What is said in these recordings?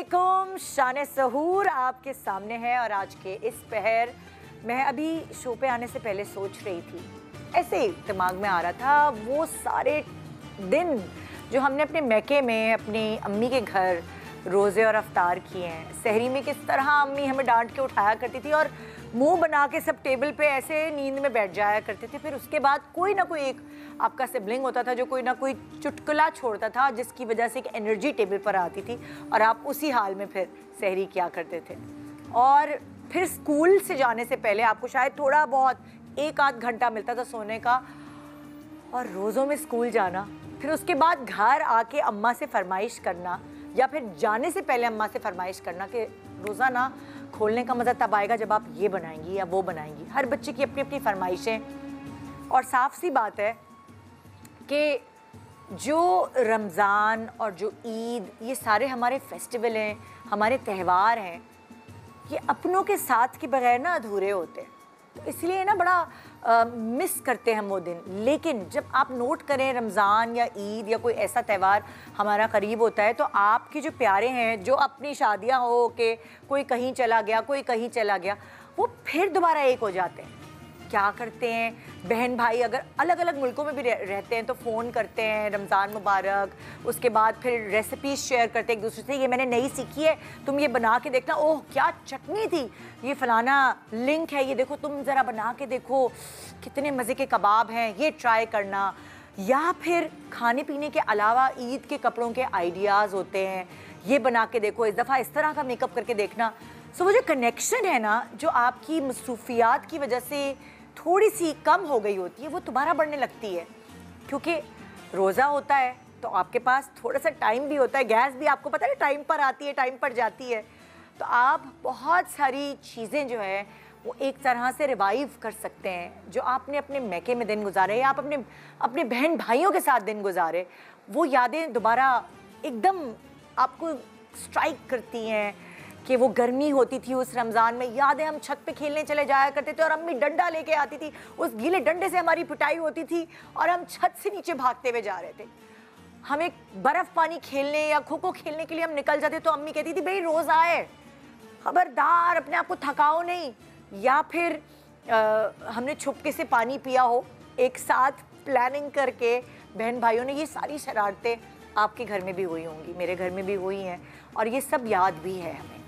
अस्सलामुअलैकुम, शान सहूर आपके सामने है। और आज के इस पहर मैं अभी शो पे आने से पहले सोच रही थी, ऐसे ही दिमाग में आ रहा था वो सारे दिन जो हमने अपने मैके में अपनी अम्मी के घर रोज़े और अफ्तार किए हैं। सहरी में किस तरह अम्मी हमें डांट के उठाया करती थी और मुंह बना के सब टेबल पे ऐसे नींद में बैठ जाया करते थे। फिर उसके बाद कोई ना कोई एक आपका सिबलिंग होता था जो कोई ना कोई चुटकुला छोड़ता था, जिसकी वजह से एक एनर्जी टेबल पर आती थी और आप उसी हाल में फिर सहरी किया करते थे। और फिर स्कूल से जाने से पहले आपको शायद थोड़ा बहुत एक आध घंटा मिलता था सोने का, और रोज़ों में स्कूल जाना, फिर उसके बाद घर आके अम्मा से फरमाइश करना या फिर जाने से पहले अम्मा से फरमाइश करना कि रोज़ा ना खोलने का मज़ा तब आएगा जब आप ये बनाएंगी या वो बनाएंगी। हर बच्चे की अपनी अपनी फरमाइशें। और साफ सी बात है कि जो रमज़ान और जो ईद, ये सारे हमारे फेस्टिवल हैं, हमारे त्यौहार हैं, ये अपनों के साथ के बगैर ना अधूरे होते हैं। तो इसलिए ना बड़ा मिस करते हैं हम वो दिन। लेकिन जब आप नोट करें रमज़ान या ईद या कोई ऐसा त्यौहार हमारा करीब होता है, तो आपके जो प्यारे हैं, जो अपनी शादियां हो के कोई कहीं चला गया, कोई कहीं चला गया, वो फिर दोबारा एक हो जाते हैं। क्या करते हैं, बहन भाई अगर अलग अलग मुल्कों में भी रहते हैं तो फ़ोन करते हैं, रमज़ान मुबारक, उसके बाद फिर रेसिपीज़ शेयर करते हैं एक दूसरे से, ये मैंने नई सीखी है, तुम ये बना के देखना, ओह क्या चटनी थी, ये फ़लाना लिंक है, ये देखो तुम ज़रा बना के देखो, कितने मज़े के कबाब हैं, ये ट्राई करना। या फिर खाने पीने के अलावा ईद के कपड़ों के आइडियाज़ होते हैं, ये बना के देखो, इस दफ़ा इस तरह का मेकअप करके देखना। सो वो जो कनेक्शन है ना, जो आपकी मसरूफियात की वजह से थोड़ी सी कम हो गई होती है, वो दोबारा बढ़ने लगती है। क्योंकि रोज़ा होता है तो आपके पास थोड़ा सा टाइम भी होता है, गैस भी आपको पता है टाइम पर आती है, टाइम पर जाती है, तो आप बहुत सारी चीज़ें जो है वो एक तरह से रिवाइव कर सकते हैं। जो आपने अपने मैके में दिन गुजारे या आप अपने बहन भाइयों के साथ दिन गुजारे, वो यादें दोबारा एकदम आपको स्ट्राइक करती हैं। कि वो गर्मी होती थी उस रमज़ान में, याद है हम छत पे खेलने चले जाया करते थे और अम्मी डंडा लेके आती थी, उस गीले डंडे से हमारी पिटाई होती थी और हम छत से नीचे भागते हुए जा रहे थे। हमें बर्फ़ पानी खेलने या खो खो खेलने के लिए हम निकल जाते तो अम्मी कहती थी भाई रोज़ा है, खबरदार अपने आप को थकाओ नहीं। या फिर हमने छुपके से पानी पिया हो, एक साथ प्लानिंग करके बहन भाइयों ने, ये सारी शरारतें आपके घर में भी हुई होंगी, मेरे घर में भी हुई हैं, और ये सब याद भी है हमें।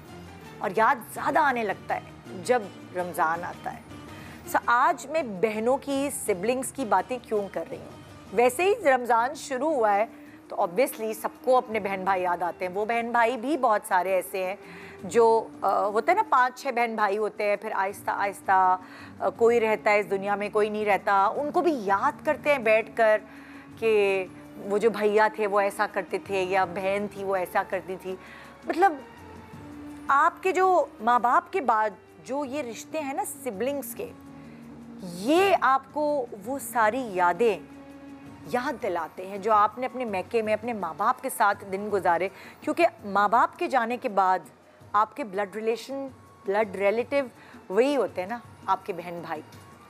और याद ज़्यादा आने लगता है जब रमज़ान आता है। आज मैं बहनों की, सिबलिंग्स की बातें क्यों कर रही हूँ? वैसे ही रमज़ान शुरू हुआ है तो ऑब्वियसली सबको अपने बहन भाई याद आते हैं। वो बहन भाई भी बहुत सारे ऐसे हैं जो होते हैं ना, 5-6 बहन भाई होते हैं, फिर आहिस्ता आहिस्ता कोई रहता है इस दुनिया में, कोई नहीं रहता, उनको भी याद करते हैं बैठ कर कि वो जो भैया थे वो ऐसा करते थे या बहन थी वो ऐसा करती थी। मतलब आपके जो माँ बाप के बाद जो ये रिश्ते हैं ना सिबलिंग्स के, ये आपको वो सारी यादें याद दिलाते हैं जो आपने अपने मैके में अपने माँ बाप के साथ दिन गुजारे। क्योंकि माँ बाप के जाने के बाद आपके ब्लड रिलेशन, ब्लड रिलेटिव वही होते हैं ना, आपके बहन भाई।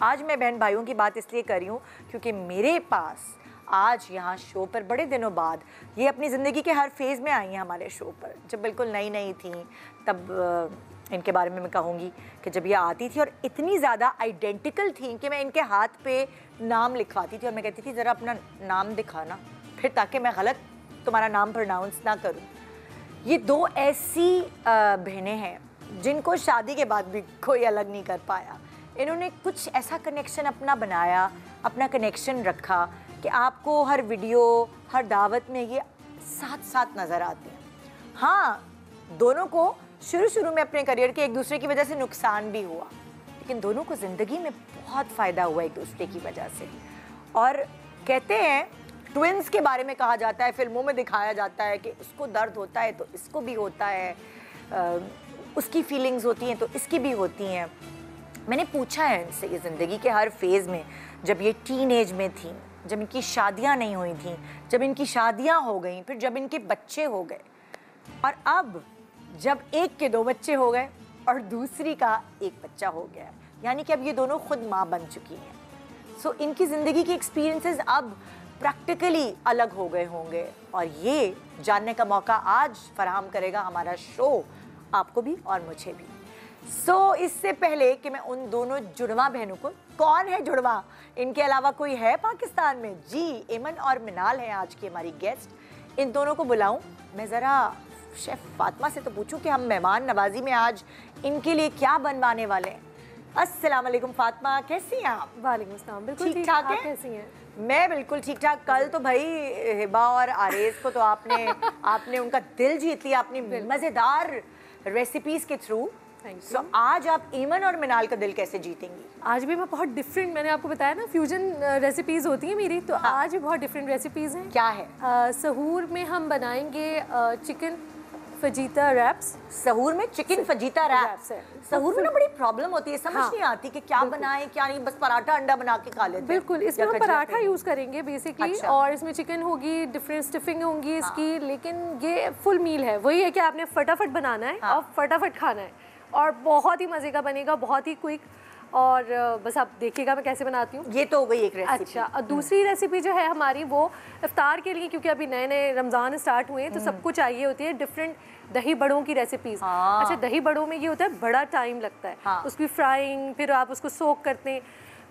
आज मैं बहन भाइयों की बात इसलिए कर रही हूँ क्योंकि मेरे पास आज यहाँ शो पर बड़े दिनों बाद, ये अपनी ज़िंदगी के हर फेज़ में आई हैं हमारे शो पर। जब बिल्कुल नई नई थी तब इनके बारे में मैं कहूँगी कि जब ये आती थी और इतनी ज़्यादा आइडेंटिकल थी कि मैं इनके हाथ पे नाम लिखवाती थी और मैं कहती थी ज़रा अपना नाम दिखाना, फिर ताकि मैं गलत तुम्हारा नाम प्रोनाउंस ना करूँ। ये दो ऐसी बहनें हैं जिनको शादी के बाद भी कोई अलग नहीं कर पाया। इन्होंने कुछ ऐसा कनेक्शन अपना बनाया, अपना कनेक्शन रखा कि आपको हर वीडियो, हर दावत में ये साथ साथ नज़र आते हैं। हाँ, दोनों को शुरू में अपने करियर के एक दूसरे की वजह से नुकसान भी हुआ, लेकिन दोनों को ज़िंदगी में बहुत फ़ायदा हुआ एक दूसरे की वजह से। और कहते हैं, ट्विन्स के बारे में कहा जाता है, फिल्मों में दिखाया जाता है कि उसको दर्द होता है तो इसको भी होता है, उसकी फीलिंग्स होती हैं तो इसकी भी होती हैं। मैंने पूछा है इनसे, ये ज़िंदगी के हर फेज़ में, जब ये टीन एज में थी, जब इनकी शादियां नहीं हुई थी, जब इनकी शादियां हो गई, फिर जब इनके बच्चे हो गए, और अब जब एक के 2 बच्चे हो गए और दूसरी का 1 बच्चा हो गया, यानी कि अब ये दोनों खुद माँ बन चुकी हैं। सो इनकी ज़िंदगी की एक्सपीरियंसेस अब प्रैक्टिकली अलग हो गए होंगे, और ये जानने का मौका आज फराहम करेगा हमारा शो आपको भी और मुझे भी। इससे पहले कि मैं उन दोनों जुड़वा बहनों को, कौन है जुड़वा, इनके अलावा कोई है पाकिस्तान में? जी, एमन और मिनाल हैं आज की हमारी गेस्ट। इन दोनों को बुलाऊं, मैं ज़रा शेफ़ फातिमा से तो पूछूं कि हम मेहमान नवाजी में आज इनके लिए क्या बनवाने वाले हैं। अस्सलाम वालेकुम फातिमा, कैसी हैं आप? वालेकुम अस्सलाम, बिल्कुल ठीक ठाक है? कैसी हैं? मैं बिल्कुल ठीक ठाक। कल तो भाई हिबा और आरेज को तो आपने उनका दिल जीत लिया अपनी मज़ेदार रेसिपीज़ के थ्रू। आज आप ईमन और मिनाल का दिल कैसे जीतेंगी? आज भी मैं बहुत डिफरेंट, मैंने आपको बताया ना फ्यूजन रेसिपीज़ होती हैं मेरी, तो हाँ। आज भी बहुत डिफरेंट रेसिपीज़ हैं। क्या है? सहूर में हम बनाएंगे चिकन फजीता रैप्स। सहूर में चिकन फजीता रैप्स है। सहूर में ना बड़ी प्रॉब्लम होती है, समझ नहीं आती कि क्या बनाएं क्या नहीं, बस पराठा अंडा बना के खा लेते हैं। बिल्कुल, इसमें हम पराठा यूज़ करेंगे बेसिकली। अच्छा। और इसमें चिकन होगी, डिफरेंट स्टफिंग होंगी इसकी। लेकिन ये फुल मील है, वही है कि आपने फटाफट बनाना है और फटाफट खाना है, और बहुत ही मज़े का बनेगा, बहुत ही क्विक। और बस आप देखिएगा मैं कैसे बनाती हूँ। ये तो हो गई एक रेसिपी। अच्छा, और दूसरी रेसिपी जो है हमारी वो इफ्तार के लिए, क्योंकि अभी नए नए रमज़ान स्टार्ट हुए हैं तो सबको चाहिए होती है डिफरेंट दही बड़ों की रेसिपीज़। अच्छा, दही बड़ों में ये होता है बड़ा टाइम लगता है उसकी फ्राइंग, फिर आप उसको सोक करते हैं।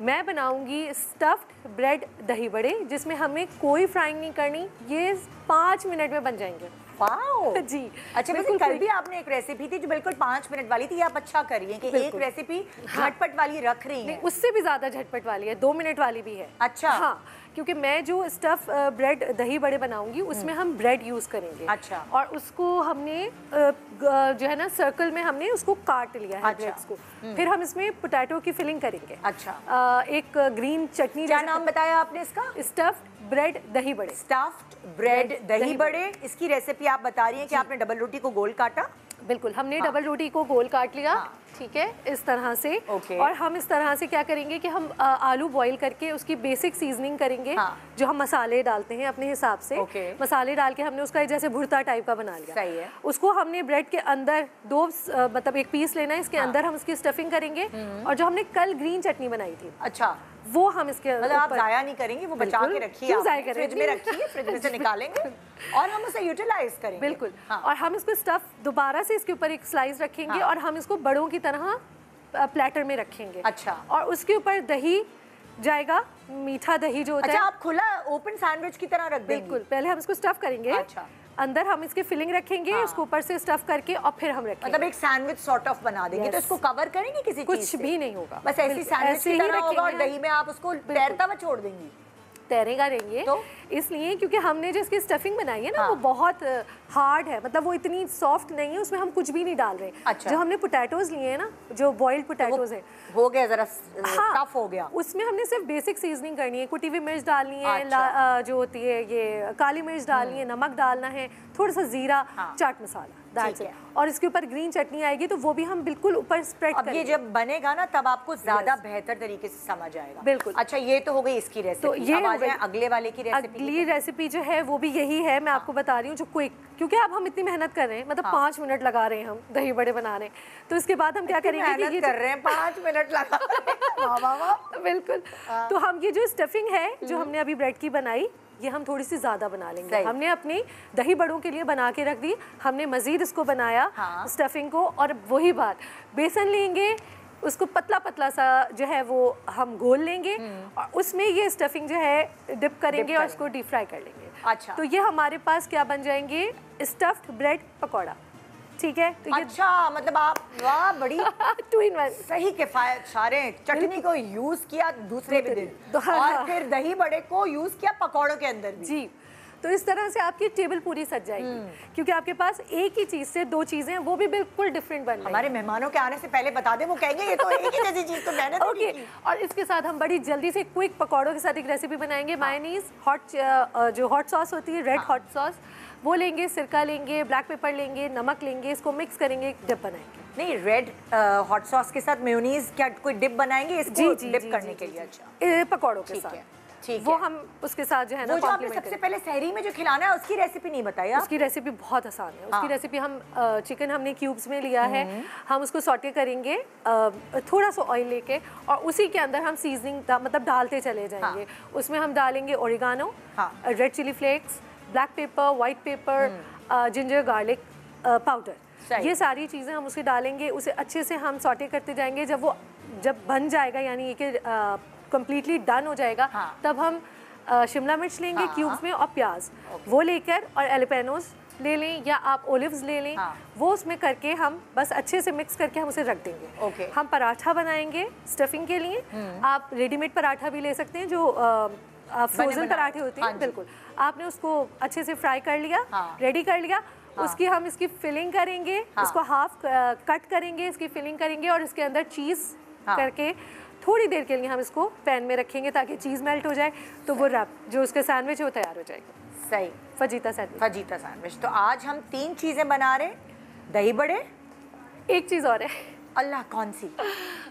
मैं बनाऊंगी स्टफ्ड ब्रेड दही बड़े, जिसमें हमें कोई फ्राइंग नहीं करनी, ये 5 मिनट में बन जाएंगे। वाओ जी। अच्छा, बिल्कुल। कल भी आपने एक रेसिपी थी जो बिल्कुल 5 मिनट वाली थी, आप अच्छा कर रही हैं कि एक रेसिपी झटपट वाली रख रही हैं। उससे भी ज़्यादा झटपट वाली है, 2 मिनट वाली भी है। अच्छा। हाँ, क्योंकि मैं जो स्टफ ब्रेड दही बड़े बनाऊंगी उसमें हम ब्रेड यूज़ करेंगे। अच्छा। और उसको हमने जो है ना सर्कल में हमने उसको काट लिया है ब्रेड्स को। फिर हम इसमें पोटैटो की फिलिंग करेंगे। अच्छा। एक ग्रीन चटनी, क्या नाम बताया आपने इसका? स्टफ्ड ब्रेड दही बड़े। स्टफ्ड ब्रेड दही बड़े। इसकी रेसिपी आप बता रही हैं कि आपने डबल रोटी को गोल काटा। बिल्कुल, हमने डबल रोटी को गोल काट लिया। ठीक है, इस तरह से। और हम इस तरह से क्या करेंगे कि हम आलू बॉईल करके उसकी बेसिक सीजनिंग करेंगे। जो हम मसाले डालते हैं अपने हिसाब से। मसाले डाल के हमने उसका जैसे भुर्ता टाइप का बना लिया। सही है। उसको हमने ब्रेड के अंदर मतलब एक पीस लेना है, इसके अंदर हम उसकी स्टफिंग करेंगे। और जो हमने कल ग्रीन चटनी बनाई थी, अच्छा, वो हम इसके मतलब आप जाया नहीं करेंगे, वो बचा के रखिए, फ्रिज में रखिए, फ्रिज में से निकालेंगे और हम उसे यूटिलाइज करेंगे। बिल्कुल। और हम इसको स्टफ दोबारा से इसके ऊपर एक स्लाइस रखेंगे और हम इसको बड़ों की तरह प्लेटर में रखेंगे। अच्छा। और उसके ऊपर दही जाएगा, मीठा दही जो होता है। आप खुला ओपन सैंडविच की तरह रख देंगे? बिल्कुल, पहले हम इसको स्टफ करेंगे। अच्छा। अंदर हम इसकी फिलिंग रखेंगे, उसको ऊपर से स्टफ करके और फिर हम रखेंगे। मतलब एक सैंडविच सॉर्ट ऑफ बना देंगे। तो इसको कवर करेंगे किसी चीज से? कुछ भी नहीं होगा, बस ऐसी सैंडविच की तरह होगा और दही में आप उसको तैरता हुआ छोड़ देंगी। तैरेगा रहेंगे तो इसलिए क्योंकि हमने जो इसकी स्टफिंग बनाई है ना, वो बहुत हार्ड है, मतलब वो इतनी सॉफ्ट नहीं है, उसमें हम कुछ भी नहीं डाल रहे। अच्छा। जो हमने पोटैटोज लिए हैं ना, जो बॉइल्ड पोटैटोज है, हो गया जरा टफ हो गया। उसमें हमने सिर्फ बेसिक सीजनिंग करनी है, कुटी हुई मिर्च डालनी है, जो होती है ये काली मिर्च डालनी है, नमक डालना है, थोड़ा सा जीरा, चाट मसाला, और इसके ऊपर ग्रीन चटनी आएगी तो वो भी हम बिल्कुल ऊपर स्प्रेड करेंगे। अब ये जब बनेगा ना तब आपको ज्यादा बेहतर तरीके से समझ आएगा। बिल्कुल। अच्छा, ये तो हो गई इसकी रेसिपी। तो ये अगले वाले की रेसिपी। अगली रेसिपी जो है वो भी यही है, मैं आपको बता रही हूँ, जो क्विक, क्योंकि अब हम इतनी मेहनत कर रहे हैं, मतलब 5 मिनट लगा रहे हैं हम दही बड़े बना रहे हैं, तो इसके बाद हम क्या करेंगे कि ये कर रहे हैं 5 मिनट लगा बिल्कुल। तो हम ये जो स्टफिंग है जो हमने अभी ब्रेड की बनाई, ये हम थोड़ी सी ज़्यादा बना लेंगे। हमने अपनी दही बड़ों के लिए बना के रख दी, हमने मज़ीद इसको बनाया स्टफिंग को। और वही बात, बेसन लेंगे, उसको पतला पतला सा जो है वो हम घोल लेंगे और उसमें ये स्टफिंग जो है डिप करेंगे और उसको डीप फ्राई कर लेंगे। अच्छा। तो ये हमारे पास क्या बन जाएंगे, स्टफ्ड ब्रेड पकौड़ा। ठीक है, तो ये अच्छा, मतलब आप वाह बड़ी 2 in 1 सही किफायत, सारे चटनी को यूज किया दूसरे भी दिन और फिर दही बड़े को यूज किया पकौड़ों के अंदर भी। जी, तो इस तरह से आपकी टेबल पूरी सज जाएगी, क्योंकि आपके पास एक ही चीज से 2 चीजें हैं, वो भी बिल्कुल डिफरेंट बन रही हैं। हमारे मेहमानों के आने से पहले बता दे, वो कहेंगे ये तो एक ही जैसी चीज तो मैंने तो की। और इसके साथ हम बड़ी जल्दी से क्विक पकौड़ों के साथ एक रेसिपी बनाएंगे। मायोनीज, जो हॉट सॉस होती है, रेड हॉट सॉस, वो लेंगे, सिरका लेंगे, ब्लैक पेपर लेंगे, नमक लेंगे, इसको मिक्स करेंगे, डिप बनाएंगे। नहीं, रेड हॉट सॉस के साथ मेयोनीज क्या कोई डिप बनाएंगे इसको डिप करने के लिए? अच्छा, पकौड़ों के साथ। वो हम उसके साथ जो है ना, वो जो आपने सबसे पहले सहरी में जो खिलाना है उसकी रेसिपी नहीं बताई। उसकी रेसिपी बहुत आसान है। उसकी रेसिपी हम चिकन हमने क्यूब्स में लिया है, हम उसको सॉटे करेंगे थोड़ा सा ऑयल लेके, और उसी के अंदर हम सीजनिंग मतलब डालते चले जाएंगे। उसमें हम डालेंगे oregano, red chilli flakes, black pepper, white pepper, ginger garlic powder, ये सारी चीज़ें हम उसके डालेंगे। उसे अच्छे से हम सॉटे करते जाएंगे। जब बन जाएगा, यानी ये कि कंप्लीटली डन हो जाएगा, तब हम शिमला मिर्च लेंगे क्यूब्स में, और प्याज वो लेकर, और एलिपेनोस ले लें या आप ओलिव्स ले लें, वो उसमें करके हम बस अच्छे से मिक्स करके हम उसे रख देंगे। हम पराठा बनाएंगे स्टफिंग के लिए। आप रेडीमेड पराठा भी ले सकते हैं, जो फ्रोजन पराठे होते हैं। बिल्कुल, आपने उसको अच्छे से फ्राई कर लिया, रेडी कर लिया। उसकी हम इसकी फिलिंग करेंगे, उसको हाफ कट करेंगे, इसकी फिलिंग करेंगे, और इसके अंदर चीज़ करके थोड़ी देर के लिए हम इसको पैन में रखेंगे ताकि चीज़ मेल्ट हो जाए, तो वो रैप जो उसके सैंडविच है वो तैयार हो जाएगा। सही, फजीता सैंडविच। Fajita sandwich. तो आज हम 3 चीज़ें बना रहे, दही बड़े, एक चीज़ और है। अल्लाह, कौन सी?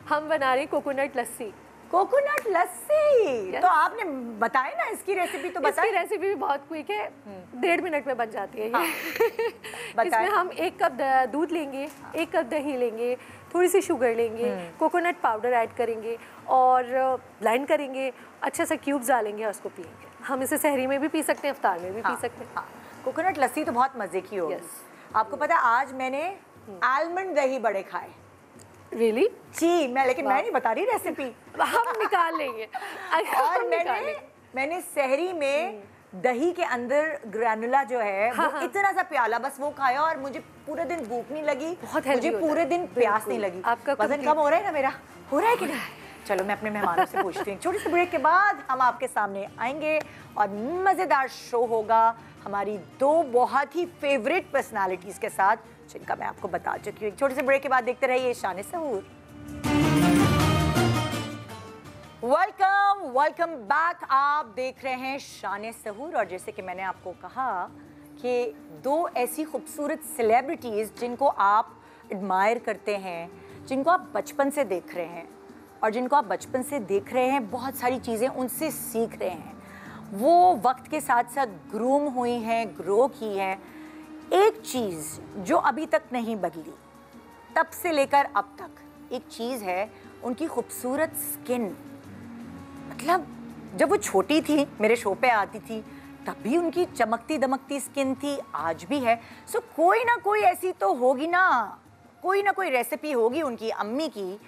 हम बना रहे कोकोनट लस्सी। कोकोनट लस्सी। तो आपने बताया ना इसकी रेसिपी, तो बताइए। इसकी रेसिपी भी बहुत क्विक है, 1.5 मिनट में बन जाती है ये। इसमें हम 1 कप दूध लेंगे, 1 कप दही लेंगे, थोड़ी सी शुगर लेंगे, कोकोनट पाउडर ऐड करेंगे, और ब्लेंड करेंगे, अच्छे से क्यूब्स डालेंगे और उसको पिएंगे। हम इसे सहरी में भी पी सकते हैं, इफ्तार में भी पी सकते हैं। कोकोनट लस्सी तो बहुत मज़े की होगी। आपको पता है आज मैंने आलमंड दही बड़े खाए। रियली? जी, मैं नहीं बता रही रेसिपी, हम निकाल लेंगे। और मैंने सहरी में दही के अंदर ग्रैनुला जो है वो इतना सा प्याला, बस वो खाया, और मुझे पूरे दिन भूख नहीं लगी, मुझे पूरे दिन प्यास नहीं लगी। आपका वजन कम हो रहा है ना मेरा? हो रहा है कि नहीं? चलो मैं अपने मेहमानों से पूछती हूँ। छोटी सी ब्रेक के बाद हम आपके सामने आएंगे और मज़ेदार शो होगा हमारी 2 बहुत ही फेवरेट पर्सनालिटीज़ के साथ, जिनका मैं आपको बता चुकी हूँ। छोटे से ब्रेक के बाद देखते रहिए शान सहूर। Welcome back. आप देख रहे हैं शान सहूर, और जैसे कि मैंने आपको कहा कि 2 ऐसी खूबसूरत सेलिब्रिटीज़ जिनको आप एडमायर करते हैं, जिनको आप बचपन से देख रहे हैं, और जिनको आप बचपन से देख रहे हैं, बहुत सारी चीज़ें उनसे सीख रहे हैं, वो वक्त के साथ साथ ग्रूम हुई हैं, ग्रो की हैं। एक चीज़ जो अभी तक नहीं बदली तब से लेकर अब तक, एक चीज़ है उनकी खूबसूरत स्किन। मतलब जब वो छोटी थी, मेरे शो पे आती थी, तब भी उनकी चमकती दमकती स्किन थी, आज भी है। सो कोई ना कोई ऐसी तो होगी ना, कोई ना कोई रेसिपी होगी उनकी अम्मी की,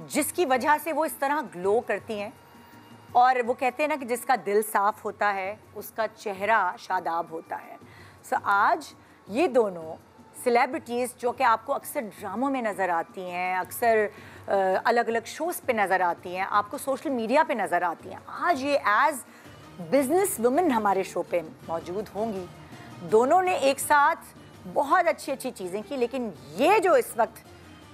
जिसकी वजह से वो इस तरह ग्लो करती हैं। और वो कहते हैं ना कि जिसका दिल साफ होता है उसका चेहरा शादाब होता है। सो आज ये दोनों सेलिब्रिटीज़ जो कि आपको अक्सर ड्रामों में नज़र आती हैं, अक्सर अलग अलग शोज़ पे नज़र आती हैं, आपको सोशल मीडिया पे नज़र आती हैं, आज ये एज बिजनेस वुमेन हमारे शो पे मौजूद होंगी। दोनों ने एक साथ बहुत अच्छी अच्छी चीज़ें की, लेकिन ये जो इस वक्त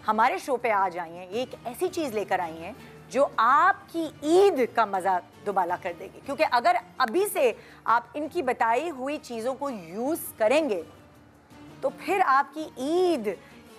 हमारे शो पे आज आई हैं, ये एक ऐसी चीज़ लेकर आई हैं जो आपकी ईद का मज़ा दुबाला कर देगी। क्योंकि अगर अभी से आप इनकी बताई हुई चीज़ों को यूज़ करेंगे तो फिर आपकी ईद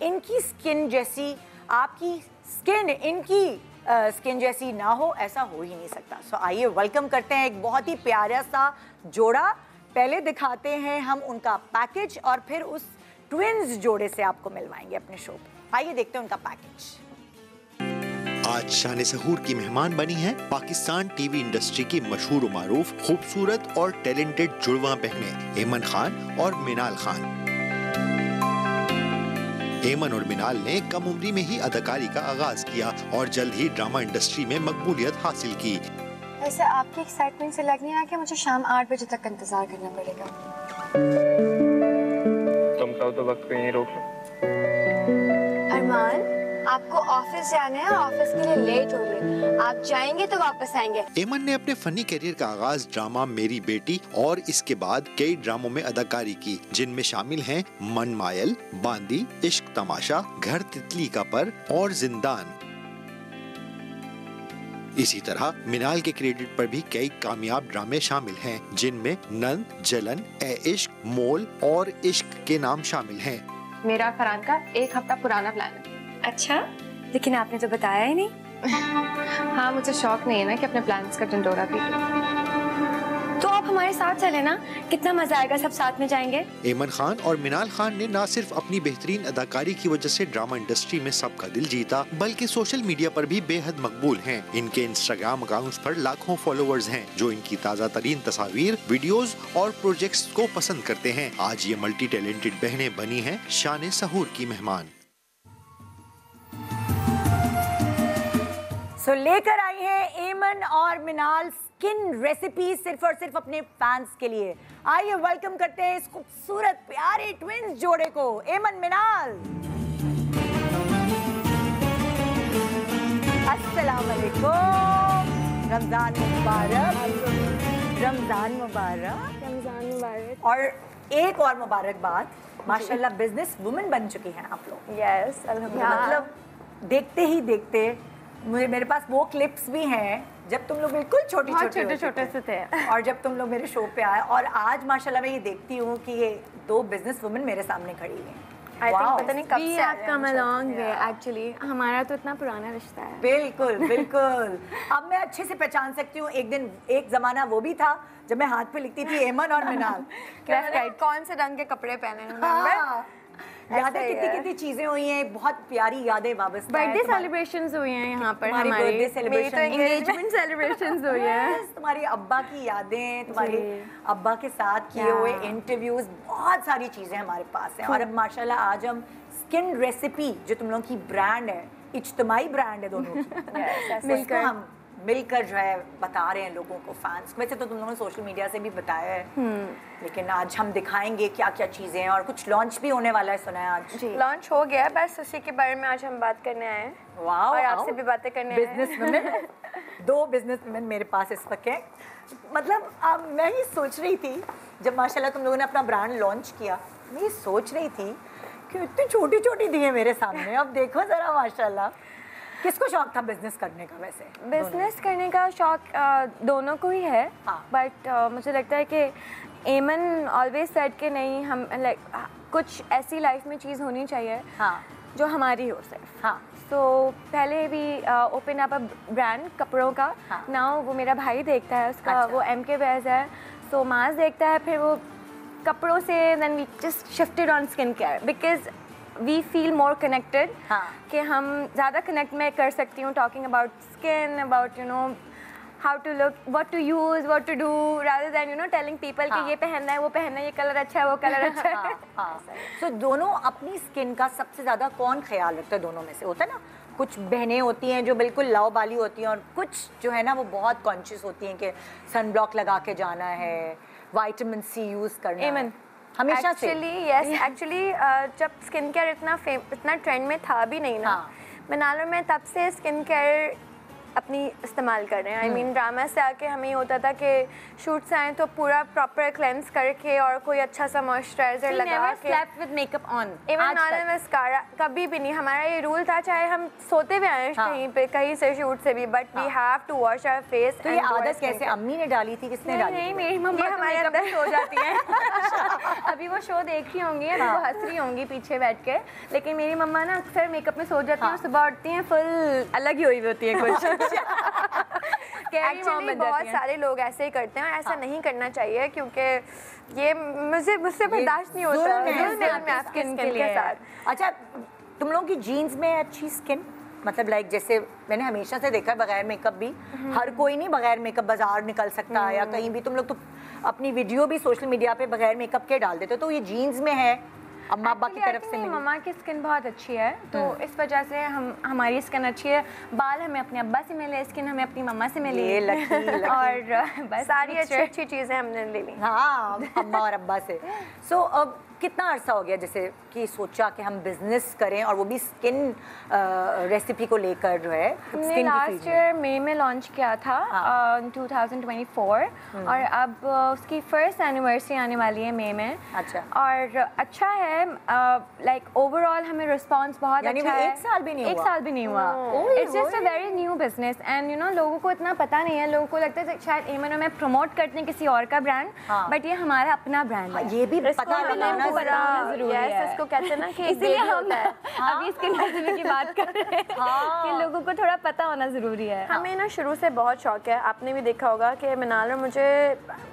इनकी स्किन जैसी, आपकी स्किन इनकी स्किन जैसी ना हो, ऐसा हो ही नहीं सकता। सो आइए वेलकम करते हैं एक बहुत ही प्यारा सा जोड़ा। पहले दिखाते हैं हम उनका पैकेज, और फिर उस ट्विन्स जोड़े से आपको मिलवाएंगे अपने शो पे। आइए देखते हैं उनका पैकेज। आज शान सहूर की मेहमान बनी है पाकिस्तान टीवी इंडस्ट्री की मशहूर मारूफ, खूबसूरत और टैलेंटेड जुड़वा बहनें एमन खान और मिनाल खान। एमन और मिनाल ने कम उम्री में ही अदाकारी का आगाज किया और जल्द ही ड्रामा इंडस्ट्री में मकबूलियत हासिल की। वैसे आपकी एक्साइटमेंट से लग नहीं रहा कि मुझे शाम 8 बजे तक इंतजार करना पड़ेगा। तुम चाहो तो वक्त को यहीं रोक लो। अरमान, आपको ऑफिस जाना है, ऑफिस के लिए लेट हो रही, आप जाएंगे तो वापस आएंगे। एमन ने अपने फनी करियर का आगाज ड्रामा मेरी बेटी और इसके बाद कई ड्रामों में अदाकारी की, जिनमें शामिल हैं मन मायल, बांदी, इश्क तमाशा, घर तितली का पर और जिंदान। इसी तरह मिनाल के क्रेडिट पर भी कई कामयाब ड्रामे शामिल हैं, जिनमें नंद, जलन, ए इश्क, मोल और इश्क के नाम शामिल हैं। मेरा फरहान का 1 हफ्ता पुराना प्लान है। अच्छा, लेकिन आपने तो बताया ही नहीं। हाँ, मुझे शौक नहीं है ना कि अपने प्लान्स का ढिंढोरा पीटूं। तो आप हमारे साथ चले ना, कितना मजा आएगा, सब साथ में जाएंगे। एमन खान और मिनाल खान ने न सिर्फ अपनी बेहतरीन अदाकारी की वजह से ड्रामा इंडस्ट्री में सबका दिल जीता, बल्कि सोशल मीडिया पर भी बेहद मकबूल हैं। इनके इंस्टाग्राम अकाउंट्स पर लाखों फॉलोअर्स हैं, जो इनकी ताज़ा तरीन तस्वीर, वीडियोस और प्रोजेक्ट्स को पसंद करते हैं। आज ये मल्टी टैलेंटेड बहनें बनी हैं शान सहूर की मेहमान। सो लेकर आई है एमन और मिनाल स्किन रेसिपी सिर्फ और सिर्फ अपने फैंस के लिए। आइए वेलकम करते हैं इस खूबसूरत प्यारे ट्विंस जोड़े को, एमन मिनाल। अस्सलाम वालेकुम। रमजान मुबारक। रमजान मुबारक। रमजान मुबारक। और एक और मुबारकबाद, माशाल्लाह बिजनेस वुमेन बन चुकी हैं आप लोग। यस, अल्हम्दुलिल्लाह। मतलब देखते ही देखते मेरे पास वो क्लिप्स भी हैं जब तुम लोग बिल्कुल छोटे से थे और जब तुम लोग मेरे शो पे आए, और आज माशाल्लाह मैं ये देखती हूँ कि ये दो बिजनेस वुमेन मेरे सामने खड़ी हैं। पता नहीं कब से आप कम अलोंग वे, एक्चुअली हमारा तो इतना पुराना रिश्ता है। बिल्कुल बिल्कुल। अब मैं अच्छे से पहचान सकती हूँ, एक दिन एक जमाना वो भी था जब मैं हाथ पे लिखती थी एमन और मिनाल। कौन से रंग के कपड़े पहने, यादें कितनी चीजें हुई हैं, बहुत प्यारी यादें वाबस्ता है। बर्थडे सेलिब्रेशंस हुई हैं यहाँ पर, हमारी बर्थडे सेलिब्रेशन, एंगेजमेंट सेलिब्रेशंस हुई हैं। तुम्हारी अब्बा की यादें, तुम्हारे अब्बा के साथ किए हुए इंटरव्यूज, बहुत सारी चीजें हमारे पास हैं। और अब माशाल्लाह आज हम स्किन रेसिपी, जो तुम लोगों की ब्रांड है, इज्तिमाई ब्रांड है दोनों की, उसको हम मिलकर जो है बता रहे हैं लोगों को, फैंस। वैसे तो तुम लोगों ने सोशल मीडिया से भी बताया है, लेकिन आज हम दिखाएंगे क्या क्या चीज़ें हैं, और कुछ लॉन्च भी होने वाला है, सुना है आज। लॉन्च हो गया, बस उसी के बारे में आज हम बात करने आए हैं। वाह, और आपसे भी बातें करने आए हैं। बिजनेस वुमेन, दो बिजनेस वुमेन मेरे पास इस वक्त हैं। मतलब अब मैं ही सोच रही थी, जब माशाल्लाह तुम लोगों ने अपना ब्रांड लॉन्च किया, मैं ये सोच रही थी कि इतनी छोटी छोटी दी है मेरे सामने। अब देखो ज़रा माशाल्लाह, किसको शौक था बिजनेस करने का? वैसे बिजनेस करने का शौक दोनों को ही है, बट मुझे लगता है कि एमन ऑलवेज सेड कि नहीं, हम लाइक कुछ ऐसी लाइफ में चीज़ होनी चाहिए जो हमारी हो सिर्फ। तो पहले भी ओपन अप अ ब्रांड कपड़ों का, नाउ वो मेरा भाई देखता है उसका, वो MK वेयर्स है, सो माज देखता है, फिर वो कपड़ों से then we just shifted on skin care, because we feel more connected, कि हम ज़्यादा कनेक्ट मैं कर सकती हूँ talking about skin, about you know how to look, what to use, what to do, rather than you know telling people कि ये पहनना है, वो पहनना है, ये कलर अच्छा है, वो कलर अच्छा है। तो दोनों अपनी स्किन का सबसे ज़्यादा कौन ख्याल रखता है? दोनों में से होता है ना, कुछ बहनें होती हैं जो बिल्कुल लाओबाली होती हैं, और कुछ जो है ना वो बहुत कॉन्शियस होती हैं कि सन ब्लॉक लगा के जाना है, विटामिन C यूज़ करना है हमेशा। एक्चुअली जब स्किन केयर इतना ट्रेंड में था भी नहीं ना, मिनाल और मैं तब से स्किन केयर अपनी इस्तेमाल कर रहे हैं। आई मीन ड्रामा से आके हमें ये होता था कि शूट से आए तो पूरा प्रॉपर क्लेंस करके और कोई अच्छा सा मॉइस्चराइजर लगा के, with makeup on, even non mascara कभी भी नहीं। हमारा ये रूल था, चाहे हम सोते हुए आए कहीं पे, कहीं से शूट से भी, but we have to wash our face. तो ये आदत कैसे अम्मी ने डाली थी, किसने डाली? नहीं, मेरी मम्मा हमारे अंदर सो जाती है। अभी वो शो देख रही होंगी, अभी वो हंस रही होंगी पीछे बैठ के, लेकिन मेरी मम्मा ना अक्सर मेकअप में सो जाती है, सुबह उठती हैं फुल अलग ही हुई होती है कुछ। एक्चुअली बहुत सारे लोग ऐसे ही करते हैं, और ऐसा नहीं करना चाहिए, क्योंकि ये मुझसे बर्दाश्त नहीं होता स्किन के साथ। अच्छा, तुम लोगों की जीन्स में अच्छी स्किन, मतलब लाइक जैसे मैंने हमेशा से देखा है, बगैर मेकअप भी हर कोई नहीं बगैर मेकअप बाजार निकल सकता है, या कहीं भी तुम लोग तो अपनी वीडियो भी सोशल मीडिया पे बगैर मेकअप के डाल देते हो, तो ये जीन्स में है अम्मा अब्बा की तरफ से? मम्मा की स्किन बहुत अच्छी है, तो इस वजह से हमारी स्किन अच्छी है। बाल हमें अपने अब्बा से मिले, स्किन हमें अपनी मम्मा से मिली, और बस सारी अच्छी चीज़ें हमने ले ली। हाँ, अम्मा और अब्बा से। सो अब कितना अरसा हो गया जैसे कि सोचा कि हम बिजनेस करें, और वो भी स्किन रेसिपी को लेकर जो है? हमने लास्ट ईयर मई में लॉन्च किया था, 2024, और अब उसकी फर्स्ट एनिवर्सरी आने वाली है मई में। अच्छा। और अच्छा है है लाइक ओवरऑल हमें रिस्पांस बहुत अच्छा है। एक साल भी नहीं हुआ? एक साल भी नहीं हुआ। It's just a very new business and you know लोगों को इतना पता नहीं है, लोगों को लगता है शायद एमन और मैं प्रमोट करते हैं किसी और का ब्रांड, बट ये हमारा अपना ब्रांड है। ये भी पता लगाना जरूरी है, इसको कहते हैं ना कि इसीलिए हम अभी इसके नजरिए की बात कर रहे हैं कि लोगों को थोड़ा पता होना जरूरी है। हमें ना शुरू से बहुत शौक है, आपने भी देखा होगा कि मिनाल और मुझे,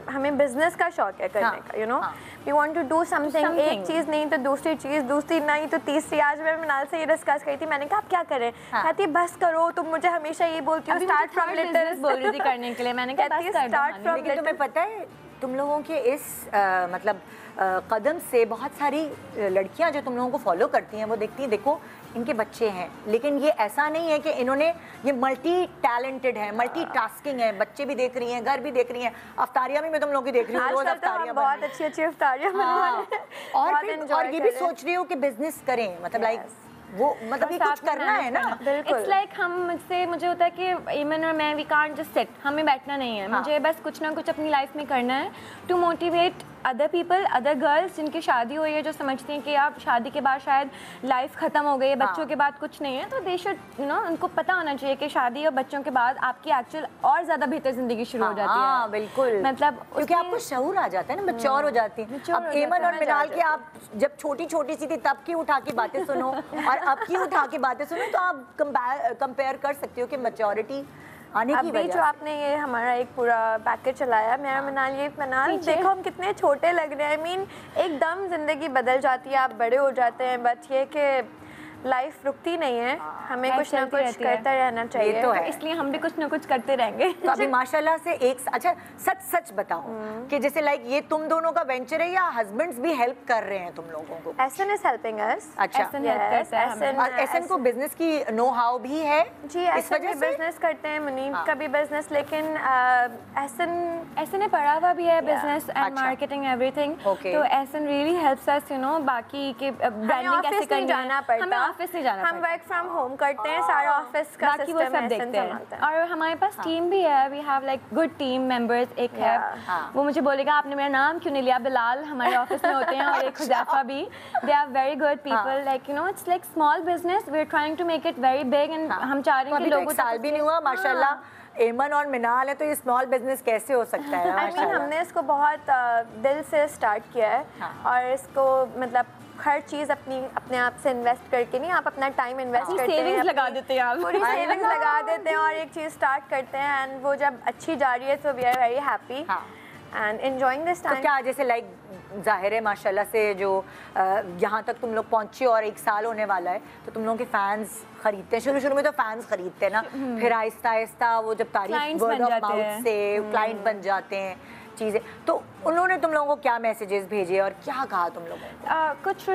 हमें बिजनेस का शौक है करने का, you know we want to do something. एक चीज नहीं तो दूसरी चीज, दूसरी नहीं तो तीसरी। आज मैं मिनाल से ये डिस्कस करी थी, मैंने कहा आप क्या करें? कहती है बस करो, तुम मुझे हमेशा ये बोलती हो स्टार्ट फ्रॉम लिटिल बोल रही थी करने के लिए। मैंने कहा स्टार्ट फ्रॉम लिटिल। तुम्हें पता है तुम लोगों के इस मतलब कदम से बहुत सारी लड़कियां जो तुम लोगों को फॉलो करती हैं वो देखती हैं देखो इनके बच्चे हैं, लेकिन ये ऐसा नहीं है कि इन्होंने ये मल्टी टैलेंटेड है, मल्टी टास्किंग है, बच्चे भी देख रही हैं, घर भी देख रही हैं, अफ्तारियां भी मैं तुम लोगों की देख रही हूँ, रोज अफ्तारियां बहुत अच्छी अच्छी अफ्तारियां और ये भी सोच रही हो कि बिजनेस करें, मतलब लाइक वो मतलब ये कुछ करना है ना। इट्स लाइक मुझे होता है कि एमन और मैं वी कांट जस्ट सिट, हमें बैठना नहीं है। मुझे बस कुछ ना कुछ अपनी लाइफ में करना है to motivate other people, other girls जिनकी शादी हुई है, जो समझती हैं कि आप शादी के बाद शायद लाइफ खत्म हो गई है, बच्चों के बाद कुछ नहीं है, तो दे शुड यू नो उनको पता होना चाहिए कि शादी और बच्चों के बाद आपकी एक्चुअल और ज्यादा बेहतर जिंदगी शुरू हो जाती है। बिल्कुल, मतलब क्योंकि आपको शऊर आ जाता है ना, मैच्योर हो जाती है। अब एमन और मिनाल की आप जब छोटी छोटी सी थी तब की उठा के बातें सुनो और अब की उठा के बातें सुनो तो आप कंपेयर कर सकते हो कि मैच्योरिटी आने की वजह। जो आपने ये हमारा एक पूरा पैकेज चलाया, मेरा मिनाल देखो हम कितने छोटे लग रहे हैं। आई मीन एकदम जिंदगी बदल जाती है, आप बड़े हो जाते हैं, बट ये कि लाइफ रुकती नहीं है, हमें कुछ ना कुछ करता रहना चाहिए। ये तो है, इसलिए हम भी कुछ ना कुछ करते रहेंगे। तो अभी माशाल्लाह से अच्छा सच बताओ कि जैसे लाइक ये तुम दोनों का वेंचर है या हस्बैंड्स भी हेल्प कर रहे हैं तुम लोगों को? एसन इज हेल्पिंग अस। अच्छा, एसन को बिजनेस की नो हाउ भी है जी, इस वजह से बिजनेस करते हैं, मुनीब का भी बिजनेस, लेकिन एसन ने पढ़ा हुआ भी है बिजनेस एंड मार्केटिंग एवरीथिंग, तो एसन really helps us, you know बाकी के ब्रांडिंग कैसे करनी है, जाना पड़ता, ऑफिस नहीं जाना, हम वर्क फ्रॉम होम करते हैं, सारा ऑफिस का बाकी वो सब देखते हैं। और हमारे पास टीम भी है, we have like good team members. एक है वो मुझे बोलेगा आपने मेरा नाम क्यों नहीं लिया, बिलाल हमारे ऑफिस में होते हैं और एक हुज़ैफा भी, they are very good people, like you know it's like small business, we are trying to make it very big and हम चाह रहे हैं कि लोगों साल भी नहीं हुआ माशाल्लाह एमन और मिनाल है, तो ये स्मॉल बिजनेस कैसे हो सकता है? आई मीन हमने इसको बहुत दिल से स्टार्ट किया है और इसको मतलब हर चीज़ अपने आप से इन्वेस्ट करके नहीं, आप अपना टाइम इन्वेस्ट करते हैं, सेविंग्स लगा देते हैं, आप पूरी सेविंग्स लगा देते हैं और एक चीज़ स्टार्ट करते हैं एंड वो जब अच्छी जा रही है तो we are very happy and enjoying this time. तो क्या जैसे लाइक जाहिर है माशाल्लाह से जो यहाँ तक तुम लोग पहुँचे और एक साल होने वाला है, तो तुम लोगों के फैंस खरीदते हैं, शुरू में तो फैंस खरीदते हैं ना, फिर आहिस्ता आहिस्ता वो जब तारीफ वर्ड ऑफ माउथ से क्लाइंट बन जाते हैं चीज़ें, तो उन्होंने तुम लोगों को क्या मैसेजेस भेजे और क्या कहा तुम लोगों को? कुछ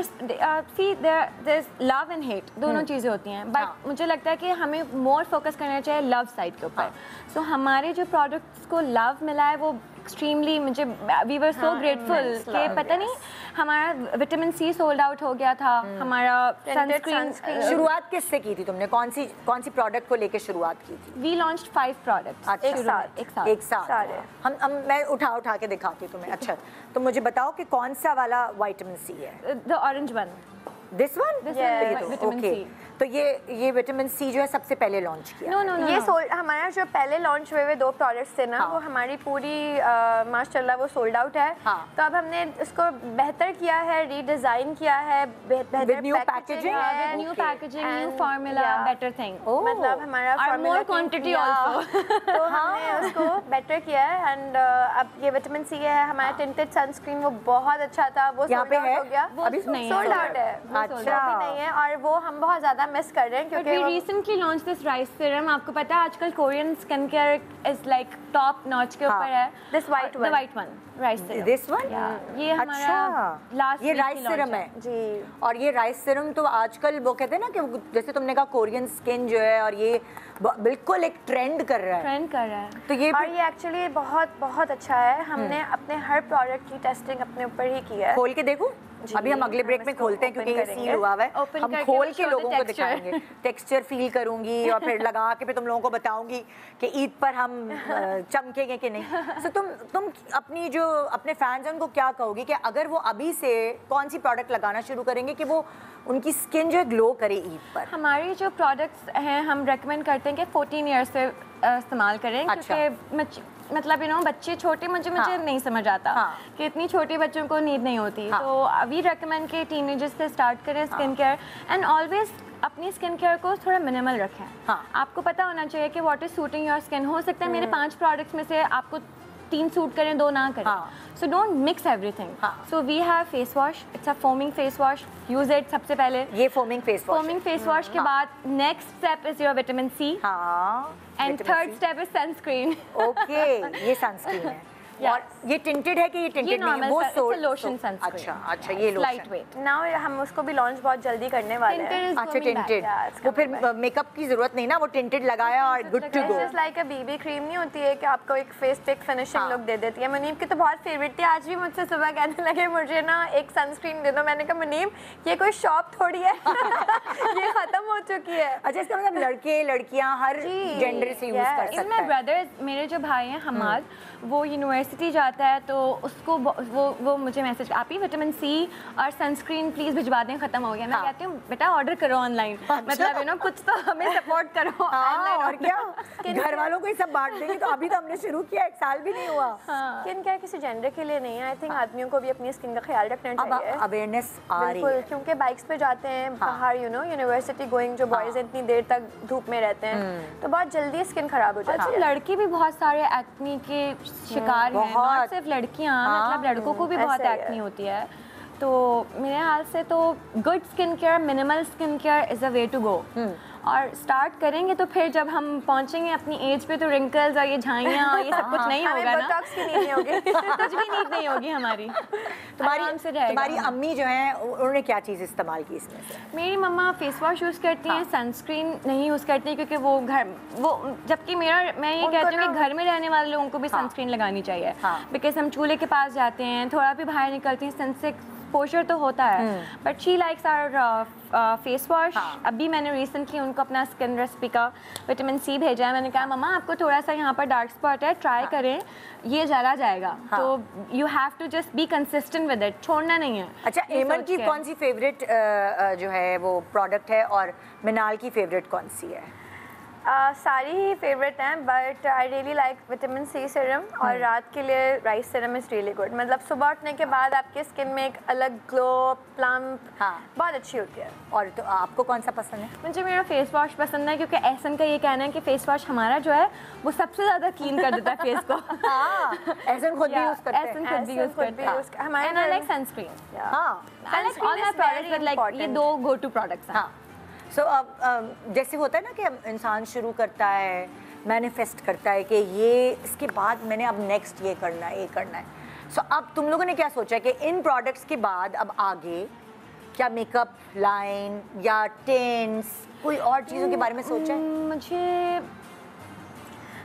see there is love and hate, दोनों चीज़ें होती हैं, बट मुझे लगता है कि हमें मोर फोकस करना चाहिए लव साइड के ऊपर। सो हमारे जो प्रोडक्ट्स को लव मिला है वो एक्सट्रीमली मुझे वी वर सो ग्रेटफुल कि पता नहीं हमारा विटामिन सी सोल्ड आउट हो गया था, हमारा सनस्क्रीन। शुरुआत किससे की थी तुमने, कौन सी प्रोडक्ट को लेके शुरुआत की थी? वी लॉन्च्ड 5 प्रोडक्ट्स एक साथ हम मैं उठा के दिखाती हूँ तुम्हें। अच्छा, तो मुझे बताओ कि कौन सा वाला विटामिन सी है? The orange one, this one vitamin C. तो ये विटामिन सी जो है सबसे पहले लॉन्च किया? नो ये हमारा जो पहले लॉन्च हुए 2 प्रोडक्ट्स थे ना, वो हमारी पूरी माशाल्लाह वो सोल्ड आउट है। तो अब हमने इसको बेहतर किया है, रीडिजाइन किया है, बेहतर new packaging, new formula, better thing, मतलब हमारा मोर क्वांटिटी आल्सो। तो हमने उसको बेटर किया है एंड अब ये विटामिन सी है। हमारा टिंटेड सनस्क्रीन वो बहुत अच्छा था, वो सोल्ड आउट हो गया, अभी सोल्ड आउट है, अच्छा नहीं है, और वो हम बहुत ज्यादा मिस कर रहे हैं क्योंकि we recently launched this rice serum। आपको पता है आजकल Korean skin care is like top notch के ऊपर है। This white one rice serum, this one, ये हमारा लास्ट ये राइस सीरम है जी। और ये राइस सीरम तो आजकल वो कहते हैं ना कि जैसे तुमने कहा कोरियन स्किन जो है, और ये बिल्कुल एक ट्रेंड कर रहा है, तो ये और ये एक्चुअली बहुत बहुत अच्छा है। हमने अपने हर प्रोडक्ट की टेस्टिंग अपने ऊपर ही की है। खोल के देखो, अभी हम अगले ब्रेक में खोलते हैं क्योंकि ये सील हुआ है, हम खोल के लोगों को दिखाएंगे, टेक्सचर फील करूंगी और फिर लगा के फिर तुम लोगों को बताऊंगी कि ईद पर हम चमकेंगे कि नहीं। तो तुम अपने फैंस हैं उनको क्या कहोगी कि अगर वो अभी से कौन सी प्रोडक्ट लगाना शुरू करेंगे कि वो उनकी स्किन जो है ग्लो करे ईद पर? हमारी जो प्रोडक्ट्स हैं हम रेकमेंड करते हैं कि 14 ईयर्स से इस्तेमाल करें। अच्छा। क्योंकि मतलब बच्चे छोटे मुझे नहीं समझ आता कि इतनी छोटी बच्चों को नीड नहीं होती। तो अभी रेकमेंड के टीनेजर्स से स्टार्ट करें स्किन केयर, एंड ऑलवेज अपनी स्किन केयर को थोड़ा मिनिमल रखें। आपको पता होना चाहिए कि what is suiting your skin. हो सकता है मेरे 5 प्रोडक्ट्स में से आपको 3 सूट करें, 2 ना करें। So don't mix everything. So we have face wash, it's a foaming face wash, use it सबसे पहले। ये फोमिंग फेस वॉश के बाद next step is your vitamin C, and third step is sunscreen. Okay, ये sunscreen है। और ये tinted है कि ये टिंटेड नहीं है? वो लोशन सनस्क्रीन। अच्छा ये लोशन लाइट वेट। नाउ हम उसको भी लॉन्च बहुत जल्दी करने वाले हैं। अच्छा टिंटेड, वो फिर मेकअप की जरूरत नहीं ना, वो टिंटेड लगाया और good to go. Just like a BB cream नहीं होती है कि आपको एक फेस पे फिनिशिंग लुक दे देती है। मुनीम की तो बहुत फेवरेट थी, आज भी मुझसे सुबह कहने लगे मुझे ना एक सनस्क्रीन दे दो। मैंने कहा मुनीम ये कोई शॉप थोड़ी है ये खत्म हो चुकी है। अच्छा, इसका मतलब लड़के लड़कियां हर जेंडर से यूज कर सकते हैं। मेरे ब्रदर्स, मेरे जो भाई हैं हमाद, वो यूनिवर्सिटी जाता है तो उसको वो मुझे मैसेज, आप ही विटामिन सी और सनस्क्रीन प्लीज भिजवा दें, खत्म हो गया। मैं कहती हूँ बेटा ऑर्डर करो ऑनलाइन। मतलब कुछ तो हमें सपोर्ट करो। और क्या, घर वालों को ही सब बांट देंगे। तो अभी तो हमने शुरू किया, 1 साल भी नहीं हुआ। स्किन केयर किसी जेंडर के लिए नहीं है। आई थिंक आदमियों को भी अपनी स्किन का ख्याल रखना चाहिए। अवेयरनेस आ रही है क्योंकि बाइक्स पे जाते हैं बाहर, यूनिवर्सिटी गोइंग जो बॉयज इतनी देर तक धूप में रहते हैं तो बहुत जल्दी स्किन खराब हो जाती है। लड़के भी बहुत सारे एक्ने के शिकार हैं, नॉट सिर्फ लड़कियां, मतलब लड़कों को भी बहुत एक्ने होती है। तो मेरे हाल से तो good skin care, minimal skin care is a way to go. और स्टार्ट करेंगे तो फिर जब हम पहुंचेंगे अपनी एज पे तो रिंकल्स और ये झाइयाँ और ये सब कुछ नहीं होगा ना, की नीड नहीं होगी कुछ भी नीड नहीं होगी हमारी। तुम्हारी अम्मी जो हैं उन्होंने क्या चीज़ इस्तेमाल की इसमें से? मेरी मम्मा फेस वॉश यूज़ करती हैं, सनस्क्रीन नहीं यूज़ करती क्योंकि वो जबकि मैं ये कहती हूँ कि घर में रहने वाले लोगों को भी सनस्क्रीन लगानी चाहिए। बिकॉज हम चूल्हे के पास जाते हैं, थोड़ा भी बाहर निकलते हैं, सन से एक्सपोजर तो होता है। But she likes our face wash. अभी मैंने रिसेंटली उनको अपना स्किन रेसिपी का विटामिन सी भेजा है। मैंने कहा मम्मा आपको थोड़ा सा यहाँ पर डार्क स्पॉट है, ट्राई करें, ये जला जाएगा। तो you have to just be consistent with it, छोड़ना नहीं है। अच्छा, एमन की कौन सी फेवरेट जो है वो प्रोडक्ट है और मिनाल की फेवरेट कौन सी है? सारी ही फेवरेट हैं, but I really like vitamin C serum, और रात के लिए rice serum is really good. मतलब सुबह उठने के बाद आपके स्किन में एक अलग ग्लो, प्लम्प, बहुत अच्छी होती है। और तो आपको कौन सा पसंद है? मुझे मेरा फेस वॉश पसंद है क्योंकि एहसन का ये कहना है कि फेस वॉश हमारा जो है वो सबसे ज़्यादा क्लीन कर देता है फेस को। एहसन खुद भी यूज़ करते हैं। एहसन खुद भी यूज़ करते हैं। हमारे I like sunscreen. I like all my products, like ये 2 गो टू प्रोडक्ट्स हैं। सो अब जैसे होता है ना कि इंसान शुरू करता है, मैनिफेस्ट करता है कि ये इसके बाद मैंने अब नेक्स्ट ये करना है, ये करना है। सो अब तुम लोगों ने क्या सोचा कि इन प्रोडक्ट्स के बाद अब आगे क्या मेकअप लाइन या टेंट्स, कोई और चीज़ों के बारे में सोचा है? मुझे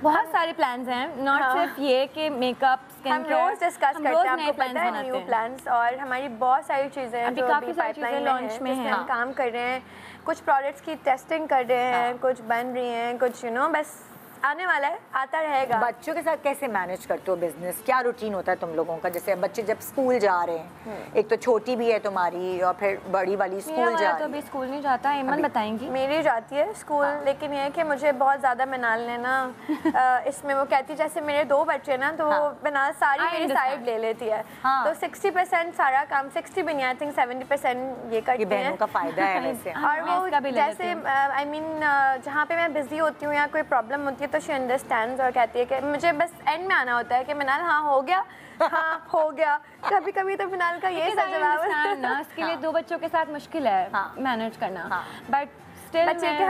बहुत सारे प्लान्स हैं, नॉट सिर्फ ये कि मेकअप, स्किन हम रोज डिस्कस करते हैं, आपको पता है, न्यू प्लान्स, और हमारी बहुत सारी चीज़ें हैं जो अभी पाइपलाइन लॉन्च में हैं, हम काम कर रहे हैं। कुछ प्रोडक्ट्स की टेस्टिंग कर रहे हैं, कुछ बन रही हैं, कुछ बस आने वाला है, आता रहेगा। बच्चों के साथ कैसे मैनेज करते हो बिजनेस? क्या रूटीन होता है तुम लोगों का? जैसे बच्चे जब स्कूल जा रहे हैं, एक तो छोटी भी है तुम्हारी और फिर बड़ी वाली स्कूल जा रही है। तो अभी स्कूल नहीं जाता, ईमन बताएंगी। मेरी जाती है स्कूल, लेकिन ये है कि मुझे बहुत ज़्यादा मिनाल ने ना इसमें वो कहती, जैसे मेरे 2 बच्चे ना, तो वो मिनाल सारी मेरी साइड ले लेती है। तो 60% सारा काम, 60 भी नहीं, आई थिंक 70% ये करती है। बहनों का फायदा है वैसे। और वो जैसे आई मीन जहाँ पे मैं बिजी होती हूँ या कोई प्रॉब्लम होती है तो शी अंडरस्टैंड्स और कहती है कि मुझे बस एंड में आना होता है कि मिनाल हाँ हो गया, हाँ हो गया। कभी कभी तो मिनाल का ये सा जवाब ना, इसके लिए 2 बच्चों के साथ मुश्किल है मैनेज करना, बट बच्चे के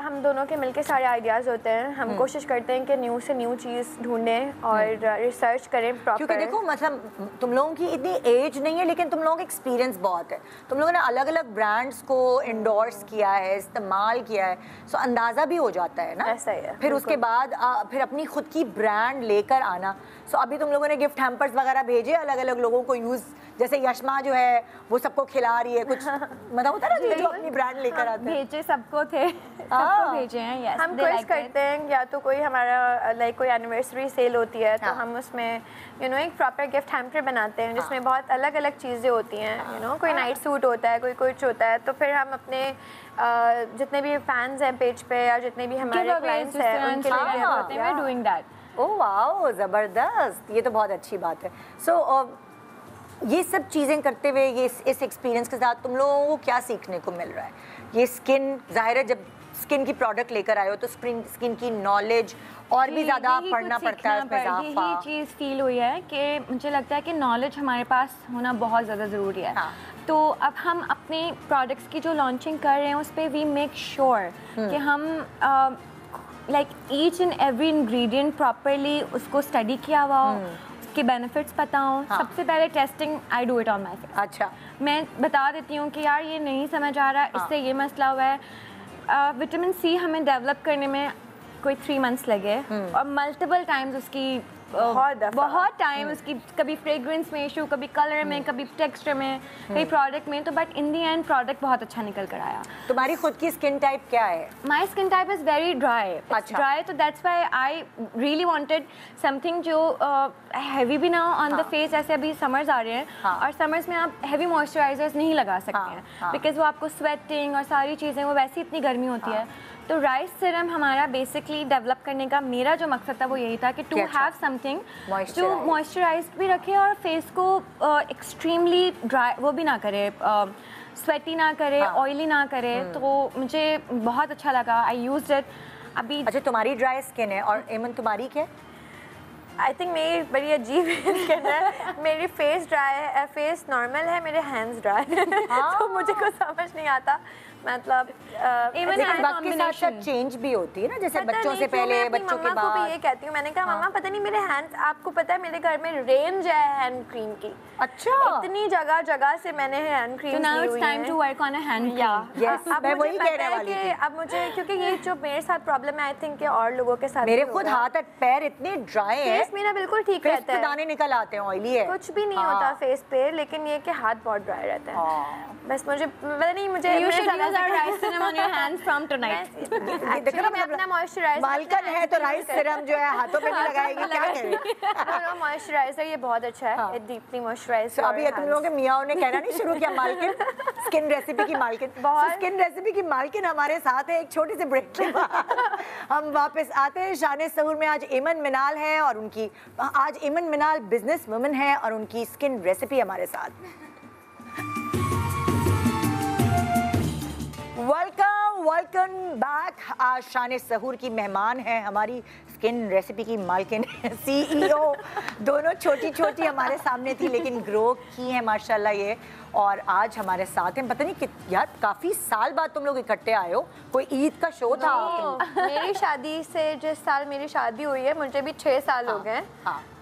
हम दोनों के मिलके सारे आइडियाज़ होते हैं। हम कोशिश करते हैं कि न्यू से न्यू चीज़ ढूंढें और रिसर्च करें प्रॉपर। क्योंकि देखो मतलब तुम लोगों की इतनी एज नहीं है लेकिन तुम लोगों का एक्सपीरियंस बहुत है। तुम लोगों ने अलग अलग ब्रांड्स को इंडोर्स किया है, इस्तेमाल किया है, सो अंदाज़ा भी हो जाता है ना। ऐसा ही है। फिर उसके बाद फिर अपनी खुद की ब्रांड लेकर आना। सो अभी तुम लोगों ने गिफ्ट हैम्पर्स वगैरह भेजे अलग अलग लोगों को यूज़, जैसे यशमा जो है वो सबको खिला रही है कुछ, मतलब होता है ना जो अपनी ब्रांड लेकर आते हैं। भेजे सबको थे, सबको भेजे हैं। यस, हम कोशिश करते हैं या तो कोई हमारा लाइक कोई एनिवर्सरी सेल होती है तो हम उसमें एक प्रॉपर गिफ्ट हैम्पर बनाते हैं जिसमें बहुत अलग अलग चीज़ें होती हैं। कोई नाइट सूट होता है, कोई कुछ होता है, तो फिर हम अपने जितने भी फैंस हैं पेज पे या जितने भी हमारे क्लाइंट्स हैं उनके लिए होते हैं डूइंग दैट। ओह वाओ, ज़बरदस्त, ये तो बहुत अच्छी बात है। सो ये सब चीज़ें करते हुए ये इस एक्सपीरियंस के साथ तुम लोगों को क्या सीखने को मिल रहा है? ये स्किन, जाहिर है जब स्किन की प्रोडक्ट लेकर आए हो तो स्किन की नॉलेज और भी ज़्यादा पढ़ना पड़ता है, उसमें इजाफा। यही चीज़ फील हुई है कि मुझे लगता है कि नॉलेज हमारे पास होना बहुत ज़्यादा ज़रूरी है। तो अब हम अपने प्रोडक्ट्स की जो लॉन्चिंग कर रहे हैं उस पर वी मेक श्योर कि हम like each and every ingredient properly उसको स्टडी किया हुआ हो, उसके बेनिफिट्स पता हो। सबसे पहले testing I do it on my face. अच्छा, मैं बता देती हूँ कि यार ये नहीं समझ आ रहा, इससे ये मसला हुआ है। विटामिन सी हमें डेवलप करने में कोई 3 मंथ्स लगे और मल्टीपल टाइम्स उसकी बहुत टाइम उसकी, कभी फ्रेग्रेंस में इशू, कभी कलर में, कभी टेक्सचर में, कभी प्रोडक्ट में, तो but in the and product बहुत अच्छा निकल कर आया। तुम्हारी खुद की स्किन टाइप क्या है? My skin type is very dry. अच्छा। ड्राई, तो that's why I really wanted something जो हैवी भी ना ऑन द फेस। ऐसे अभी समर्स आ रहे हैं और समर्स में आप हैवी मॉइस्चराइजर्स नहीं लगा सकते हैं बिकॉज वो आपको स्वेटिंग और सारी चीज़ें, वो वैसे इतनी गर्मी होती है। तो राइस सीरम हमारा बेसिकली डेवलप करने का मेरा जो मकसद था वो यही था कि टू हैव समथिंग जो मॉइस्चराइज्ड भी रखे और फेस को एक्सट्रीमली ड्राई वो भी ना करे, स्वेटी ना करे, ऑयली ना करे। तो मुझे बहुत अच्छा लगा, आई यूज्ड इट। अभी अच्छा, तुम्हारी ड्राई स्किन है और एमन तुम्हारी क्या? आई थिंक मेरी बड़ी अजीब स्किन है। मेरी फेस ड्राई है, फेस नॉर्मल है, मेरे हैंड्स ड्राई है। तो मुझे कुछ समझ नहीं आता, मतलब इवन वक्त के साथ चेंज भी होती है ना, जैसे बच्चों से पहले, बच्चों के बाद। मैं ये कहती हूँ, मैंने कहा मम्मा पता नहीं मेरे हैंड्स, आपको पता है मेरे घर में रेंज है हैंड क्रीम की। अच्छा, इतनी जगह जगह से मैंने हैंड क्रीम ली हुई है। It's time to work on a hand cream. Yes, मैं वही कहने वाली थी। अब मुझे, क्योंकि ये जो मेरे साथ प्रॉब्लम है आई थिंक और लोगों के साथ, मेरे खुद हाथ और पैर इतने ड्राई है, फेस मेरा बिल्कुल ठीक रहता है, दाने निकल आते हैं, ऑयली है, कुछ भी नहीं होता फेस पे, लेकिन ये कि हाथ बहुत ड्राई रहता है। बस मुझे पता नहीं, मुझे you should use our rice serum on your hands from tonight. मैं अपना मॉइस्चराइजर, मालकन है तो राइस सीरम जो है हाथों पे नहीं लगाएगी, क्या करें? मॉइस्चराइजर ये बहुत अच्छा है, इट डीपली मॉइस्चराइज। तो अभी तुम लोगों के मियाँ ने कहना नहीं शुरू किया, मालकिन स्किन रेसिपी की मालकिन, स्किन रेसिपी की मालकिन हमारे साथ है। एक छोटी सी ब्रेक के बाद हम वापस आते हैं। शान सहूर में आज एमन मिनाल है और उनकी, आज एमन मिनाल बिजनेस वुमन है और उनकी स्किन रेसिपी हमारे साथ। Welcome back. आज शान सहूर की मेहमान है हमारी स्किन रेसिपी की मालकिन CEO। दोनों छोटी छोटी हमारे सामने थी लेकिन ग्रो की है माशाल्लाह ये, और आज हमारे साथ हैं। पता नहीं यार काफ़ी साल बाद तुम लोग इकट्ठे आए हो, कोई ईद का शो था? मेरी शादी से, जिस साल मेरी शादी हुई है मुझे भी 6 साल हो गए।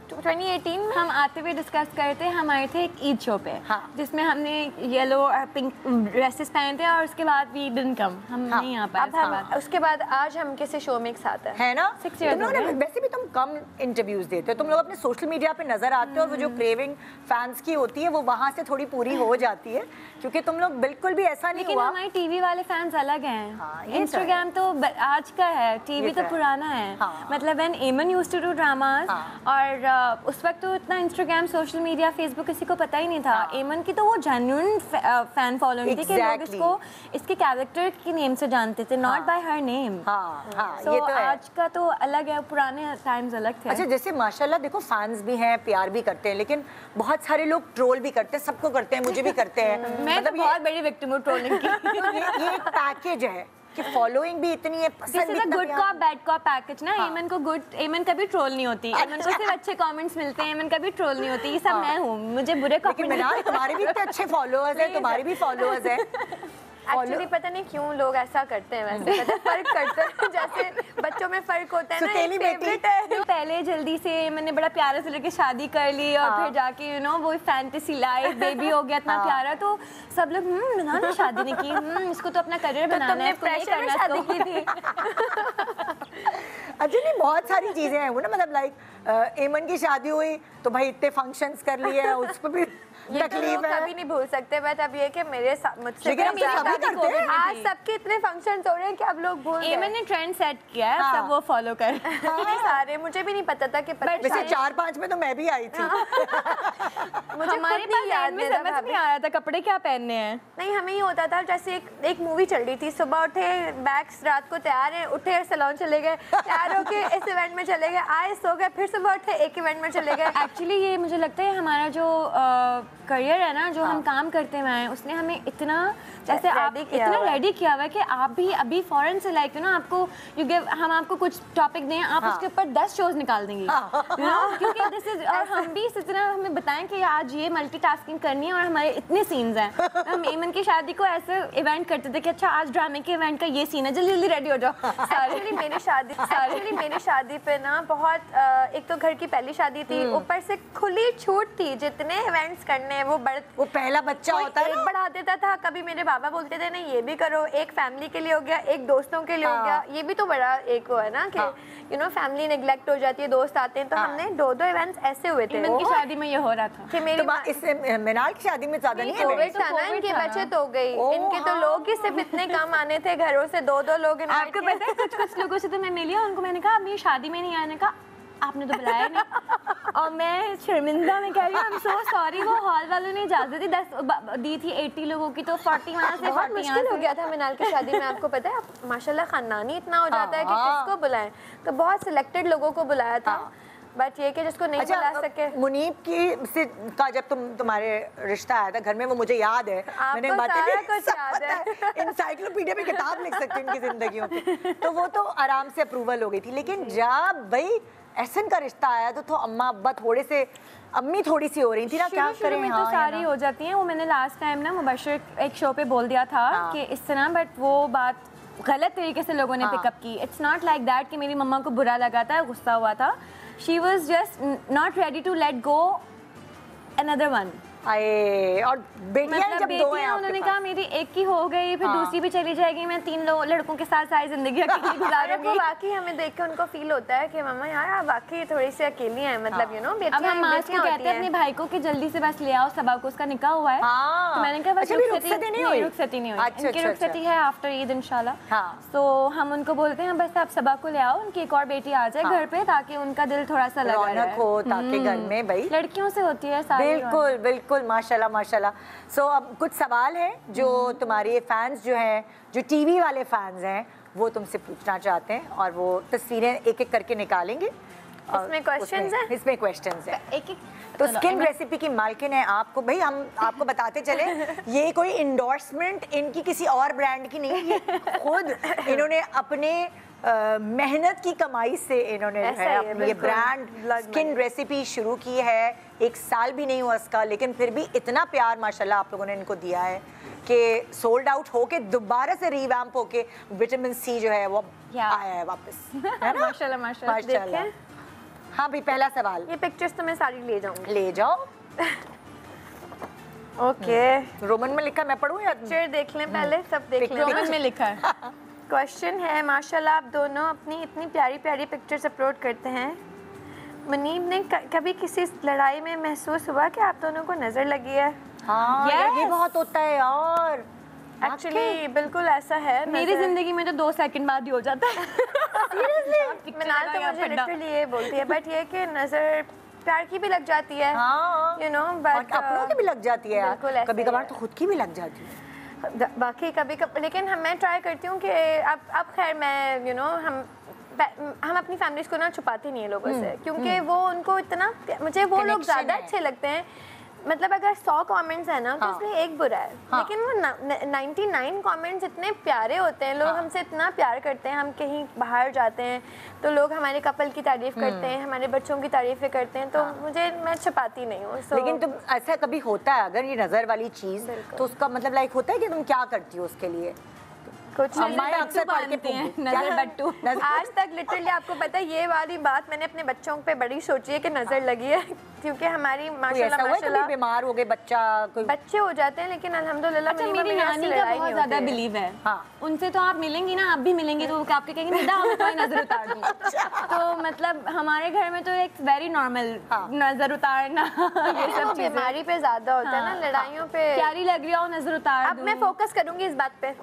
2018 में हम आते हुए डिस्कस करते हैं, हम आए थे एक ईद शो पे जिसमें हमने येलो और पिंक ड्रेसेस पहने थे और उसके बाद वी डिडंट कम, हम नहीं आ पाए। उसके बाद आज हम किसी शो में एक साथ है ना। 6 years तुम लोग ने वैसे भी तुम कम इंटरव्यूज देते हो, तुम लोग अपने सोशल मीडिया पे नजर आते हो, वो जो क्रेविंग फैंस की होती है वो वहाँ से थोड़ी पूरी हो जाती है, क्योंकि तुम लोग बिल्कुल भी ऐसा नहीं हुआ। लेकिन हमारे टीवी वाले फैंस अलग हैं। इंस्टाग्राम तो आज का है, टीवी तो पुराना है। मतलब व्हेन एमन यूज्ड टू डू ड्रामास, और उस वक्त तो इतना इंस्टाग्राम, सोशल मीडिया, फेसबुक किसी को पता ही नहीं था। एमन की तो वो जेन्युइन फैन फॉलोइंग थी कि लोग इसको इसके कैरेक्टर की नेम से जानते थे, नॉट बाय हर नेम। ये तो आज का तो अलग है, पुराने टाइम्स अलग थे। अच्छा, जैसे माशाल्लाह देखो फैंस भी हैं, प्यार भी करते हैं, लेकिन बहुत सारे लोग ट्रोल भी करते हैं, सबको करते हैं, मुझे भी करते हैं। मैं तो बहुत बड़ी विक्टिम हूँ ट्रोलिंग की। ये एक पैकेज है कि फॉलोइंग भी इतनी है, पसंद भी, good cop bad cop package ना। एमन को गुड, एमन कभी ट्रोल नहीं होती, एमन को सिर्फ अच्छे कमेंट्स मिलते हैं, एमन कभी ट्रोल नहीं होती। ये सब मैं हूँ, मुझे बुरे कमेंट। तुम्हारे भी इतने अच्छे फॉलोअर्स हैं, तुम्हारे भी फॉलोअर्स हैं। एक्चुअली पता नहीं क्यों लोग ऐसा करते हैं, वैसे पता फर्क करते हैं जैसे बच्चों में फर्क होता है ना, एक फेवरेट है। पहले जल्दी से मैंने बड़ा प्यारा से लड़के शादी कर ली और फिर जाके यू नो वो फैंटेसी लाइफ, बेबी हो गया इतना प्यारा, तो सब लोग ना शादी नहीं की, इसको तो अपना करियर बनाना है, प्रेशर में शादी की थी। अच्छा नहीं, बहुत सारी चीजें हैं वो ना, मतलब लाइक एमन की शादी हुई तो भाई इतने फंक्शंस कर लिए हैं, उस पर भी तकलीफ है, कभी नहीं भूल सकते। बट अब ये कि मेरे मुझसे आज सबके इतने फंक्शंस हो रहे हैं कि अब लोग भूल गए। एमन ने ट्रेंड सेट किया है, सब वो फॉलो कर सारे। मुझे भी नहीं पता था कि वैसे 4-5 में तो मैं भी आई थी। मुझे हमारे पास याद में समझ नहीं आ रहा था कपड़े क्या पहनने हैं। नहीं, हमें ही होता था जैसे एक मूवी चल रही थी, सुबह उठे बैग्स रात को तैयार है, उठे सैलून चले गए, तैयार होके इस इवेंट में चले गए, आए सो गए, फिर सुबह उठे एक इवेंट में चले गए। एक्चुअली ये मुझे लगता है हमारा जो करियर है ना, जो हम काम करते हैं, उसने हमें इतना जैसे आप इतना रेडी किया हुआ है कि आप भी अभी फॉरेन से लाइक यू नो आपको हम आपको कुछ टॉपिक दें, आप उसके ऊपर 10 शोज निकाल देंगे यू नो, क्योंकि दिस इज, और हम भी इस तरह हमें बताएं कि आज ये मल्टीटास्किंग करनी है और हमारे इतने सीन्स हैं। हम एमन की शादी को ऐसे इवेंट करते थे कि अच्छा आज ड्रामे के इवेंट का ये सीन है, जल्दी जल्दी रेडी हो जाओ। एक्चुअली मेरी शादी पे ना बहुत एक तो घर की पहली शादी थी, ऊपर से खुली छूट थी, जितने इवेंट्स करने हैं वो पहला बच्चा होता है, एक बढ़ा देता था। कभी मेरे बाबा बोलते थे नहीं ये भी करो, एक फैमिली के लिए हो गया, एक दोस्तों के लिए हो गया, ये भी तो बड़ा एक वो है ना कि यू नो फैमिली नेग्लेक्ट हो जाती है, दोस्त आते हैं, तो हमने 2 इवेंट्स ऐसे हुए थे। इमन की शादी में ये हो रहा था कि मेरी इससे मिनाल की शादी में ज्यादा नहीं है, कोविड था ना, इनकी बचत हो गई, इनके तो लोग ही सिर्फ इतने कम आने थे घरों से, 2-2 लोग। आपको पता है कुछ लोगों से तो मैं मिली, उनको मैंने कहा मेरी शादी में नहीं आने का, आपने तो बुलाया नहीं, और मैं शर्मिंदा में कह रही हूँ आई एम सो सॉरी, वो हॉल वालों ने इजाजत दी 10 दी थी 80 लोगों की, तो 40 वहाँ से बहुत मुश्किल हो गया था मिनाल की शादी में। आपको पता है माशाल्लाह खानदानी इतना हो जाता है कि किसको बुलाएं, तो बहुत सिलेक्टेड लोगों को बुलाया था, बट ये कि जिसको नहीं बुला सके। मुनीब की से का जब तुम्हारे रिश्ता आया था घर में, वो मुझे याद है, मैंने बातें इंसाइक्लोपीडिया में किताब लिख सकती हूँ उनकी जिंदगियों की, तो वो तो आराम से अप्रूवल हो गई थी। लेकिन जब भाई एहसन का रिश्ता आया तो अम्मा अब्बा अम्मी थोड़ी सी हो रही थी ना, क्या करें, में तो सारी हो जाती हैं। वो मैंने लास्ट टाइम ना मुबशर एक शो पे बोल दिया था कि इस तरह, बट वो बात गलत तरीके से लोगों ने पिकअप की। इट्स नॉट लाइक दैट कि मेरी मम्मा को बुरा लगा था, गुस्सा हुआ था, she was just not ready to let go another one. और बेटियां जब 2 हैं, उन्होंने कहा मेरी एक की हो गई, फिर दूसरी भी चली जाएगी, मैं 3 लड़कों के साथ सारी जिंदगी अकेली गुजारूंगी। वाकई हमें देख के उनको फील होता है कि मम्मा यार वाकई थोड़ी सी अकेली हैं, मतलब यू नो अब हम माँ को कहते हैं अपने भाई को कि जल्दी से बस ले आओ, सबा को उसका निकाह हुआ है, तो मैंने कहा बस रुखसती नहीं हुई, इनकी रुखसती है आफ्टर ईद इंशाल्लाह, तो हम उनको बोलते हैं बस आप सबा को ले आओ, उनकी एक और बेटी आ जाए घर पे, ताकि उनका दिल थोड़ा सा रौनक हो, ताकि घर में भाई लड़कियों से होती है। बिल्कुल बिल्कुल, माशाल्लाह माशाल्लाह। सो अब कुछ सवाल हैं जो तुम्हारे फैंस जो हैं, जो टीवी वाले फैंस हैं, वो तुमसे पूछना चाहते हैं, और वो तस्वीरें एक एक करके निकालेंगे। इसमें क्वेश्चंस हैं, इसमें क्वेश्चंस हैं एक तो स्किन रेसिपी की मालकिन है आपको, भाई हम आपको बताते चले, ये कोई इंडोर्समेंट इनकी किसी और ब्रांड की नहीं है, खुद इन्होंने अपने मेहनत की कमाई से इन्होंने जो है अपनी ये ब्रांड स्किन रेसिपी शुरू की है। 1 साल भी नहीं हुआ इसका, लेकिन फिर भी इतना प्यार माशाल्लाह आप लोगों ने इनको दिया है कि सोल्ड आउट होके दोबारा से रीवैम्प होके विटामिन सी जो है वो आया है वापस, है ना? माशाल्लाह माशाल्लाह। हाँ भाई, पहला सवाल, ये पिक्चर्स तो मैं सारी ले जाऊंगी। ले जाओ। ओके, रोमन में लिखा, मैं पढ़ूं या पिक्चर देख लें पहले, सब देख लें। रोमन में लिखा है। क्वेश्चन है, माशाल्लाह आप दोनों अपनी इतनी प्यारी प्यारी पिक्चर्स अपलोड करते हैं, मुनीब ने कभी किसी लड़ाई में महसूस हुआ कि आप दोनों को नजर लगी है? हाँ, ये बहुत होता है यार, एक्चुअली बिल्कुल ऐसा है। मेरी जिंदगी में तो 2 सेकंड बाद ही हो जाता है। सीरियसली मिनाल तो मुझे लिटरली ये बोलती है, बट ये कि नजर प्यार की भी लग जाती है, यू नो, बट अपनों की भी लग जाती है, कभी कभार तो खुद की भी लग जाती है बाकी कभी लेकिन मैं ट्राई करती हूँ कि अब खैर मैं यू नो हम अपनी फैमिलीज को ना छुपाते नहीं है लोगों से, क्योंकि वो उनको इतना, मुझे वो लोग ज़्यादा अच्छे लगते हैं मतलब अगर 100 कमेंट्स है ना तो उसमें एक बुरा है, लेकिन वो 99 कमेंट्स इतने प्यारे होते हैं, लोग हमसे इतना प्यार करते हैं, हम कहीं बाहर जाते हैं तो लोग हमारे कपल की तारीफ करते हैं, हमारे बच्चों की तारीफें करते हैं, तो मैं छुपाती नहीं हूँ। लेकिन तुम ऐसा कभी होता है अगर ये नजर वाली चीज, तो उसका मतलब लाइक होता है कि तुम क्या करती हो उसके लिए? कुछ अक्सर पढ़ते हैं नजर बट्टू। आज तक लिटरली आपको पता है ये वाली बात मैंने अपने बच्चों पे बड़ी सोची है कि नजर लगी है, क्योंकि हमारी माशाल्लाह बीमार हो गए बच्चा, कोई बच्चे हो जाते हैं, लेकिन अल्हम्दुलिल्लाह अच्छा, मेरी नानी का बहुत ज्यादा बिलीव है। उनसे तो आप मिलेंगी ना, आप भी मिलेंगे तो आपके कहेंगे निदा हमें कोई नजर उतार दूं। तो मतलब हमारे घर में तो एक वेरी नॉर्मल नजर उतारना ये सब बीमारी पे ज्यादा होता है ना, लड़ाइयों पे प्यारी लग रही हो नजर उतार दूं। अब मैं फोकस करूंगी इस बात पे।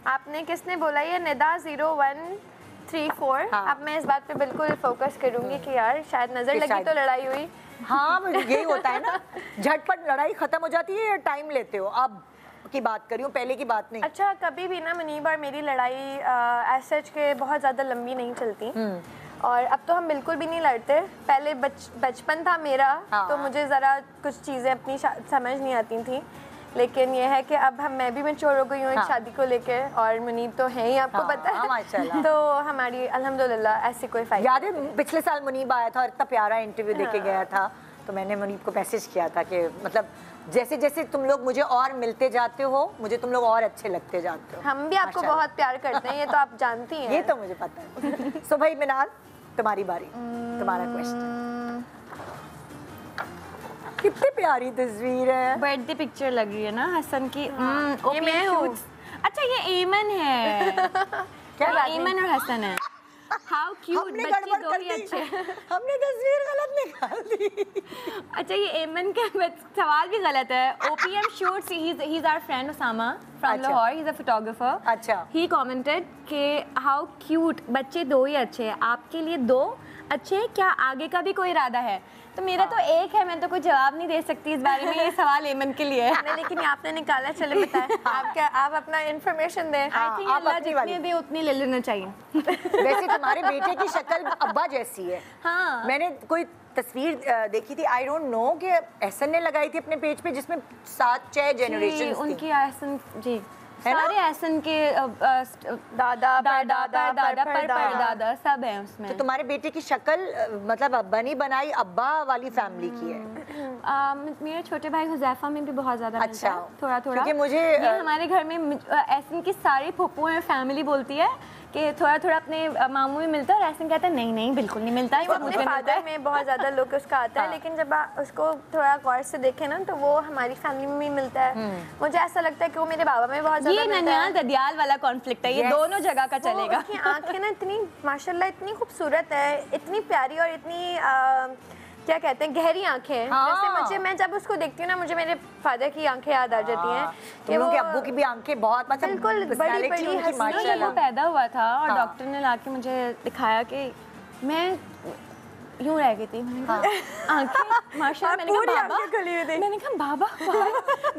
आपने किसने बोला ये निदा 0134, अब मैं इस बात पे बिल्कुल फोकस करूंगी कि यार शायद नजर लगी तो लड़ाई हुई। हाँ यही होता है ना, झटपट लड़ाई खत्म हो जाती है या टाइम लेते हो? अब की बात करी हूँ, पहले की बात नहीं। अच्छा, कभी भी ना मुनीब और मेरी लड़ाई एज के बहुत ज़्यादा लंबी नहीं चलती, और अब तो हम बिल्कुल भी नहीं लड़ते। पहले बचपन था मेरा, तो मुझे ज़रा कुछ चीज़ें अपनी समझ नहीं आती थी, लेकिन ये है कि अब मैं भी मैच्योर हो गई हूँ एक शादी को लेके, और मुनीब तो है ही आपको पता है, तो हमारी अल्हम्दुलिल्लाह ऐसी कोई फायदा। याद है पिछले साल मुनीब आया था और इतना प्यारा इंटरव्यू देके गया था, तो मैंने मुनीब को मैसेज किया था कि मतलब जैसे जैसे तुम लोग मुझे और मिलते जाते हो, मुझे तुम लोग और अच्छे लगते जाते हो। हम भी आपको बहुत प्यार करते हैं, ये तो आप जानती हैं। ये तो मुझे पता है। सो भाई मिनाल, तुम्हारी बारी, तुम्हारा क्वेश्चन। कितनी प्यारी तस्वीर है, बर्थडे पिक्चर लग रही है ना हसन की। ये मैं हूँ। अच्छा ये एमन है। क्या एमन और हसन है? हाउ क्यूट, बच्चे दो ही अच्छे। हमने तस्वीर गलत निकाल दी। अच्छा ये एमन का सवाल भी गलत है। OPM shoots, he's our friend Osama from Lahore, he's a photographer. अच्छा। He commented कि how cute, बच्चे दो ही अच्छे हैं। आपके लिए दो अच्छे, क्या आगे का भी कोई इरादा है? तो मेरा तो एक है, मैं तो कोई जवाब नहीं दे सकती इस बारे में, ये सवाल एमन के लिए है। लेकिन आपने निकाला, चलो बताएं। आप अपना इंफॉर्मेशन दें। आई थिंक अल्लाह जितने दे उतने ले लेना चाहिए। वैसे तुम्हारे बेटे की शक्ल अब्बा जैसी है। हाँ, मैंने कोई तस्वीर देखी थी, आई डोंट नो कि एहसन ने लगाई थी अपने पेज पे, जिसमें 7-6 जनरेशन उनकी एहसन जी सारे एहसन के दादा परदादा सब हैं उसमें। तो तुम्हारे बेटे की शक्ल मतलब बनी बनाई अब्बा वाली फैमिली की है। मेरे छोटे भाई हुजैफा में भी बहुत ज्यादा अच्छा, थोड़ा थोड़ा, क्योंकि मुझे हमारे घर में एहसन की सारी फुप्पू और फैमिली बोलती है कि थोड़ा थोड़ा अपने मामू में मिलता है, और ऐसे कहता है नहीं नहीं बिल्कुल नहीं मिलता है, वो अपने फादर में बहुत ज़्यादा लोग उसका आता है, लेकिन जब उसको थोड़ा गौर से देखे ना तो वो हमारी फैमिली में भी मिलता है। मुझे ऐसा लगता है कि वो मेरे बाबा में बहुत ज़्यादा, ये ननियाल ददियाल वाला कॉन्फ्लिक्ट है, ये दोनों जगह का चलेगा। उसकी आंखें ना इतनी माशाल्लाह इतनी खूबसूरत है, इतनी प्यारी और इतनी क्या कहते हैं गहरी आंखें हैं। जैसे मैं जब उसको देखती हूँ ना, मुझे मेरे फादर की आंखें याद आ जाती हैं कि वो अब्बू की भी आंखें बहुत मतलब बिल्कुल बड़ी बड़ी हसीन। वो पैदा हुआ था और डॉक्टर ने लाके मुझे दिखाया कि मैं यूं रह गई थी। मैंने कहा आंखें माशाल्लाह, मैंने कहा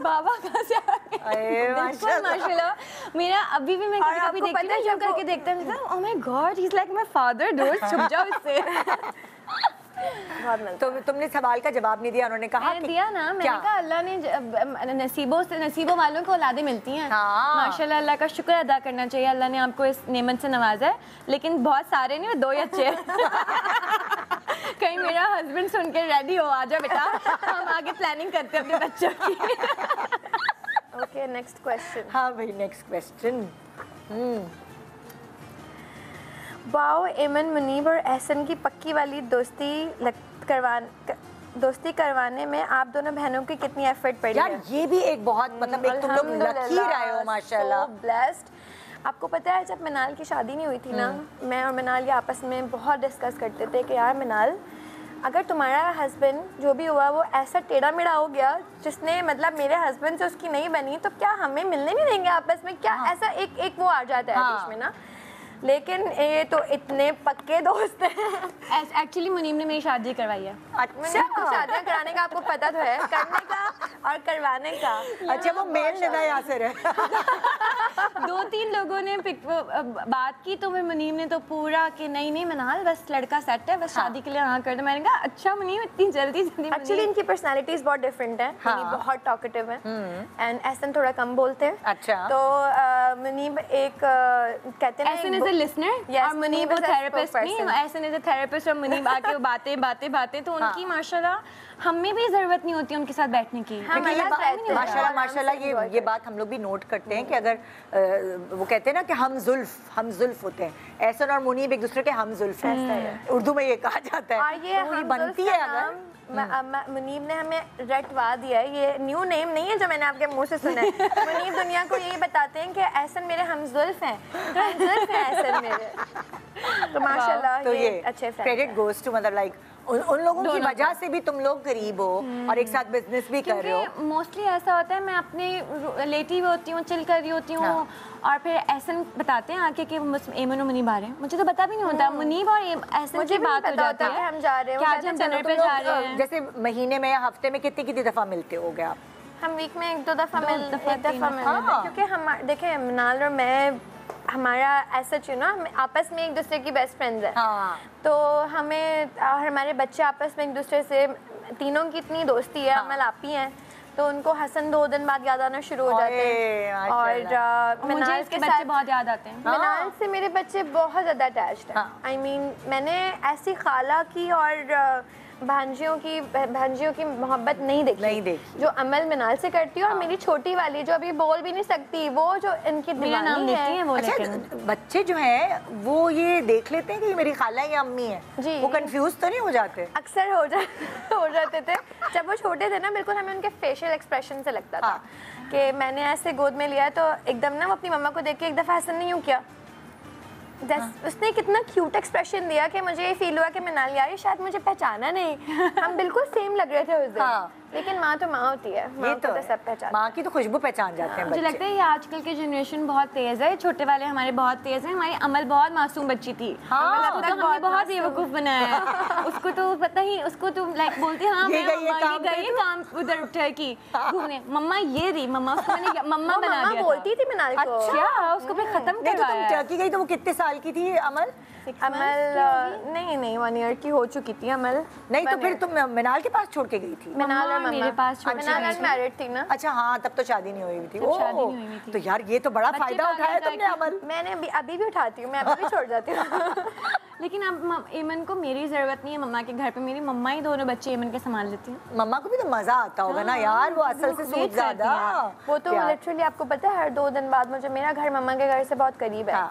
बाबा कहाँ से आ गए? माशाल्लाह। मेरा अभी भी मैं कभी देखती हूँ यूं करके देखता हूँ, oh my God he is like my father, don't छुप जाओ इससे। तो तुमने सवाल का जवाब नहीं दिया, उन्होंने कहा मैंने दिया ना, मैंने कहा अल्लाह ने नसीबों वालों को औलादें मिलती हैं। माशाल्लाह, अल्लाह का शुक्र अदा करना चाहिए, अल्लाह ने आपको इस नेमत से नवाजा है, लेकिन बहुत सारे नहीं, दो ही अच्छे हैं। कहीं मेरा हस्बैंड सुन के रेडी हो, आ जाओ बेटा, हम आगे प्लानिंग करते हैं अपने बच्चों की। Okay, next question. हाँ भाई, नेक्स्ट क्वेश्चन। वाओ, एमन, मुनीब और एहसन की पक्की वाली दोस्ती करवाने में आप दोनों बहनों की कितनी एफर्ट पड़ी यार, है। ये भी एक बहुत मतलब एक तुम लोग लकी रहे हो माशाल्लाह। So blessed। आपको पता है जब मिनाल की शादी नहीं हुई थी ना, मैं और मिनाल ये आपस में बहुत डिस्कस करते थे कि यार मिनाल, अगर तुम्हारा हस्बैंड जो भी हुआ वो ऐसा टेढ़ा मेढ़ा हो गया जिसने मतलब मेरे हस्बैंड से उसकी नहीं बनी, तो क्या हमें मिलने नहीं देंगे आपस में? क्या ऐसा एक वो आ जाता है बीच में ना। लेकिन ये तो इतने पक्के दोस्त हैं। एक्चुअली मुनीब ने मेरी शादी करवाई है। अच्छा, शादियाँ कराने का आपको पता तो है, करने का और करवाने का। अच्छा, वो मेल निदा यासिर है। 2-3 लोगों ने बात की तो फिर मुनीब ने तो पूरा कि नहीं मनाल बस लड़का सेट है, बस शादी के लिए हाँ कर दो। मैंने कहा अच्छा मुनीब इतनी जल्दी एक्चुअली इनकी पर्सनालिटीज बहुत डिफरेंट है। मुनीब बहुत टॉकेटिव है एंड एहसन थोड़ा कम बोलते हैं। अच्छा। तो मुनीब एक कहते हैं एहसन इज अ लिसनर और मुनीब थेरेपिस्ट नहीं, एहसन इज अ थेरेपिस्ट और मुनीब आके बातें तो उनकी माशाल्लाह हमें भी जरूरत नहीं होती उनके साथ बैठने की। माशाल्लाह ये बात हम लोग भी नोट करते हैं कि अगर वो कहते हैं ना कि हम जुल्फ होते हैं, एहसन और मुनीब एक दूसरे के हम जुल्फ हैं, उर्दू में ये कहा जाता है। ये बनती है अगर मुनीब ने हमें रटवा दिया है, ये न्यू नेम नहीं है जो मैंने आपके मुंह से सुना है। मुनीब दुनिया को यही बताते हैं कि एहसन मेरे हमजुल्फ हैं, एहसन मेरे। तो माशाल्लाह तो ये अच्छे क्रेडिट गोज टू मतलब लाइक उन लोगों की वजह से भी तुम लोग करीब हो और एक साथ बिजनेस भी कर रहे हो। मोस्टली ऐसा होता है मैं अपने लेटी हुई होती हूँ, चिल कर रही होती हूँ और फिर एहसन बताते हैं आके कि एमन और मुनीब आ रहे हैं, मुझे तो पता भी नहीं होता। मुनीब और एहसन की बात हो जाती है हम जा रहे हैं, आज हम डिनर पे जा रहे हैं। जैसे महीने में या हफ्ते में कितनी दफा मिलते होगे आप? हम वीक में 1-2 दफा मिलते हैं क्योंकि हम देखिए मनाल और मैं हमारा ऐसा चुना आपस में एक दूसरे की बेस्ट फ्रेंड्स है। तो हमें और हमारे बच्चे आपस में एक दूसरे से तीनों की इतनी दोस्ती है। अमल आप ही हैं तो उनको हसन 2 दिन बाद याद आना शुरू हो जाते हैं और मुझे इसके बच्चे बहुत याद आते हैं। मनाल से मेरे बच्चे बहुत ज़्यादा अटैच्ड हैं। आई मीन मैंने ऐसी खाला की और भांजियों की मोहब्बत नहीं देखी जो अमल मनाल से करती है। और मेरी छोटी वाली जो अभी बोल भी नहीं सकती, वो जो इनकी मेरा नाम लेती है वो। अच्छा, बच्चे जो हैं वो ये देख लेते हैं कि मेरी खाला या अम्मी है जी, वो कंफ्यूज तो नहीं हो जाते? अक्सर हो जाते थे जब वो छोटे थे ना। बिल्कुल हमें उनके फेशियल एक्सप्रेशन से लगता था कि मैंने ऐसे गोद में लिया तो एकदम ना वो अपनी मम्मा को देख के एक दफ़ा ऐसा नहीं हूँ क्या, उसने कितना क्यूट एक्सप्रेशन दिया कि मुझे ये फील हुआ कि मनाल यार शायद मुझे पहचाना नहीं। हम बिल्कुल सेम लग रहे थे उस दिन। लेकिन माँ तो माँ होती है, माँ को तो सब पहचान, माँ की तो खुशबू पहचान जाते हैं। मुझे लगता है ये आजकल की जनरेशन बहुत तेज है, छोटे वाले हमारे बहुत तेज हैं। हमारी अमल बहुत मासूम बच्ची थी, उसको तो हमने बहुत बेवकूफ बनाया है। उसको तो पता ही, उसको तो लाइक बोलती हाँ मैं गई काम उधर टर्की घूमने, मम्मा ये रही मम्मा, उसको मैंने मम्मा बना दिया। बोलती थी मनाल को। अच्छा, उसको फिर खत्म करवाया। तुम टर्की गई तो वो कितने साल की थी अमल? नहीं 1 ईयर की हो चुकी थी अमल। नहीं तो फिर तुम मनाल के पास छोड़ के गई थी? मनाल और मेरे पास मैरिड थी ना। अच्छा हाँ, तब तो शादी नहीं हुई थी। तो यार ये तो बड़ा फायदा उठाया तुमने अमल। मैंने अभी भी उठाती हूँ, मैं अभी भी छोड़ जाती हूँ। लेकिन अब एमन को मेरी जरूरत नहीं है मम्मा के घर पे, मेरी मम्मा ही दोनों बच्चे एमन के संभाल लेती हैं। मम्मा को भी तो मजा आता होगा ना यार, वो असल से सूट ज्यादा। वो तो लिटरली आपको पता है हर 2 दिन बाद मुझे, मेरा घर मम्मा के घर से बहुत करीब है,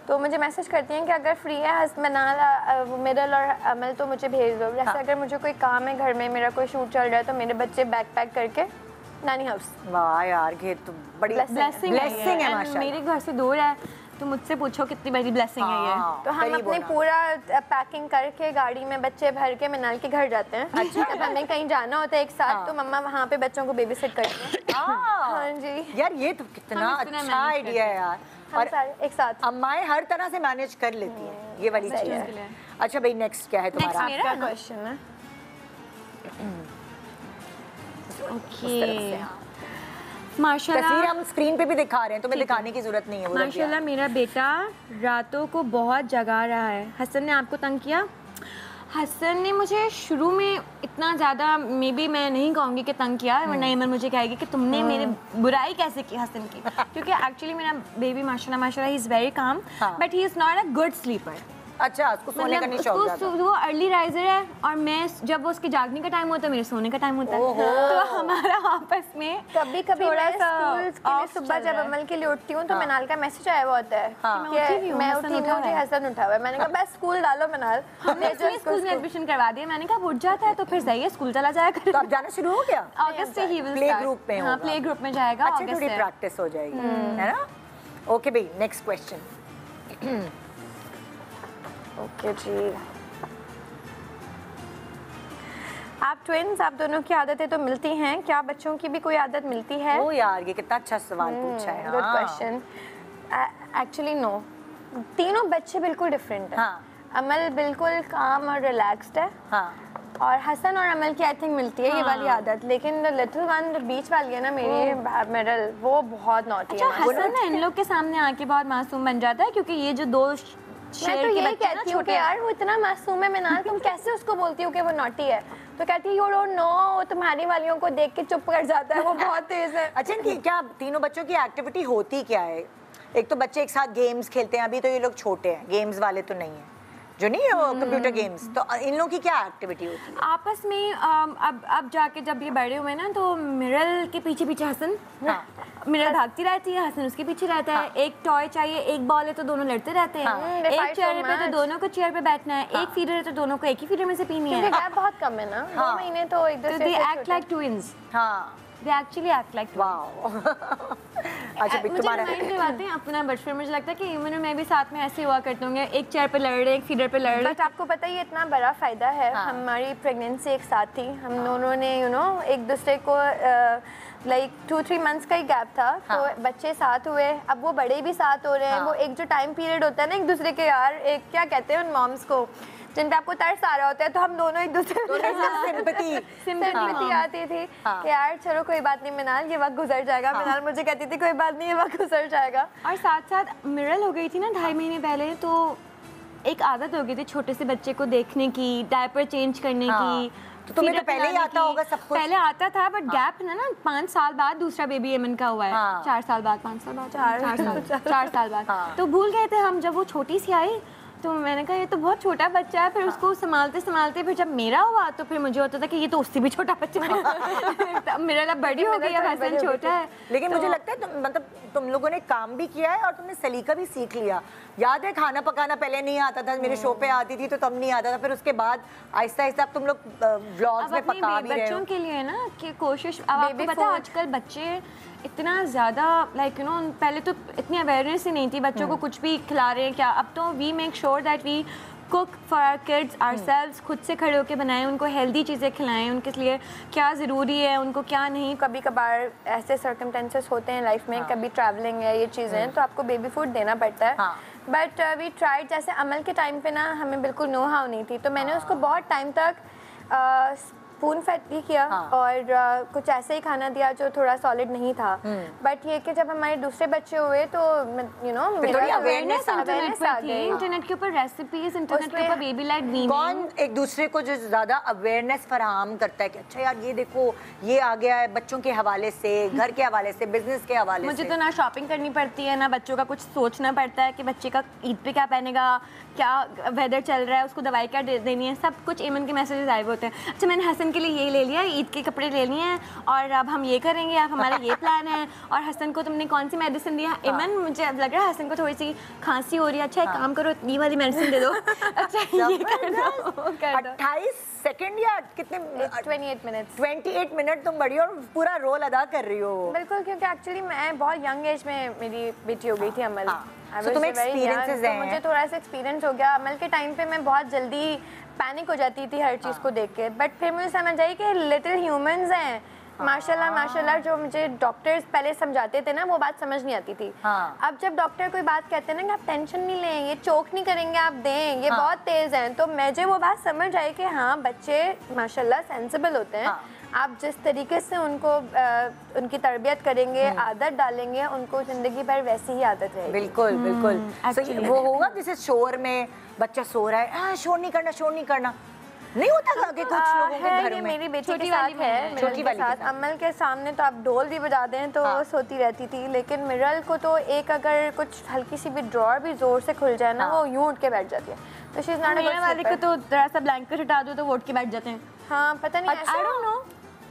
तो मुझे मैसेज करती हैं कि अगर फ्री है मनाल मिडल और अमल तो मुझे भेज दो। जैसे अगर मुझे कोई काम है घर में, मेरा कोई शूट चल रहा है तो मेरे बच्चे बैग पैक करके नानी हाउस। वाह यार, ये तो बड़ी ब्लेसिंग है माशाल्लाह। मेरे घर से दूर है तो मुझसे पूछो कितनी बड़ी ब्लेसिंग है ये। तो हम अपने पूरा पैकिंग करके गाड़ी में बच्चे भर के मनाल के घर जाते हैं। अच्छा। जब हमें कहीं जाना होता है एक साथ तो मम्मा वहाँ पे बच्चों को बेबी सिट करती है। हाँ जी यार, ये तो कितना अच्छा आइडिया है यार। और एक साथ अम्माएं हर तरह से मैनेज कर लेती हैं ये वाली चीज। अच्छा भाई, नेक्स्ट क्या है तुम्हारा? आपका क्वेश्चन है। ओके, माशाल्लाह तस्वीर हम स्क्रीन पे भी दिखा रहे हैं, तुम्हें दिखाने की जरूरत नहीं है। माशाल्लाह मेरा बेटा रातों को बहुत जगा रहा है। हसन ने आपको तंग किया? हसन ने मुझे शुरू में इतना ज़्यादा मे बी मैं नहीं कहूँगी कि तंग किया, वरना एमन मुझे कहेगी कि तुमने मेरे बुराई कैसे की हसन की। क्योंकि एक्चुअली मेरा बेबी माशाल्लाह he is very calm but he is not a good sleeper. अच्छा, उसको सोने का नहीं शौक ज़्यादा। वो अर्ली राइजर है और मैं जब वो उसके जागने का टाइम होता है मेरे सोने का टाइम होता है, तो हमारा आपस में कभी मैं स्कूल के लिए सुबह जब अमल के लिए उठती हूँ तो मनाल का मैसेज आया हुआ होता है कि मैं उठी हूँ, मुझे हसन उठा हुआ है। मैंने कहा बस स्कूल डालो मनाल। हमने स्कूल में एडमिशन करवा दिया। मैंने कहा उठ जाता है तो फिर सही है, स्कूल चला जाएगा। तो अब जाना शुरू हो गया? अगस्त से ही प्ले ग्रुप में। हाँ, प्ले ग्रुप में जाएगा। अच्छा, थोड़ी प्रैक्टिस हो जाएगी, है ना? ओके भाई, नेक्स्ट क्वेश्चन। ओके जी, आप ट्विन्स, आप दोनों की आदतें तो मिलती हैं, क्या बच्चों की भी कोई आदत मिलती है? ओ यार, ये कितना अच्छा सवाल पूछा है। Good question. एक्चुअली नो, तीनों बच्चे बिल्कुल डिफरेंट हैं। अमल बिल्कुल काम और रिलैक्स्ड है। और हसन और अमल की आई थिंक मिलती है ये वाली आदत, लेकिन लिटिल वन बीच वाली है ना मेरी मिरल, वो बहुत नॉटी है। हसन ना इन लोग के सामने आके बहुत मासूम बन जाता है, क्योंकि ये जो दो मैं तो यही कहती हूँ कि यार वो इतना मासूम है मिनाल, तुम कैसे उसको बोलती हो कि वो नॉटी है? तो कहती है यू डोंट नो, तुम्हारी वालियों को देख के चुप कर जाता है, वो बहुत तेज है। अच्छा, क्या तीनों बच्चों की एक्टिविटी होती क्या है? एक तो बच्चे एक साथ गेम्स खेलते हैं, अभी तो ये लोग छोटे हैं, गेम्स वाले तो नहीं है जो नहीं है वो कंप्यूटर गेम्स, तो इन लोगों की क्या एक्टिविटी होती है आपस में? अब जाके जब ये बड़े हुए ना तो मिरल के पीछे पीछे हसन, मिरल भागती रहती है, हसन उसके पीछे रहता है। एक टॉय चाहिए, एक बॉल है तो दोनों लड़ते रहते हैं। एक चेयर पे तो दोनों को चेयर पे बैठना है, एक फीडर है तो दोनों को एक ही फीडर में से पीनी है। गैप बहुत कम है ना, 2 महीने तो एक दूसरे से एक्ट लाइक ट्विंस। हाँ, they actually act like अच्छा, तुम्हारा मुझे बातें अपना बचपन, मुझे लगता है कि इमन और मैं भी साथ में ऐसे हुआ करते होंगे, एक चेयर पे लड़ रहे, एक फीडर पे लड़ रहे। बट आपको पता है ये इतना बड़ा फ़ायदा है। हमारी प्रेगनेंसी एक साथ थी, हम दोनों ने एक दूसरे को लाइक 2-3 मंथ्स का ही गैप था, तो बच्चे साथ हुए, अब वो बड़े भी साथ हो रहे हैं। वो एक जो टाइम पीरियड होता है ना एक दूसरे के, यार एक क्या कहते हैं उन मॉम्स को जिन पे आपको तरस आ रहा होता है, तो हम दोनों एक दूसरे सिंपैथी आती थी कि यार चलो कोई बात नहीं मिनाल, ये वक्त गुजर जाएगा। मिनाल मुझे कहती थी कोई बात नहीं, ये वक्त गुजर जाएगा। और साथ साथ मिरल हो गई थी ना 2.5 महीने पहले, तो एक आदत हो गई थी छोटे से बच्चे को देखने की, डायपर चेंज करने की। तो तुम्हें तो पहले ही आता होगा सब कुछ? पहले आता था, बट गैप है ना 5 साल बाद दूसरा बेबी एमन का हुआ है। 4 साल बाद, 5 साल बाद, 4 साल बाद। तो भूल गए थे हम जब वो छोटी सी आई, तो मैंने कहा ये तो बहुत छोटा बच्चा है। फिर उसको संभालते संभालते फिर जब मेरा हुआ तो फिर मुझे होता था कि ये तो उससे भी छोटा बच्चा है। मेरा लब बड़ी हो गई, अब हसन छोटा है। लेकिन मुझे लगता है मतलब तुम लोगों ने काम भी किया है और तुमने सलीका भी सीख लिया। याद है खाना पकाना पहले नहीं आता था, मेरे शो पे आती थी तो तब नहीं आता था, फिर उसके बाद आहिस्ता आहिस्ता तुम लोग व्लॉग्स में पका भी रहे हो। बच्चों के लिए ना कि कोशिश, अब आपको पता है आजकल बच्चे इतना ज़्यादा लाइक पहले तो इतनी अवेयरनेस ही नहीं थी, बच्चों को कुछ भी खिला रहे हैं क्या। अब तो we make sure that we cook for our kids ourselves, खुद से खड़े होकर बनाएं, उनको हेल्दी चीज़ें खिलाएं, उनके लिए क्या ज़रूरी है, उनको क्या नहीं। कभी कभार ऐसे सर्कमस्टेंसेस होते हैं लाइफ में, कभी ट्रैवलिंग है, ये चीज़ें, तो आपको बेबी फूड देना पड़ता है। बट वी ट्राइड, जैसे अमल के टाइम पे ना हमें बिल्कुल नो हाउ नहीं थी, तो मैंने उसको बहुत टाइम तक स्पून फेड भी किया और कुछ ऐसे ही खाना दिया जो थोड़ा सॉलिड नहीं था। बट ये कि जब हमारे दूसरे बच्चे हुए तो मेरा अवेयरनेस आ गई, इंटरनेट के ऊपर रेसिपीज, इंटरनेट के ऊपर बेबी लाइट वीनिंग। कौन एक दूसरे को जो ज़्यादा अवेयरनेस फराहम करता है कि अच्छा यार ये देखो ये आ गया है, बच्चों के हवाले से, घर के हवाले से, बिजनेस के हवाले से। मुझे तो ना शॉपिंग करनी पड़ती है, ना बच्चों का कुछ सोचना पड़ता है कि बच्चे का ईद पे क्या पहनेगा, क्या वेदर चल रहा है, उसको दवाई क्या देनी है, सब कुछ ईमन के मैसेजेस आए हुए होते हैं। अच्छा मैंने हसन के लिए ये ले लिया, ईद के कपड़े ले लिए हैं और अब हम ये करेंगे, अब हमारा ये प्लान है। और हसन को तुमने कौन सी मेडिसिन दिया? ईमन मुझे अब लग रहा है हसन को थोड़ी सी खांसी हो रही है, अच्छा एक काम करो ये वाली मेडिसिन दे दो। अच्छा ये कर दो। 28 सेकंड या कितने? 28 मिनट तुम बड़ी और पूरा रोल अदा कर रही हो। बिल्कुल, क्योंकि एक्चुअली मैं बहुत यंग एज में मेरी बेटी हो गई थी अमल। तो तुम्हें एक्सपीरियंसेस हैं? मुझे थोड़ा सा एक्सपीरियंस हो गया। अमल के टाइम पे मैं बहुत जल्दी पैनिक हो जाती थी हर चीज़ को देख के, बट फिर मुझे समझ आई कि लिटिल ह्यूमंस हैं। माशाल्लाह माशाल्लाह, जो मुझे डॉक्टर्स पहले समझाते थे ना वो बात समझ नहीं आती थी। अब जब डॉक्टर कोई बात कहते हैं ना कि आप टेंशन नहीं लें, ये चोक नहीं करेंगे, आप दें, ये बहुत तेज़ हैं, तो मुझे वो बात समझ आई कि हाँ बच्चे माशाल्लाह सेंसिबल होते हैं। आप जिस तरीके से उनको उनकी तरबियत करेंगे, आदत डालेंगे, उनको ज़िंदगी भर वैसी ही आदत रहेगी। बिल्कुल बिल्कुल। वो होगा जैसे शोर में बच्चा सो रहा है, शोर नहीं करना, शोर नहीं करना, नहीं होता था कि कुछ लोगों के घर में? मेरी बेटी के साथ है, छोटी वाली के साथ। अमल के सामने तो आप ढोल भी बजा दें तो वो सोती रहती थी, लेकिन मिरल को तो एक अगर कुछ हल्की सी भी ड्रॉर भी जोर से खुल जाए ना वो यूं उठ के बैठ जाती है। तो she is not a good sleeper. मेरे वाले को तो जरा सा ब्लैंकेट हटा दो तो वो उठ के बैठ जाते हैं। हाँ पता नहीं, आई डोंट नो।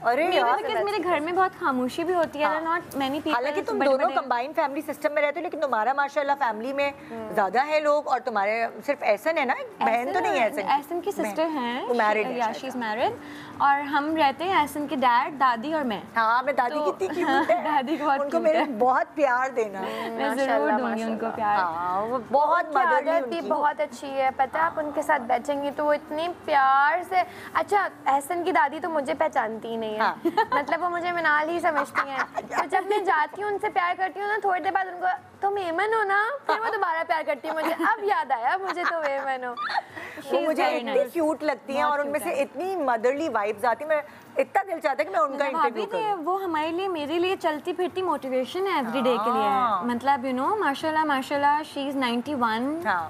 अरे यार मेरे घर में बहुत खामोशी भी होती है, नॉट मेनी पीपल। हालांकि तुम दोनों कंबाइंड फैमिली सिस्टम में रहते हो, लेकिन तुम्हारा माशाल्लाह फैमिली में ज्यादा है लोग, और तुम्हारे सिर्फ एहसन है ना, बहन तो नहीं है? एहसन की सिस्टर हैं, वो मैरिड है, शी इज मैरिड, और हम रहते हैं एहसन के डैड, दादी और मैं। हाँ, मैं दादी कितनी क्यूट है, दादी बहुत उनको मेरे बहुत प्यार देना, मैं जरूर दूंगी उनको प्यार। वो बहुत आदत भी बहुत अच्छी है, पता है आप उनके साथ बैठेंगी तो वो इतनी प्यार से। अच्छा एहसन की दादी तो मुझे पहचानती ही नहीं नहीं है। मतलब वो मुझे मिनाल ही समझती हैं। तो जब मैं जाती हूँ उनसे प्यार करती हूँ ना, थोड़ी देर बाद उनको तुम एमन हो ना, फिर वो दोबारा प्यार करती है मुझे। अब याद आया मुझे तो एमन हो। वो मुझे इतनी क्यूट लगती हैं और उनमें से इतनी मदरली वाइब्स आती हैं। मैं इतना दिल चाहता है कि मैं उनका इंटरव्यू करूं। वो हमारे लिए, मेरे लिए चलती फिरती मोटिवेशन है एवरीडे के लिए। मतलब यू नो माशाल्लाह शी इज 91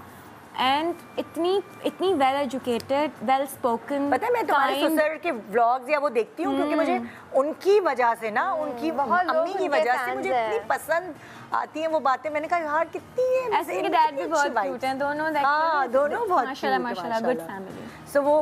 एंड इतनी वेल एजुकेटेड, वेल स्पोकन। पता है मैं तुम्हारे ससुर के व्लॉग्स या वो देखती हूँ क्योंकि मुझे उनकी वजह से ना, उनकी अम्मी की वजह से मुझे इतनी पसंद आती हैं वो बातें। मैंने कहा यार कितनी है, ऐसे के डैड भी बहुत क्यूट हैं दोनों। दोनों बहुत माशाल्लाह गुड फैमिली। सो वो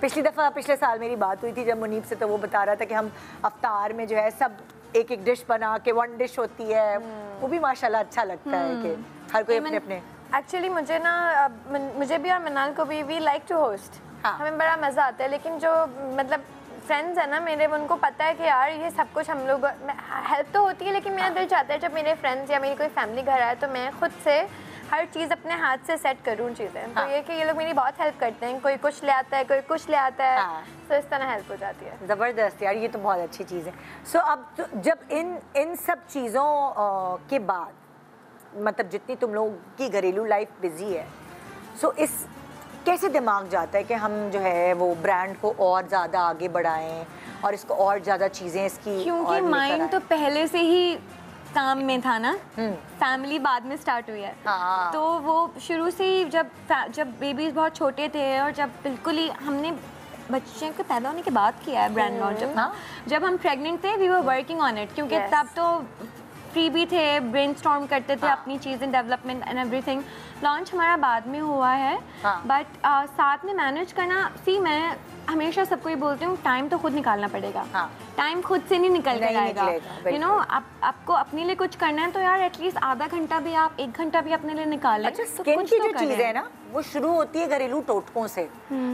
पिछले साल मेरी बात हुई थी जब मुनीब से, तो वो बता रहा था कि हम अफ्तार में जो है सब एक एक डिश बना के, वन डिश होती है, वो भी माशाल्लाह अच्छा लगता है कि हर कोई अपने अपने। एक्चुअली मुझे ना, मुझे भी और मनाल को भी वी लाइक टू होस्ट, हमें बड़ा मज़ा आता है। लेकिन जो मतलब फ्रेंड्स है ना मेरे, उनको पता है कि यार ये सब कुछ हम लोग, हेल्प तो होती है लेकिन मेरा दिल चाहता है जब मेरे फ्रेंड्स या मेरी कोई फैमिली घर आए तो मैं खुद से हर चीज़ अपने हाथ से सेट करूँ चीज़ें। तो ये कि ये लोग मेरी बहुत हेल्प करते हैं, कोई कुछ ले आता है, कोई कुछ ले आता है, तो इस तरह हेल्प हो जाती है। ज़बरदस्त यार, ये तो बहुत अच्छी चीज़ है। सो अब तो जब इन सब चीज़ों के बाद, मतलब जितनी तुम लोग की घरेलू लाइफ बिजी है, सो इस कैसे दिमाग जाता है कि हम जो है वो ब्रांड को और ज़्यादा आगे बढ़ाएं और इसको और ज़्यादा चीज़ें इसकी, क्योंकि माइंड तो पहले से ही काम में था ना, फैमिली बाद में स्टार्ट हुई है। तो वो शुरू से ही जब बेबीज बहुत छोटे थे और जब बिल्कुल ही हमने बच्चे के पैदा होने के बाद किया है ब्रांड लॉन्च। जब हम प्रेग्नेंट थे we were working on it, क्योंकि तब तो फ्री भी थे, ब्रेनस्टॉर्म करते थे अपनी चीज़ें, डेवलपमेंट एंड एवरीथिंग। लॉन्च हमारा बाद में हुआ है, बट साथ में मैनेज करना, मैं हमेशा सबको ये बोलती हूँ टाइम तो खुद निकालना पड़ेगा। टाइम खुद से नहीं निकल कर आएगा। यू नो आपको अपने लिए कुछ करना है तो यार एटलीस्ट आधा घंटा भी, आप 1 घंटा भी अपने लिए निकालें। अच्छा, स्किन की जो चीज़ है ना वो शुरू होती है घरेलू टोटकों से।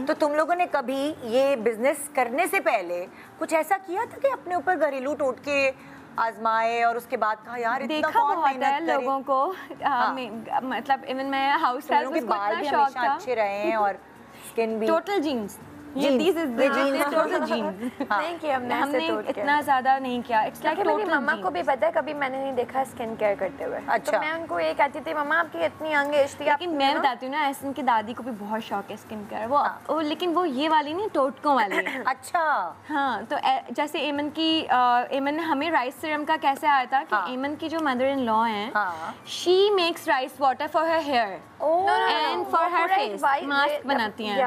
तो तुम लोगों ने कभी ये बिजनेस करने से पहले कुछ ऐसा किया था कि अपने ऊपर घरेलू टोटके आजमाए और उसके बाद कहा यार इतना कौन मेहनत करे? लोगों को मतलब इवन मैं हाउस हेल्प को इतना शौक था, अच्छे रहे हैं और स्किन भी टोटल जीन्स, ये this is the genes, total genes. नहीं किया हमने इतना ज्यादा नहीं किया। इट्स लाइक मेरी मम्मा को भी पता है, कभी मैंने नहीं देखा स्किन केयर करते हुए। अच्छा। तो मैं उनको ये कहती थी मम्मा आपकी इतनी अंग एज थी। लेकिन मैं बताती हूँ ना, ऐसन की दादी को भी बहुत शौक है स्किन केयर, वो लेकिन वो ये वाली नहीं, टोटकों वाली। अच्छा। हाँ, तो जैसे एमन ने हमें राइस सीरम का कैसे आया था कि एमन की जो मदर इन लॉ हैं, she makes rice water for her hair and for her face, mask बनाती हैं,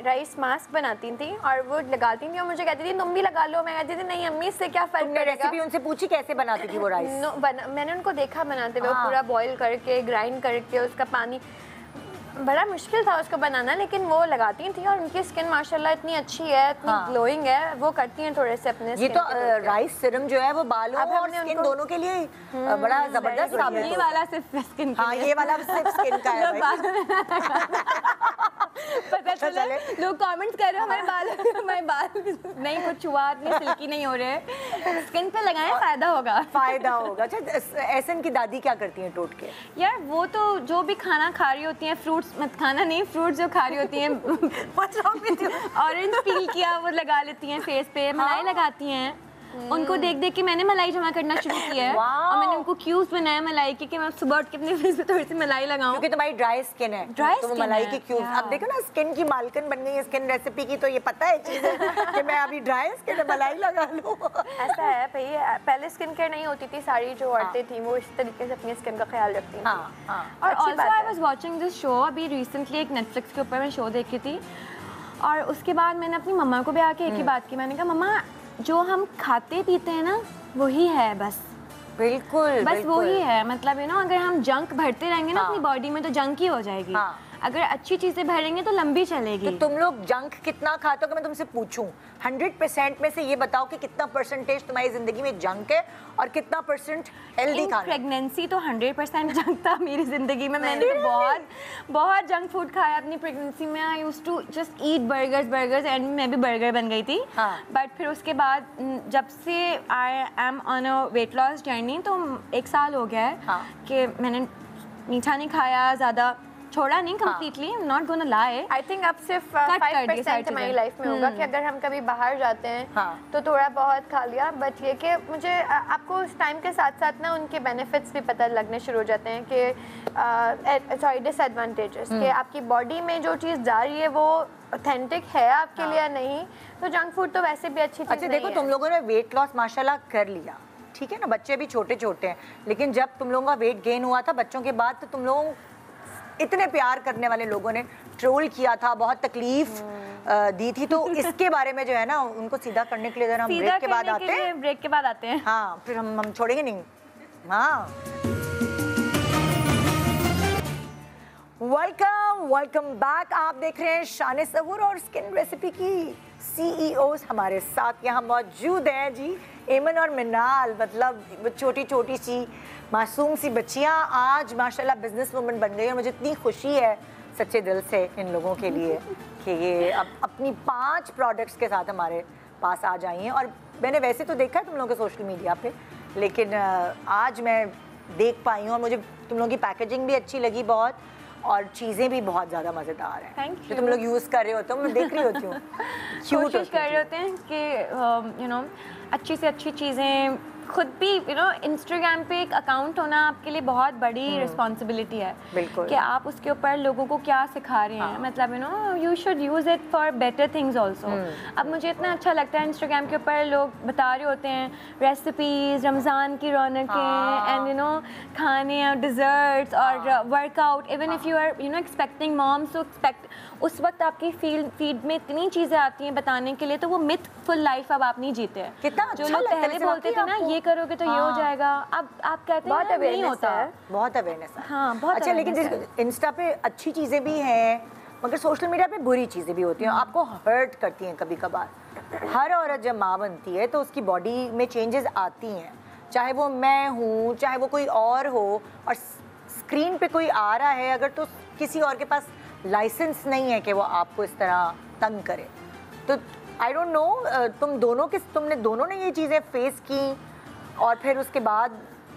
राइस मास्क बनाती थी और वो लगाती थी और मुझे कहती थी तुम भी लगा लो। मैं कहती थी नहीं अम्मी इससे क्या फर्क पड़ेगा। रेसिपी उनसे पूछी कैसे बनाती थी वो राइस? मैंने उनको देखा बनाते हुए, पूरा बॉईल करके ग्राइंड करके उसका पानी, बड़ा मुश्किल था उसको बनाना, लेकिन वो लगाती थी और उनकी स्किन माशाल्लाह इतनी अच्छी है, इतनी ग्लोइंग है। वो करती हैं थोड़े से अपने। ये तो राइस सीरम जो है वो बालों और स्किन दोनों के लिए बड़ा जबरदस्त साबित ये वाला सिर्फ स्किन के लिए। ये वाला सिर्फ स्किन का है भाई। पता चले लोग कमेंट्स कर रहे हैं हमारे बाल नहीं, कुछ हुआ, इतने सिल्की नहीं हो रहे, स्किन पे लगाएं फायदा होगा। अच्छा, एहसन की दादी क्या करती हैं टोटके? यार वो तो जो भी खाना खा रही होती हैं, फ्रूट्स मत खाना नहीं, फ्रूट्स जो खा रही होती हैं ऑरेंज पील किया वो लगा लेती हैं फेस पे, मलाई लगाती हैं। उनको देख देख के मैंने मलाई जमा करना शुरू किया है और मैंने उनको क्यूज बनाया मलाई के कि मैं सुबह उठ के अपने फेस पे थोड़ी सी मलाई लगाऊं, क्योंकि तुम्हारी ड्राई स्किन है, तो मलाई के क्यूज। अब देखो ना, स्किन की मालकिन बन गई है स्किन रेसिपी की, तो ये पता है चीज़ कि मैं अभी ड्राई स्किन है, मलाई लगा लूं। ऐसा है भाई, पहले स्किन केयर नहीं होती थी, सारी जो औरतें थी वो इस तरीके से अपनी स्किन का ख्याल रखती थी। और also I was watching this show, अभी रिसेंटली एक नेटफ्लिक्स के ऊपर मैं शो देखी थी और उसके बाद मैंने अपनी मम्मा को भी आके एक ही बात की, मैंने कहा मम्मा जो हम खाते पीते हैं ना वही है, बस बिल्कुल बस वही है। मतलब अगर हम जंक भरते रहेंगे ना अपनी बॉडी में तो जंक ही हो जाएगी। अगर अच्छी चीजें भरेंगे तो लंबी चलेगी। तो तुम लोग जंक कितना खाते हो? मैं तुमसे पूछूं 100% में से ये बताओ कि कितना परसेंटेज तुम्हारी जिंदगी में जंक है और कितना % हेल्दी खाना? प्रेगनेंसी तो 100% जंक था मेरी जिंदगी में। मैंने तो बहुत जंक फूड खाया अपनी प्रेगनेंसी में। I used to just eat burgers and मैं भी बर्गर बन गई थी। बट फिर उसके बाद जब से I am on a weight loss journey, तो 1 साल हो गया है कि मैंने मीठा नहीं खाया ज़्यादा, छोड़ा नहीं completely, I'm not gonna lie. I think अब सिर्फ 5% हमारी लाइफ में होगा कि अगर हम कभी बाहर जाते हैं तो थोड़ा बहुत खा लिया, बट ये कि मुझे आपको उस टाइम के साथ साथ ना उनके बेनिफिट्स भी पता लगने शुरू हो जाते हैं कि सॉरी डिसएडवांटेजेस, कि आपकी बॉडी में जो चीज़ जा रही है वो ऑथेंटिक है आपके लिए या नहीं। तो जंक फूड तो वैसे भी अच्छी चीज़ नहीं है। देखो तुम लोगों ने वेट लॉस माशाल्लाह कर लिया, ठीक है ना, बच्चे भी छोटे छोटे हैं, लेकिन जब तुम लोगों का वेट गेन हुआ था बच्चों के बाद, तो तुम लोगों इतने प्यार करने वाले लोगों ने ट्रोल किया था, बहुत तकलीफ दी थी, तो इसके बारे में जो है ना उनको सीधा करने के लिए जरा हम ब्रेक के बाद आते हैं। ब्रेक के बाद आते हैं। हाँ, फिर हम छोड़ेंगे नहीं। हाँ, वेलकम बैक। आप देख रहे हैं शान सहूर और स्किन रेसिपी की CEOs हमारे साथ यहाँ मौजूद हैं जी, एमन और मिनाल। मतलब छोटी छोटी सी मासूम सी बच्चियाँ आज माशाल्लाह बिजनेस वुमन बन गई, और मुझे इतनी खुशी है सच्चे दिल से इन लोगों के लिए कि ये अब अपनी 5 प्रोडक्ट्स के साथ हमारे पास आ जाई हैं। और मैंने वैसे तो देखा है तुम लोगों के सोशल मीडिया पे, लेकिन आज मैं देख पाई हूँ और मुझे तुम लोगों की पैकेजिंग भी अच्छी लगी बहुत, और चीज़ें भी बहुत ज़्यादा मज़ेदार हैं जो तुम लोग यूज़ कर रहे होते हो। मैं देख रही होती हूँ कोशिश कर रहे होते हैं कि यू नो अच्छी से अच्छी चीज़ें खुद भी इंस्टाग्राम पे एक अकाउंट होना आपके लिए बहुत बड़ी रिस्पॉन्सिबिलिटी है। बिल्कुल, कि आप उसके ऊपर लोगों को क्या सिखा रहे हैं। मतलब you should use it for better things also. अब मुझे इतना अच्छा लगता है इंस्टाग्राम के ऊपर लोग बता रहे होते हैं रेसिपीज़, रमज़ान की रौनकें, एंड खाने और डिज़र्ट्स और workout. Even if you are expecting moms to expect, उस वक्त आपकी फीड में इतनी चीज़ें आती हैं बताने के लिए, तो वो मिथफुल लाइफ अब आप नहीं जीते हैं। कितना जो लोग पहले बोलते थे ना ये करोगे तो ये हो जाएगा, अब आप कहते हैं नहीं होता है। बहुत अवेयरनेस है। हाँ, बहुत अच्छा, लेकिन इंस्टा पे अच्छी चीज़ें भी हैं मगर सोशल मीडिया पे बुरी चीज़ें भी होती हैं, आपको हर्ट करती हैं कभी कभार। हर औरत जब माँ बनती है तो उसकी बॉडी में चेंजेस आती हैं, चाहे वो मैं हूँ चाहे वो कोई और हो, और स्क्रीन पे कोई आ रहा है अगर, तो किसी और के पास लाइसेंस नहीं है कि वो आपको इस तरह तंग करे। तो आई डोंट नो तुमने दोनों ने ये चीज़ें फेस की और फिर उसके बाद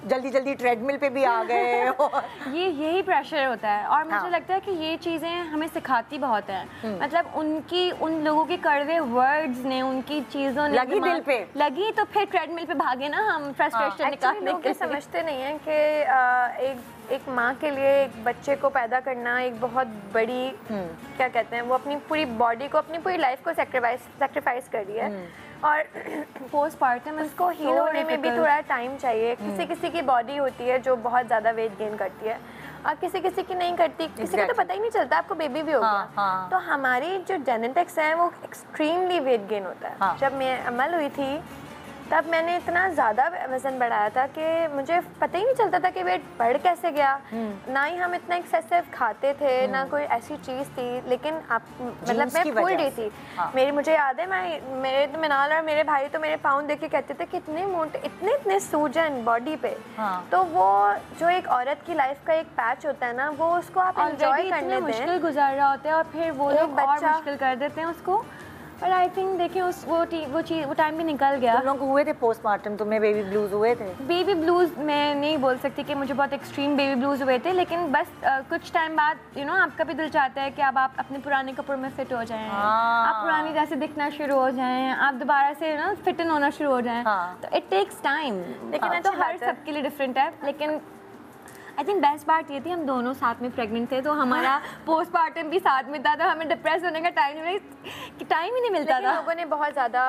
जल्दी जल्दी ट्रेडमिल पे भी आ गए और यही प्रेशर होता है। और मुझे लगता है कि ये चीज़ें हमें सिखाती बहुत हैं। मतलब उन लोगों के कड़वे वर्ड्स ने, उनकी चीज़ों ने लगी दिल पे, लगी तो फिर ट्रेडमिल पे भागे ना हम फ्रस्ट्रेशन निकालने के। समझते नहीं है कि एक माँ के लिए एक बच्चे को पैदा करना एक बहुत बड़ी क्या कहते हैं, वो अपनी पूरी बॉडी को, अपनी पूरी लाइफ को सेक्रीफाइस कर रही है। और पोस्टपार्टम उसको हील होने में भी थोड़ा टाइम चाहिए। किसी की बॉडी होती है जो बहुत ज़्यादा वेट गेन करती है और किसी की नहीं करती, किसी को तो पता ही नहीं चलता आपको बेबी भी हो गया। तो हमारी जो जेनेटिक्स है वो एक्सट्रीमली वेट गेन होता है। जब मैं अमल हुई थी तब मैंने इतना ज़्यादा वज़न बढ़ाया था कि मुझे पता ही नहीं चलता था कि वेट बढ़ कैसे गया। ना ही हम इतना एक्सेसिव खाते थे, ना कोई ऐसी चीज़ थी, लेकिन मतलब मैं फूल रही थी। मुझे याद है मेरे तो मिनाल और मेरे भाई तो मेरे पाउंड देख के कहते थे कि इतने मोटे, इतने सूजन बॉडी पे। तो वो जो एक औरत की लाइफ का एक पैच होता है ना, वो उसको आप एंजॉय करने दें। मुश्किल गुजार रहा होता है और फिर वो लोग और मुश्किल कर देते हैं उसको। और आई थिंक देखिए वो टाइम भी निकल गया। तुम लोगों को हुए थे पोस्टमार्टम, तुम्हें बेबी ब्लूज हुए थे? बेबी ब्लूज मैं नहीं बोल सकती कि मुझे बहुत एक्सट्रीम बेबी ब्लूज हुए थे, लेकिन बस कुछ टाइम बाद आपका भी दिल चाहता है कि अब आप अपने पुराने कपड़ों में फिट हो जाएं, आप पुरानी जैसे दिखना शुरू हो जाएं, आप दोबारा से फिट इन होना शुरू हो जाएं। तो इट टेक्स टाइम, लेकिन तो हर सबके लिए डिफरेंट है। लेकिन आई थिंक बेस्ट पार्ट ये थी हम दोनों साथ में प्रेग्नेंट थे, तो हमारा पोस्टमार्टम भी साथ में था, तो हमें डिप्रेस होने का टाइम ही नहीं मिलता था। लोगों ने बहुत ज़्यादा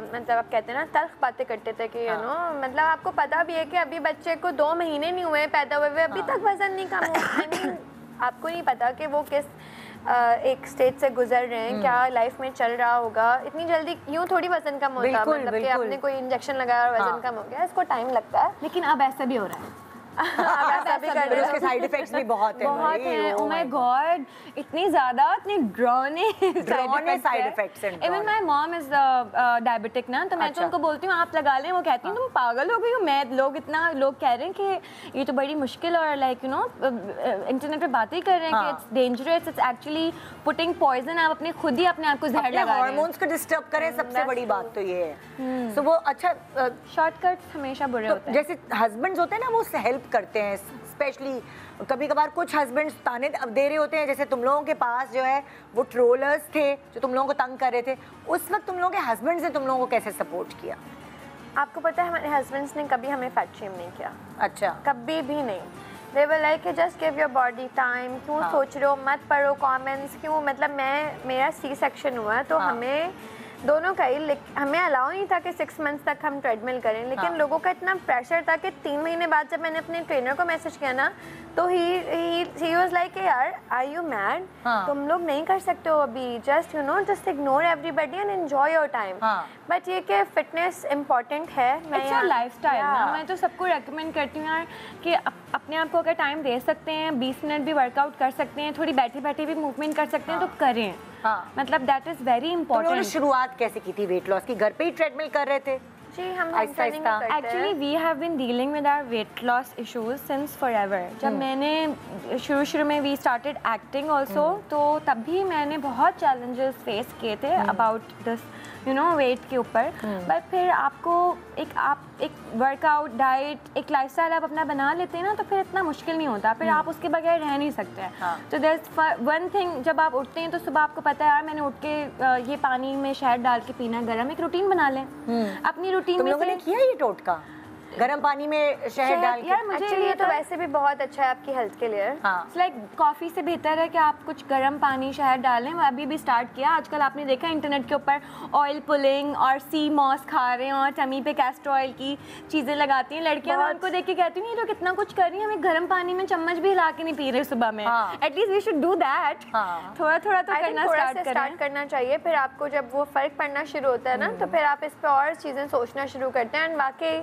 मतलब आप कहते हैं ना तल्ख बातें करते थे कि मतलब आपको पता भी है कि अभी बच्चे को 2 महीने नहीं हुए पैदा हुए, अभी तक वज़न नहीं कम हुआ। आपको नहीं पता कि वो किस एक स्टेज से गुजर रहे हैं, क्या लाइफ में चल रहा होगा। इतनी जल्दी यूँ थोड़ी वज़न कम होता, मतलब कि आपने कोई इंजेक्शन लगाया और वज़न कम हो गया, इसको टाइम लगता है। लेकिन अब ऐसा भी हो रहा है। उसके साइड इफेक्ट्स भी बहुत हैं। ओह माय गॉड, इतनी ज़्यादा, इतने ड्रोने साइड इफेक्ट्स हैं। Even my mom is diabetic ना, तो मैं तो उनको बोलती हूँ आप लगा लें, वो कहती हैं तुम पागल हो गई हो। लोग कह रहे हैं कि ये तो बड़ी मुश्किल, और लाइक इंटरनेट पे बातें कर रहे हैं कि it's dangerous, it's actually putting poison. आप अपने आप को जहर लगा रहे हैं, हार्मोन्स को डिस्टर्ब करें, सबसे बड़ी बात तो ये है। सो वो अच्छा शॉर्टकट्स हमेशा बुरे होते हैं। जैसे हस्बैंड्स होते हैं ना, वो हेल्प करते हैं स्पेशली कभी कभार कुछ हस्बैंड्स ताने दे रहे होते हैं, जैसे तुम लोगों के पास जो है वो ट्रोलर्स थे जो तुम लोगों को तंग कर रहे थे, उस वक्त तुम लोगों के हस्बैंड्स ने तुम लोगों को कैसे सपोर्ट किया? आपको पता है हमारे हस्बैंड्स ने कभी हमें फैट शेम नहीं किया। अच्छा। कभी भी नहीं। They were like just give your body time, क्यों सोच रहे हो, मत पढ़ो कमेंट्स, क्यों, मतलब मेरा सी सेक्शन हुआ तो हमें दोनों का ही, हमें अलाउ नहीं था कि 6 मंथ्स तक हम ट्रेडमिल करें, लेकिन लोगों का इतना प्रेशर था कि 3 महीने बाद जब मैंने अपने ट्रेनर को मैसेज किया ना तो ही वाज लाइक यार आर यू मैड, तुम लोग नहीं कर सकते हो अभी, just you know just ignore everybody and enjoy your time. But ये कि फिटनेस इम्पॉर्टेंट है, मैं लाइफस्टाइल ना, मैं तो सबको रेकमेंड करती हूँ यार कि अपने आप को अगर टाइम दे सकते हैं, 20 मिनट भी वर्कआउट कर सकते हैं, थोड़ी बैठे बैठे भी मूवमेंट कर सकते हैं तो करें। मतलब दैट इज वेरी इंपॉर्टेंट। शुरुआत कैसे की थी वेट लॉस की? घर पे ही ट्रेडमिल कर रहे थे? जी, हम actually we have been dealing with our weight loss issues since forever. जब मैंने शुरू में वी स्टार्टेड एक्टिंग आल्सो, तो तब भी मैंने बहुत चैलेंजेस फेस किए थे about this you know weight के ऊपर। बट फिर आपको एक वर्कआउट, डाइट, एक लाइफस्टाइल आप अपना बना लेते हैं ना, तो फिर इतना मुश्किल नहीं होता, फिर आप उसके बगैर रह नहीं सकते हैं। तो देयर वन थिंग, जब आप उठते हैं तो सुबह आपको पता है यार मैंने उठ के ये पानी में शहद डाल के पीना गरम, एक रूटीन बना लें अपनी रूटीन में। तुम लोगों ने किया ये टोटका गरम पानी में शहद डाल के? यार मुझे ये तो वैसे भी बहुत अच्छा है आपकी हेल्थ के लिए। लाइक कॉफ़ी से बेहतर है कि आप कुछ गर्म पानी शहद डालें। वो अभी भी स्टार्ट किया। आजकल आपने देखा इंटरनेट के ऊपर ऑयल पुलिंग और सी मॉस खा रहे हैं और टमी पे कैस्टर ऑयल की चीज़ें लगाती हैं लड़कियां। मैं उनको देख के कहती हूँ ये तो कितना कुछ कर रही है, हमें गर्म पानी में चम्मच भी हिला के नहीं पी रहे सुबह में। At least we should do that. थोड़ा थोड़ा तो करना स्टार्ट करना चाहिए। फिर आपको जब वो फ़र्क पड़ना शुरू होता है ना, तो फिर आप इस पर और चीज़ें सोचना शुरू करते हैं। एंड वाकई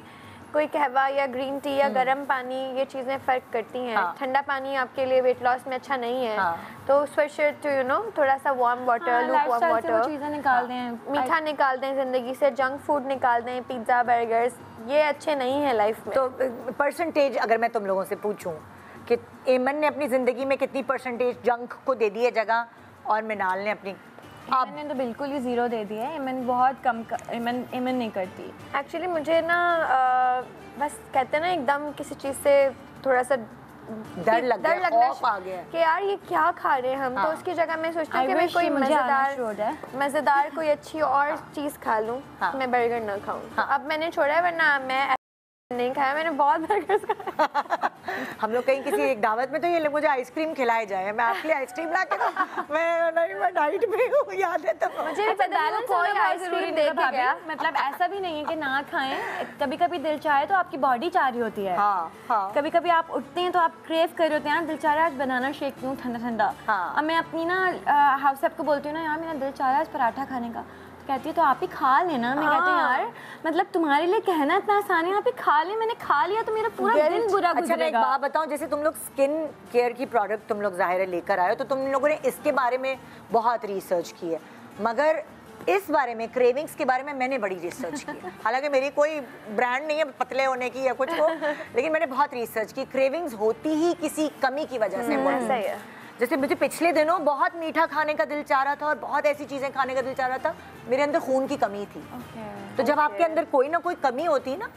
कोई कहवा या ग्रीन टी या गर्म पानी, ये चीज़ें फ़र्क करती हैं। ठंडा पानी आपके लिए वेट लॉस में अच्छा नहीं है, तो स्विच टू यू नो थोड़ा सा warm water, look warm water, चीज़ें निकाल दें, मीठा निकाल दें ज़िंदगी से, जंक फूड निकाल दें, पिज़्ज़ा बर्गर्स, ये अच्छे नहीं है लाइफ में। तो परसेंटेज अगर मैं तुम लोगों से पूछूं कि एमन ने अपनी ज़िंदगी में कितनी परसेंटेज जंक को दे दी है जगह, और मिनाल ने अपनी? मैंने तो बिल्कुल ही 0 दे दिया है। इमन बहुत कम इमन नहीं करती एक्चुअली। मुझे ना बस कहते हैं ना एकदम किसी चीज़ से थोड़ा सा डर लगना आ गया कि यार ये क्या खा रहे हैं हम। तो उसकी जगह मैं सोचती हूँ कि मैं कोई मज़ेदार कोई अच्छी और चीज़ खा लूँ, मैं बर्गर ना खाऊँ। अब मैंने छोड़ा है, वरना मैं नहीं खाया, मैंने बहुत बर्गर्स खाया। हम लोग कहीं किसी एक दावत में तो ये मुझे आइसक्रीम खिलाए जाए, मैं आपके लिए आइसक्रीम ला के मैं डाइट में हूँ, याद है तो मुझे बैलेंस कोई आइसक्रीम दे के गया। मतलब ऐसा भी नहीं है कि ना खाएं, कभी कभी दिल चाहे तो आपकी बॉडी चाह रही होती है। कभी कभी आप उठते हैं तो आप क्रेव कर रहे होते हैं, दिल चाह रहा है आज बनाना शेक पीऊँ ठंडा ठंडा। अब मैं अपनी ना हाउस वाइफ को बोलती हूँ ना यार मेरा दिल चाह रहा है आज पराठा खाने का, कहती है तो आप ही खा लेना। मैं कहती हूँ यार मतलब तुम्हारे लिए कहना इतना आसान है, आप ही खा ले, मैंने खा लिया तो मेरा पूरा दिन बुरा गुजरेगा। अच्छा, मैं एक बात बताऊँ, जैसे तुम लोग स्किन केयर की प्रोडक्ट तुम लोग ज़ाहिर है लेकर आए हो, तो तुम लोगों ने इसके बारे में बहुत रिसर्च की है, मगर इस बारे में क्रेविंग्स के बारे में मैंने बड़ी रिसर्च की है। हालांकि मेरी कोई ब्रांड नहीं है पतले होने की या कुछ हो, लेकिन मैंने बहुत रिसर्च की। क्रेविंग्स होती ही किसी कमी की वजह से। जैसे मुझे पिछले दिनों बहुत मीठा खाने का दिल चाह रहा था और बहुत ऐसी चीज़ें खाने का दिल चाह रहा था, मेरे अंदर खून की कमी थी। तो जब आपके अंदर कोई ना कोई कमी होती है ना,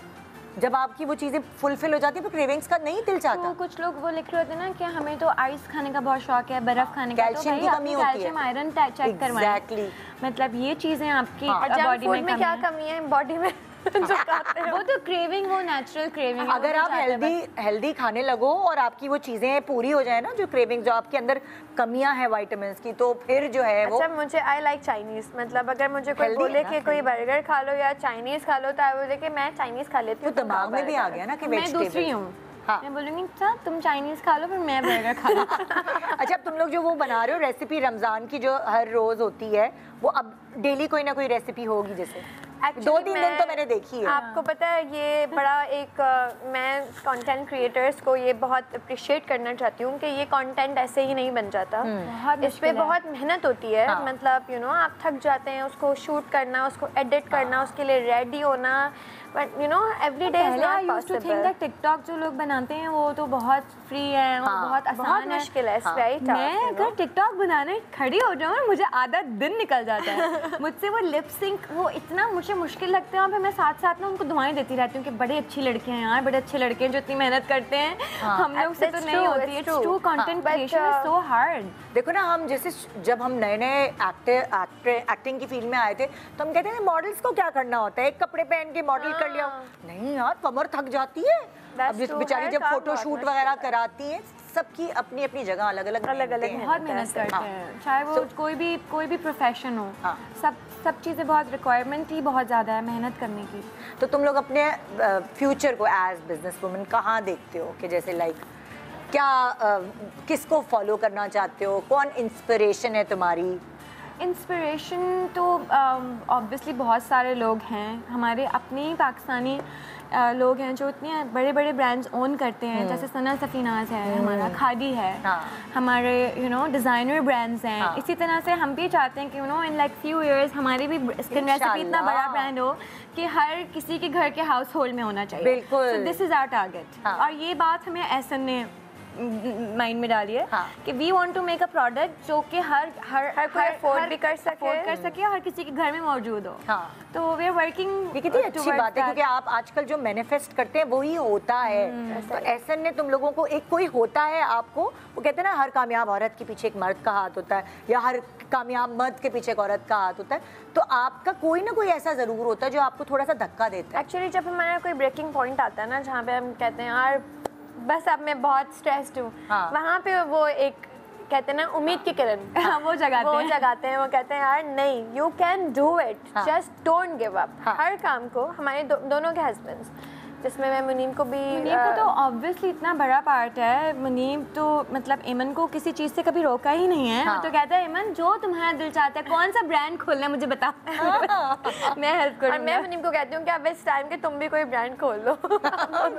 जब आपकी वो चीज़ें फुलफिल हो जाती है तो क्रेविंग्स का नहीं दिल चाहता। तो कुछ लोग वो लिख रहे होते हैं ना कि हमें तो आइस खाने का बहुत शौक है, बर्फ खाने का, कैल्शियम की कमी होती है, कैल्शियम आयरन चेक करवाएं। मतलब ये चीज़ें आपकी बॉडी में क्या कमी है बॉडी में जो खाते हैं। वो तो क्रेविंग, वो नेचुरल क्रेविंग। अगर आप हेल्दी खाने लगो और आपकी वो चीज़ें पूरी हो जाए ना, जो क्रेविंग, जो आपके अंदर कमियां हैं विटामिन्स की, तो फिर जो है वो। अच्छा, मुझे आई लाइक चाइनीज। मतलब अगर मुझे कोई बोले कि कोई बर्गर खा लो या चाइनीज खा लो, तो आई बोले कि मैं चाइनीज खा लेती हूँ। तो दिमाग में भी आ गया ना कि मैं दूसरी हूँ। मैं बोलूँगी तुम चाइनीज खा लो, फिर मैं बर्गर खा लूँ। अच्छा, अब तुम लोग जो वो बना रहे हो रेसिपी रमज़ान की जो हर रोज़ होती है, वो अब डेली कोई ना कोई रेसिपी होगी, जैसे 2-3 दिन तो मैंने देखी है। आपको पता है ये बड़ा एक मैं कंटेंट क्रिएटर्स को ये बहुत अप्रिशिएट करना चाहती हूँ कि ये कंटेंट ऐसे ही नहीं बन जाता। इस पे बहुत मेहनत होती है। मतलब यू नो आप थक जाते हैं उसको शूट करना, उसको एडिट करना, उसके लिए रेडी होना, but you know every day is not possible. TikTok जो लोग बनाते हैं वो तो बहुत फ्री है और बहुत आसान है, मुश्किल है, राइट। मैं अगर टिकटॉक बनाने खड़ी हो जाऊँ मुझे आधा दिन निकल जाता है। मुझसे वो लिप सिंक वो इतना मुझे मुश्किल लगता है, और फिर मैं साथ साथ ना उनको दुआएं देती रहती हूँ कि बड़ी अच्छी लड़कियां हैं यार, बड़े अच्छे लड़के हैं जो इतनी मेहनत करते हैं, हम लोग से तो नहीं होती है। It's true, content creation is so hard. देखो ना, हम जैसे जब हम नए नए एक्टिंग की फील्ड में आए थे तो हम कहते थे मॉडल्स को क्या करना होता है, एक कपड़े पहन के मॉडल कर लिया। नहीं यार, कमर थक जाती है। अब बेचारी जब फोटो शूट वगैरह कराती है, सबकी अपनी अपनी जगह अलग अलग बहुत मेहनत करते हैं, चाहे वो कोई भी प्रोफेशन हो। सब चीज़ें बहुत रिक्वायरमेंट ही बहुत ज़्यादा है मेहनत करने की। तो तुम लोग अपने फ्यूचर को एज बिजनेस वुमन कहाँ देखते हो, कि जैसे लाइक क्या किसको फॉलो करना चाहते हो, कौन इंस्पिरेशन है तुम्हारी? इंस्पिरेशन तो ऑब्वियसली बहुत सारे लोग हैं, हमारे अपने ही पाकिस्तानी लोग हैं जो इतने बड़े बड़े ब्रांड्स ओन करते हैं, जैसे सना सफीनाज है, हमारा खादी है, हमारे डिज़ाइनर ब्रांड्स हैं। इसी तरह से हम भी चाहते हैं कि इन लाइक फ्यू इयर्स हमारी भी स्किन रेसिपी इतना बड़ा ब्रांड हो कि हर किसी के घर के हाउस होल्ड में होना चाहिए। बिल्कुल, so this is our target. और ये बात हमें एहसन ने माइंड में डालिए कि we want to make a product जो कि हर कोई अफोर्ड कर सके, हर किसी के घर में मौजूद हो। तो वी आर वर्किंग। ये कितनी अच्छी बात है, क्योंकि आप आजकल जो मैनिफेस्ट करते हैं वही होता है। तो एहसन ने तुम लोगों को एक कोई होता है आपको, वो कहते हैं ना हर कामयाब औरत के पीछे एक मर्द का हाथ होता है, या हर कामयाब मर्द के पीछे एक औरत का हाथ होता है। तो आपका कोई ना कोई ऐसा ज़रूर होता है जो आपको थोड़ा सा धक्का देता है। एक्चुअली जब हमारा कोई ब्रेकिंग पॉइंट आता है ना, जहाँ पे हम कहते हैं यार बस अब मैं बहुत स्ट्रेस्ड हूँ, वहाँ पे वो एक कहते हैं ना उम्मीद की किरण वो जगाते हैं। वो कहते हैं यार नहीं, you can do it, just don't give up. हर काम को हमारे दोनों के हस्बैंड्स, जिसमें मैं मुनीम को तो ऑब्वियसली इतना बड़ा पार्ट है। मुनीम तो मतलब एमन को किसी चीज़ से कभी रोका ही नहीं है। तो कहता है एमन जो तुम्हारा दिल चाहता है, कौन सा ब्रांड खोलना है मुझे बता, मैं हेल्प करूँगी। मैं मुनीम को कहती हूँ कि अब इस टाइम के तुम भी कोई ब्रांड खोल लो,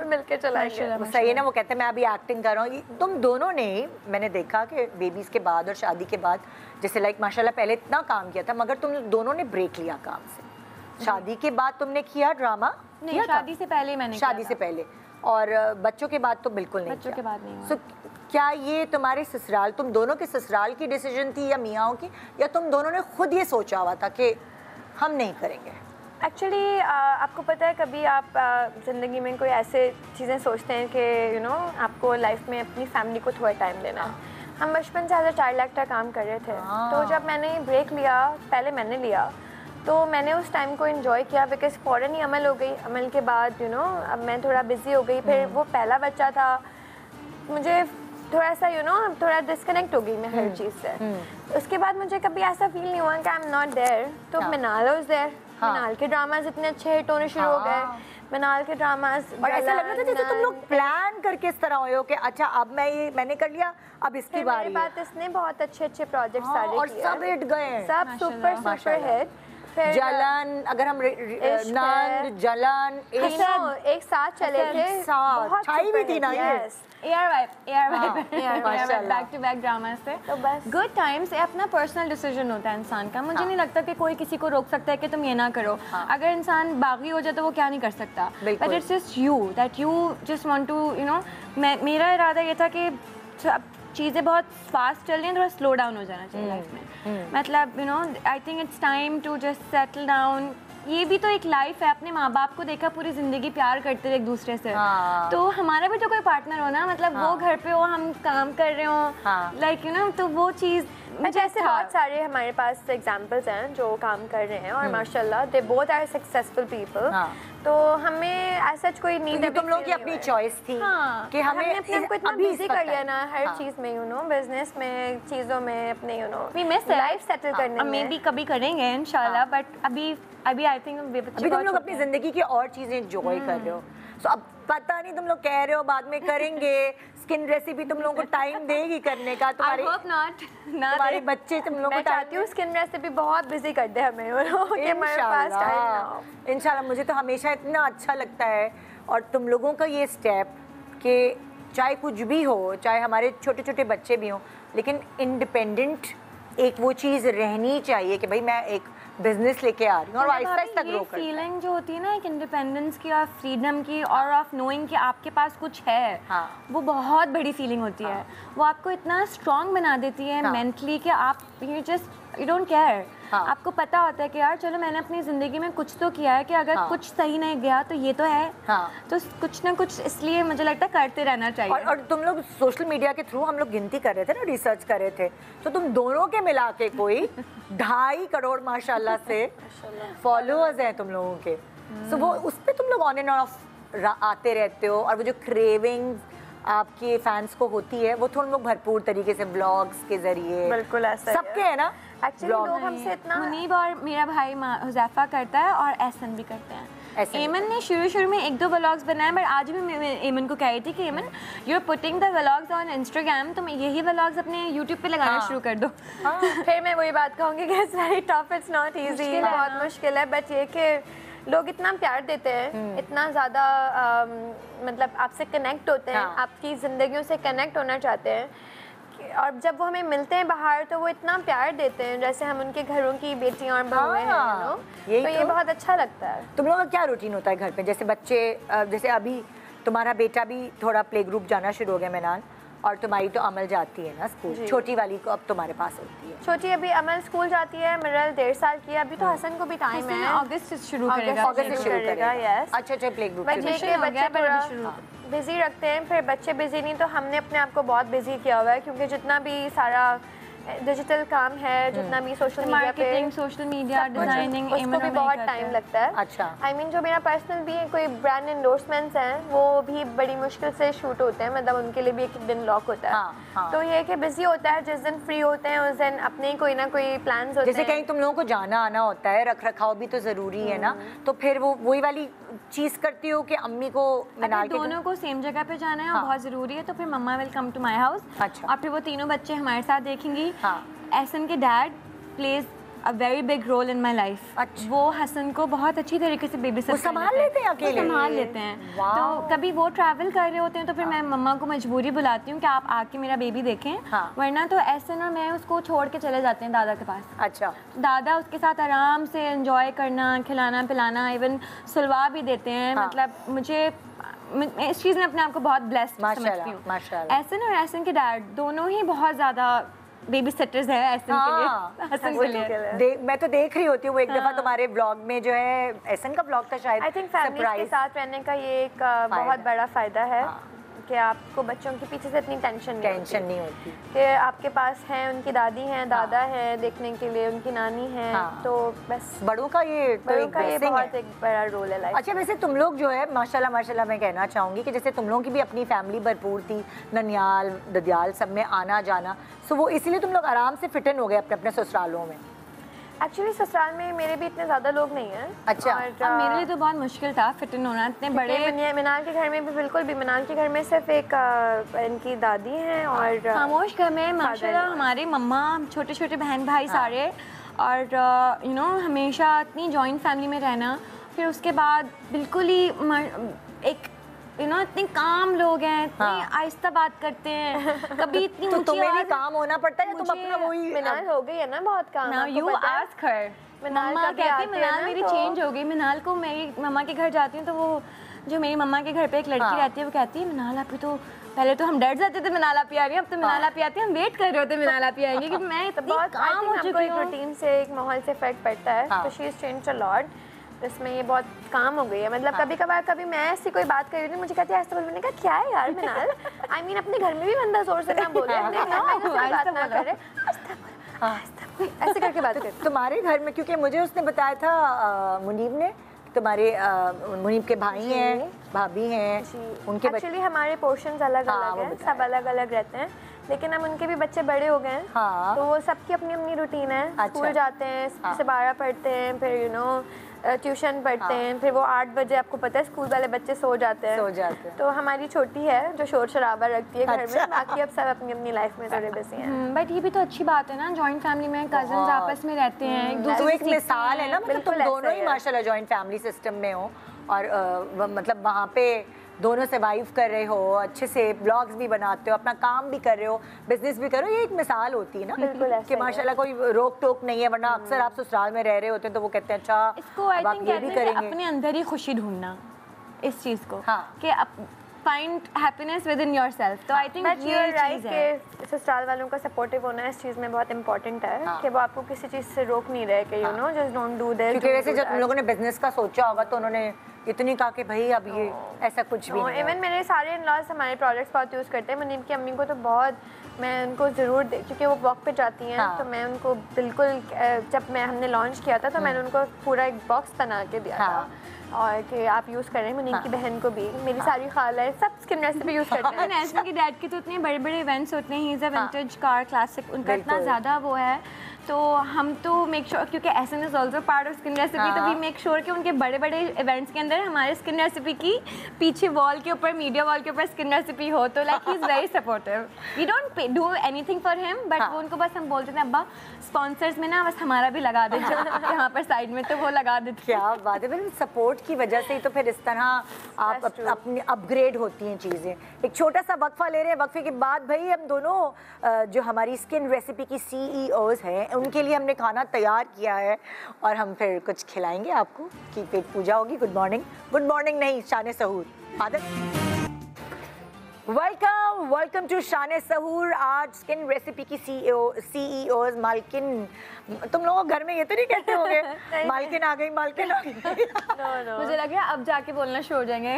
मिलके चलाएंगे। सही है ना, वो कहते हैं मैं अभी एक्टिंग कर रहा हूँ। तुम दोनों ने, मैंने देखा कि बेबीज़ के बाद और शादी के बाद, जैसे लाइक माशाल्लाह पहले इतना काम किया था, मगर तुम दोनों ने ब्रेक लिया काम से। शादी के बाद तुमने किया ड्रामा? नहीं, शादी से पहले मैंने शादी से पहले, और बच्चों के बाद तो बिल्कुल नहीं। बच्चों के बाद नहीं हुआ। So, क्या ये तुम्हारे ससुराल, तुम दोनों के ससुराल की डिसीजन थी या मियाँओं की, या तुम दोनों ने खुद ये सोचा हुआ था कि हम नहीं करेंगे? एक्चुअली आपको पता है, कभी आप ज़िंदगी में कोई ऐसे चीज़ें सोचते हैं कि आपको लाइफ में अपनी फैमिली को थोड़ा टाइम देना है। हम बचपन से एज अ चाइल्ड एक्टर काम कर रहे थे, तो जब मैंने ब्रेक लिया, पहले मैंने लिया, तो मैंने उस टाइम को एंजॉय किया, बिकॉज फ़ौरन ही अमल हो गई। अमल के बाद अब मैं थोड़ा बिजी हो गई, फिर वो पहला बच्चा था, मुझे थोड़ा सा थोड़ा डिस्कनेक्ट हो गई मैं हर चीज़ से। उसके बाद मुझे कभी ऐसा फील नहीं हुआ कि आई एम नॉट देयर। तो मिनाल वाज देयर, मिनाल के ड्रामाज इतने अच्छे हिट होने शुरू हो गए, मिनाल के ड्रामाज। और ऐसा लग रहा था जैसे तुम लोग प्लान करके इस तरह हुए हो कि अच्छा अब मैंने कर लिया, अब इसकी बारी। मेरे पास इसने बहुत अच्छे प्रोजेक्ट सारे और सब हिट गए, सब सुपर हिट। जलन, अगर हम नंद, जलन एक साथ चले थे, बहुत छाई भी थी ना ये। बैक टू बैक ड्रामा से। तो बस गुड टाइम्स अपना पर्सनल डिसीजन होता है इंसान का। मुझे नहीं लगता कि कोई किसी को रोक सकता है कि तुम ये ना करो। अगर इंसान बागी हो जाए तो वो क्या नहीं कर सकता, but it's just you that you just want to मेरा इरादा ये था कि चीज़ें बहुत फास्ट चल रही हैं, थोड़ा स्लो डाउन हो जाना चाहिए लाइफ में। मतलब I think it's time to just settle down. ये भी तो एक लाइफ है, अपने माँ बाप को देखा पूरी ज़िंदगी प्यार करते रहे एक दूसरे से, तो हमारा भी तो कोई पार्टनर हो ना, मतलब वो घर पे हो, हम काम कर रहे हो, लाइक तो वो चीज़। जैसे बहुत सारे हमारे पास एग्जांपल्स हैं जो काम कर रहे हैं, और माशाल्लाह they both are successful people. तो हमें ऐसा कोई नीड है, तुम लोगों की अपनी चॉइस थी कि हमने अपने को इतना बिजी कर लिया ना हर चीज़ में, बिजनेस में, चीज़ों में, अपने वी मिस लाइफ सेटल करने में। मे बी कभी करेंगे इंशाल्लाह, बट अभी आई थिंक अभी तुम लोग अपनी ज़िंदगी की और चीज़ें एंजॉय कर रहे हो। सो अब पता नहीं, तुम लोग कह रहे हो बाद में करेंगे, स्किन रेसिपी तुम लोगों को टाइम देगी करने का, तुम्हारे बच्चे तुम लोगों को चाहती हूँ स्किन रेसिपी बहुत बिजी कर दे हमें इंशाल्लाह। मुझे तो हमेशा इतना अच्छा लगता है, और तुम लोगों का ये स्टेप कि चाहे कुछ भी हो, चाहे हमारे छोटे छोटे बच्चे भी हों, लेकिन इंडिपेंडेंट एक वो चीज़ रहनी चाहिए कि भाई मैं एक बिजनेस लेके आ रही हूँ और आहिस्ता आहिस्ता ग्रो कर। फीलिंग जो होती है ना एक इंडिपेंडेंस की और फ्रीडम की और ऑफ नोइंग कि आपके पास कुछ है, वो बहुत बड़ी फीलिंग होती है। वो आपको इतना स्ट्रॉन्ग बना देती है मेंटली कि आप यू डोंट केयर। आपको पता होता है कि यार चलो मैंने अपनी ज़िंदगी में कुछ तो किया है कि अगर कुछ सही नहीं गया तो ये तो है, तो कुछ ना कुछ इसलिए मुझे लगता है करते रहना चाहिए। और तुम लोग सोशल मीडिया के थ्रू, हम लोग गिनती कर रहे थे ना, रिसर्च कर रहे थे, तो तुम दोनों के मिला के कोई 2.5 करोड़ माशाल्लाह से फॉलोअर्स हैं तुम लोगों के। सो वो उस पर तुम लोग ऑन एंड ऑफ आते रहते हो, और वो जो क्रेविंग्स आपके फैंस को होती है वो तुम लोग भरपूर तरीके से ब्लॉग्स के जरिए, बिल्कुल ऐसा सबके है ना। एक्चुअली लोग हमसे इतना, मुनीब और मेरा भाई हुज़ैफा करता है और एहसन भी करते हैं। एमन ने शुरू में 1-2 व्लॉग्स बनाए, बट आज भी मैं एमन को कह रही थी कि Eman you are putting the vlogs on Instagram, तुम यही व्लॉग्स अपने यूट्यूब पे लगाना शुरू कर दो। फिर मैं वही बात कहूँगी कि it's very tough, it's not easy, बहुत मुश्किल है। बट ये कि लोग इतना प्यार देते हैं, इतना ज़्यादा मतलब आपसे कनेक्ट होते हैं, आपकी ज़िंदगियों से कनेक्ट होना चाहते हैं, और जब वो हमें मिलते हैं बाहर तो वो इतना प्यार देते हैं जैसे हम उनके घरों की बेटियां और बहुएं हैं, तो ये बहुत अच्छा लगता है। तुम लोगों का क्या रूटीन होता है घर पे? जैसे बच्चे, जैसे अभी तुम्हारा बेटा भी थोड़ा प्ले ग्रुप जाना शुरू हो गया मिनाल, और तुम्हारी तो अमल जाती है ना स्कूल, छोटी वाली को अब तुम्हारे पास होती है। छोटी अभी अमल स्कूल जाती है, मिनरल 1.5 साल की है, अभी तो हसन को भी टाइम है, अगस्त से शुरू करेगा। यस, अच्छा प्ले ग्रुप बच्चे बिजी रखते हैं, फिर बच्चे बिजी नहीं तो हमने अपने आप को बहुत बिजी किया हुआ है, क्योंकि जितना भी सारा डिजिटल काम है, जितना भी सोशल मीडिया पे, सोशल मीडिया डिजाइनिंग, उसको भी बहुत टाइम लगता है। अच्छा, आई मीन जो मेरा पर्सनल भी है, कोई ब्रांड एंडोर्समेंट्स हैं वो भी बड़ी मुश्किल से शूट होते हैं, मतलब उनके लिए भी एक दिन लॉक होता है। तो ये कि बिजी होता है, जिस दिन फ्री होते हैं उस दिन अपने कोई ना कोई प्लान्स होते हैं। जैसे कहीं तुम लोगों को जाना आना होता है, रख रखाव भी तो जरूरी है ना, तो फिर वो वही वाली चीज करती हो कि अम्मी को मिनाल के दोनों को सेम जगह पे जाना है और बहुत जरूरी है, तो फिर mamma will come to my house. अच्छा, और फिर वो तीनों बच्चे हमारे साथ देखेंगी। एहसन के dad plays a very big role in my life. वो हसन को बहुत अच्छी तरीके से बेबी संभाल लेते हैं, अकेले संभाल लेते हैं। तो कभी वो ट्रैवल कर रहे होते हैं तो फिर मैं मम्मा को मजबूरी बुलाती हूँ कि आप आके मेरा बेबी देखें, वरना तो एहसन और मैं उसको छोड़ के चले जाते हैं दादा के पास। अच्छा, दादा उसके साथ आराम से एंजॉय करना, खिलाना पिलाना, इवन सुलवा भी देते हैं। मतलब मुझे इस चीज़ में अपने आप को बहुत ब्लेस्ड समझती हूँ। एहसन और एहसन के डैड दोनों ही बहुत ज़्यादा बेबी सेटर्स है एहसन के लिए, हसन के लिए। मैं तो देख रही होती हूँ वो एक दफा तुम्हारे ब्लॉग में, जो है एहसन का ब्लॉग था शायद, आई थिंक फैमिली के साथ रहने का ये एक बहुत बड़ा फायदा है कि आपको बच्चों के पीछे से इतनी टेंशन नहीं होती कि आपके पास हैं, उनकी दादी हैं, दादा हैं देखने के लिए, उनकी नानी है, तो बस बड़ों का ये बहुत एक बड़ा रोल है लाइफ। अच्छा, वैसे तुम लोग जो है माशाल्लाह मैं कहना चाहूँगी कि जैसे तुम लोगों की भी अपनी फैमिली भरपूर थी, ननियाल ददियाल सब में आना जाना, सो वो इसीलिए तुम लोग आराम से फिट इन हो गए अपने अपने ससुरालों में। एक्चुअली ससुराल में मेरे भी इतने ज़्यादा लोग नहीं हैं। अच्छा, और मेरे लिए तो बहुत मुश्किल था फिट इन होना, इतने बड़े। मिनाल के घर में भी बिल्कुल भी, मिनाल के घर में सिर्फ एक इनकी दादी हैं और खामोश घर में माशाल्लाह हमारे मम्मा, छोटे छोटे बहन भाई सारे, और यू नो हमेशा इतनी जॉइंट फैमिली में रहना। फिर उसके बाद बिल्कुल ही एक इतने काम लोग हैं, इतनी आहिस्ता बात करते हैं, कभी इतनी तो तुम्हें भी काम होना पड़ता है, तुम अपना वही। मिनाल हो गई है ना बहुत काम। Now you ask her। मम्मा कहती है मिनाल मेरी चेंज हो गई। मिनाल को मेरी मम्मा के घर जाती हूँ तो वो जो मेरी मम्मा के घर पे एक लड़की रहती है वो कहती है मिनाल आप तो, पहले तो हम डर जाते थे मिनाल आप आ रही है, अब तो मिनाल आप आती है, हम वेट कर रहे होते मिनाल आप आएंगे, कि मैं तो बहुत काम हो चुकी हूँ। रूटीन से, एक माहौल से फर्क पड़ता है, तो she is changed a lot. इसमें ये बहुत काम हो गई है, मतलब कभी कभार कभी मैं ऐसी कोई बात कर रही थी, मुझे कहती है ऐसा बोल, मैंने कहा क्या है यार मिनाल, आई मीन अपने घर में भी बंदा जोर से ना बोले, अपने बात ना करे, ऐसे करके बात करते। तुम्हारे घर में, क्योंकि मुझे उसने बताया था मुनीब ने, तुम्हारे मुनीब के भाई हैं, भाभी हैं, उनके एक्चुअली हमारे पोर्शंस अलग अलग हैं, सब अलग अलग रहते हैं, लेकिन अब उनके भी बच्चे बड़े हो गए हैं, तो वो सबकी अपनी अपनी रूटीन है। स्कूल जाते हैं, 12 पढ़ते हैं, फिर यू नो ट्यूशन पढ़ते हैं, फिर वो 8 बजे, आपको पता है स्कूल वाले बच्चे सो जाते हैं। तो हमारी छोटी है जो शोर शराबा रखती है घर में, बाकी अब सब अपनी अपनी लाइफ में थोड़े बिजी हैं। बट ये भी तो अच्छी बात है ना, जॉइंट फैमिली में कजिन्स आपस में रहते हैं, एक दूसरे एक मिसाल है ना, मतलब तुम दोनों ही माशाल्लाह जॉइंट फैमिली सिस्टम में हो, और मतलब वहाँ पे दोनों सर्वाइव कर रहे हो, अच्छे से ब्लॉग्स भी बनाते हो, अपना काम भी कर रहे हो, बिजनेस भी कर रहे हो, ये एक मिसाल होती है ना कि माशाल्लाह कोई रोक टोक नहीं है। वरना अक्सर आप ससुराल में रह रहे होते हैं तो वो कहते हैं अच्छा इसको आई थिंक कहते हैं अपने अंदर ही खुशी ढूंढना इस चीज़ को कि find happiness with in yourself. तो आई थिंक ये चीज़ है कि ससुराल वालों का सपोर्टिव होना इस चीज़ में बहुत इंपॉर्टेंट है कि वो आपको किसी चीज़ से रोक नहीं रहे कि you know just don't do this. क्योंकि वैसे जब उन लोगों ने बिजनेस का सोचा होगा तो उन्होंने इतनी कहा कि भाई अब ये ऐसा कुछ भी नहीं। इवन मेरे सारे इन-लॉज हमारे प्रोडक्ट्स बहुत यूज़ करते हैं। मुनीम की अम्मी को तो बहुत, मैं उनको ज़रूर क्योंकि वो वॉक पे जाती हैं तो मैं उनको बिल्कुल, जब हमने लॉन्च किया था तो मैंने उनको पूरा एक बॉक्स बना के दिया था और कि आप यूज़ करें। मुनीम की बहन को भी, मेरी सारी खाला है, सब स्किन रेसिपी यूज़ करते हैं। नैस्मी के डैड के तो इतने बड़े बड़े इवेंट्स होते हैं, he is a vintage car classic, उनका इतना ज़्यादा वो है। तो हम तो मेक श्योर क्योंकि Ehsan is also part of Skin Recipe, तो वी मेक श्योर कि उनके बड़े बड़े इवेंट्स के अंदर हमारे स्किन रेसिपी की पीछे वॉल के ऊपर, मीडिया वॉल के ऊपर स्किन रेसिपी हो। तो like he is very supportive. We don't do anything for him, but वो उनको बस हम बोलते थे अब्बा स्पॉन्सर्स में ना बस हमारा भी लगा देते यहाँ पर साइड में, तो वो लगा देते। क्या बात है, बिल्कुल सपोर्ट की वजह से ही तो फिर इस तरह आप अपनी अपग्रेड होती हैं चीज़ें। एक छोटा सा वक्फा ले रहे हैं, वक्फे के बाद भाई हम दोनों जो हमारी स्किन रेसिपी की CEOs हैं उनके लिए हमने खाना तैयार किया है और हम फिर कुछ खिलाएंगे आपको कि पेट पूजा होगी। गुड मॉर्निंग नहीं, शान सहूर आदत। वेलकम टू शान सहूर। आज स्किन रेसिपी की CEOs मालकिन, तुम लोगों घर में ये तो नहीं कहते होंगे मालकिन आ गई, मालकिन आ गई? मुझे लग रहा है अब जाके बोलना शुरू हो जाएंगे।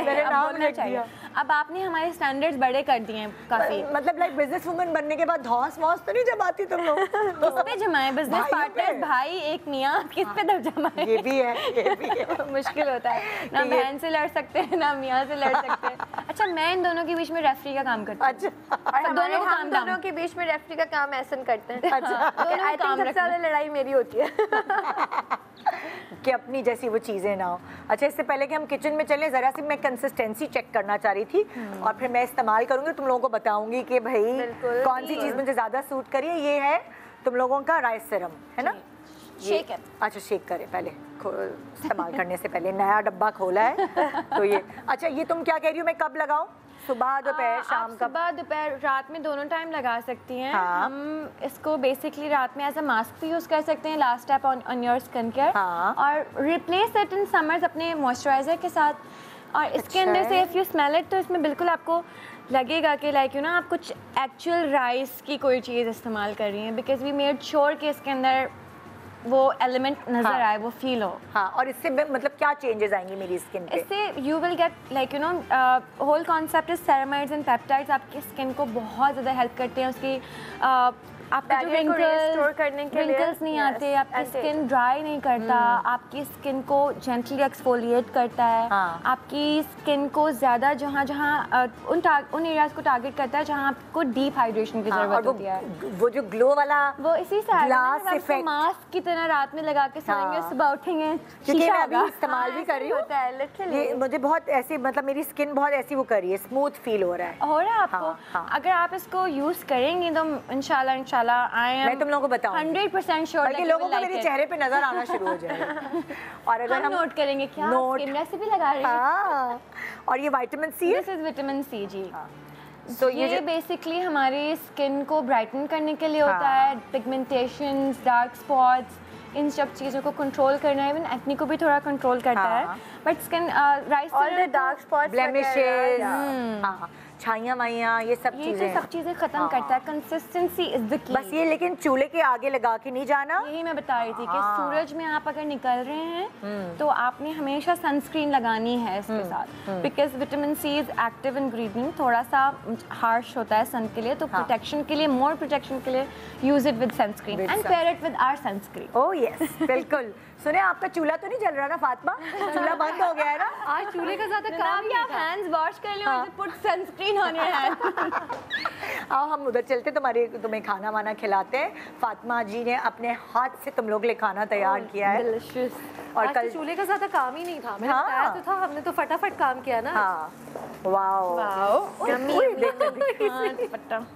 मेरे नाम लिख दिया। अब आपने हमारे स्टैंडर्ड्स बड़े कर दिए हैं काफी। मतलब लाइक बिजनेस वुमन बनने के बाद धौंस वौंस तो नहीं जमाती तुम लोग? किस पे जमाए? बिजनेस पार्टनर्स, भाई एक मियाँ, किस पे दब जमाए? ये भी है मुश्किल होता है ना, बहन से लड़ सकते हैं ना मियाँ से लड़ सकते हैं। अच्छा, मैं इन दोनों के बीच में रेफरी का काम करती हूँ। अच्छा, और हम दोनों के बीच में रेफरी का काम ऐसा करते हैं। अच्छा, आई थिंक सबसे ज़्यादा लड़ाई मेरी होती है कि अपनी जैसी वो चीज़ें ना हो। अच्छा, इससे पहले कि हम किचन में चलें, ज़रा सी मैं कंसिस्टेंसी चेक करना चाह रही थी और फिर मैं इस्तेमाल करूँगी, तुम लोगों को बताऊँगी कि भाई कौन सी चीज़ मुझे ज़्यादा सूट करिए। ये है तुम लोगों का राइस सीरम, है ना? शेक है। अच्छा, शेक करें पहले, इस्तेमाल करने से पहले। नया डब्बा खोला है तो ये। अच्छा, ये तुम क्या कह रही हो, मैं कब लगाऊँ? सुबह दोपहर शाम का? सुबह दोपहर रात में दोनों टाइम लगा सकती हैं। हम इसको बेसिकली रात में एज अ मास्क भी यूज़ कर सकते हैं, last step on your skin care, और रिप्लेस इट इन समर्स अपने मॉइस्चराइजर के साथ। और इसके अंदर से इफ़ यू स्मेल इट तो इसमें बिल्कुल आपको लगेगा कि लाइक यू ना आप कुछ एक्चुअल राइस की कोई चीज़ इस्तेमाल कर रही हैं, बिकॉज वी मेड श्योर कि इसके अंदर वो एलिमेंट नजर आए, वो फील हो। हाँ, और इससे मतलब क्या चेंजेस आएंगी मेरी स्किन पे? इससे you will get like you know whole concept is ceramides and peptides आपकी स्किन को बहुत ज़्यादा हेल्प करते हैं। उसकी आपके जो रिंकल्स नहीं आते, आपकी स्किन ड्राई नहीं करता, आपकी स्किन को जेंटली एक्सफोलिएट करता है, आपकी स्किन को ज़्यादा जहाँ उन एरियाज को टारगेट करता है जहाँ आपको डीप हाइड्रेशन की ज़रूरत होती है। वो जो ग्लो वाला वो इसी से मास्क की तरह रात में लगा के सोएंगे, सुबह उठेंगे, क्योंकि मैं अभी इस्तेमाल भी कर रही हूँ, मुझे बहुत ऐसी मतलब मेरी स्किन बहुत ऐसी वो कर रही है, स्मूथ फील हो रहा है आपको। अगर आप इसको यूज़ करेंगे तो इंशाल्लाह मैं तुम लोगों को बताऊं 100% श्योर कि लोगों को मेरे चेहरे पे नजर आना शुरू हो जाएगा। और अगर हम नोट करेंगे क्या स्किन रेसिपी लगा रही है। और ये vitamin C, this is vitamin C जी। तो ये बेसिकली हमारी स्किन को ब्राइटन करने के लिए होता है, पिगमेंटेशंस, डार्क स्पॉट्स, इन सब चीज़ों को कंट्रोल करना है, इवन एक्ने को भी थोड़ा कंट्रोल करता है। But skin rice all the dark spots, blemishes, छाइयाँ माइयाँ, ये सब चीज़ें ख़त्म करता है। Consistency is the key. बस ये, लेकिन चूल्हे के आगे लगा के नहीं जाना, यही मैं बता रही थी कि सूरज में आप अगर निकल रहे हैं तो आपने हमेशा सनस्क्रीन लगानी है इसके साथ, because vitamin C is active ingredient, थोड़ा सा हार्श होता है सन के लिए, तो प्रोटेक्शन के लिए, मोर प्रोटेक्शन के लिए use it with sunscreen and pair it with our sunscreen. Oh yes, बिल्कुल। सुने, आपका चूल्हा तो नहीं जल रहा ना फातिमा? चूल्हा बंद हो गया है ना? आज चूल्हे का ज़्यादा काम नहीं, आप हैंड्स वॉश कर लें और put sunscreen on your hand. आओ हम उधर चलते, तुम्हें खाना वाना खिलाते हैं। फातिमा जी ने अपने हाथ से तुम लोग लिए खाना तैयार किया है। डिलिशियस। और कल चूल्हे का ज्यादा काम ही नहीं था, मैंने बताया तो था, हमने तो फटाफट काम किया ना। हाँ वाओ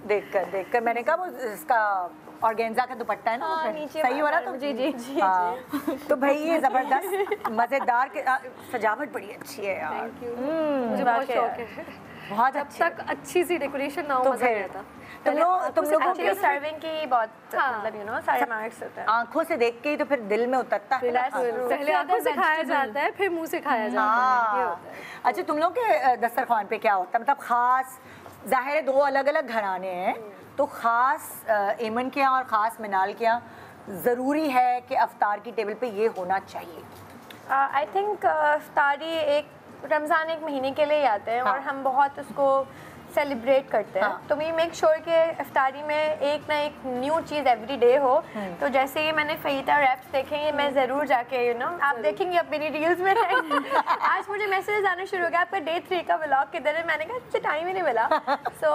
देखकर मैंने कहा वो इसका ऑर्गेन्जा का दुपट्टा है ना, सही हो रहा था। जी जी जी। तो भाई ये जबरदस्त मजेदार के सजावट बड़ी अच्छी है यार। मुझे बहुत शौक है, बहुत जब तक अच्छी सी डेकोरेशन ना हो मजा नहीं आता। तुम लोगों की सर्विंग की बहुत मतलब यू नो सारे मार्क्स होते हैं, आंखों से देख के ही तो फिर दिल में उतरता है। पहले आंखों से खाया जाता है, फिर मुंह से खाया जाता है। अच्छा तुम लोग के दस्तरखान पे क्या होता है, मतलब खास, जाहिर है 2 अलग-अलग घराने हैं, तो खास एमन के यहाँ और ख़ास मिनाल के यहाँ ज़रूरी है कि अफ्तार की टेबल पे ये होना चाहिए? आई थिंक अफ्तारी एक रमज़ान एक महीने के लिए ही आते हैं और हम बहुत उसको सेलिब्रेट करते हैं, तो वी मेक श्योर कि इफ्तारी में एक ना एक न्यू चीज़ एवरी डे हो। तो जैसे ये मैंने फ़हीता रैप्स देखे, ये मैं ज़रूर जाके यू नो आप देखेंगे अब मेरी रील्स में आज मुझे मैसेज आने शुरू हो गया, आपका डे 3 का व्लॉग किधर है, मैंने कहा अच्छा टाइम ही नहीं मिला। सो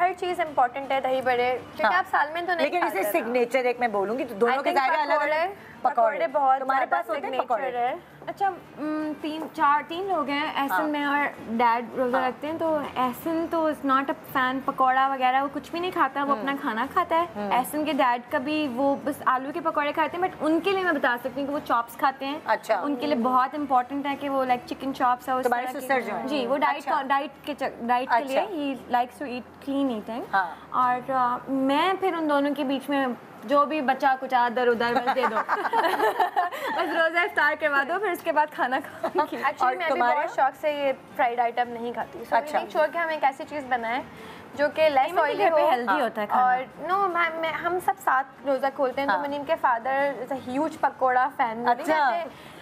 हर चीज़ इंपॉर्टेंट है, दही बड़े क्योंकि आप साल में तो नहीं, लेकिन इसे सिग्नेचर एक मैं बोलूँगी तो दोनों के ज़ाहिर अलग पकौड़े बहुत तुम्हारे पास होते हैं पकौड़े? अच्छा 3 लोग हैं, एहसन में और डैड रोज़ा रखते हैं, तो एहसन तो is not a fan pakora वगैरह, वो कुछ भी नहीं खाता, वो अपना खाना खाता है। एहसन के डैड का भी वो बस आलू के पकौड़े खाते हैं, बट उनके लिए मैं बता सकती हूँ कि वो चॉप्स खाते हैं। अच्छा। उनके लिए बहुत इंपॉर्टेंट है कि वो लाइक चिकन चॉप्स है। तुम्हारे सिस्टर जो हैं? जी, वो डाइट के लिए he likes to eat clean eating. और मैं फिर उन दोनों के बीच में जो भी बचा कुछ इधर उधर बस दे दो बस रोज़ा इफ्तार करवा दो, फिर उसके बाद खाना खाऊंगी। एक्चुअली मैं भी बहुत शौक से ये फ्राइड आइटम नहीं खाती, सो मेक श्योर कि हम एक ऐसी चीज़ बनाएं जो कि लेस ऑयली हो, हेल्दी होता है खाना। और नो हम सब साथ रोज़ा खोलते हैं, तो मनीम के father is a huge pakora fan. अच्छा।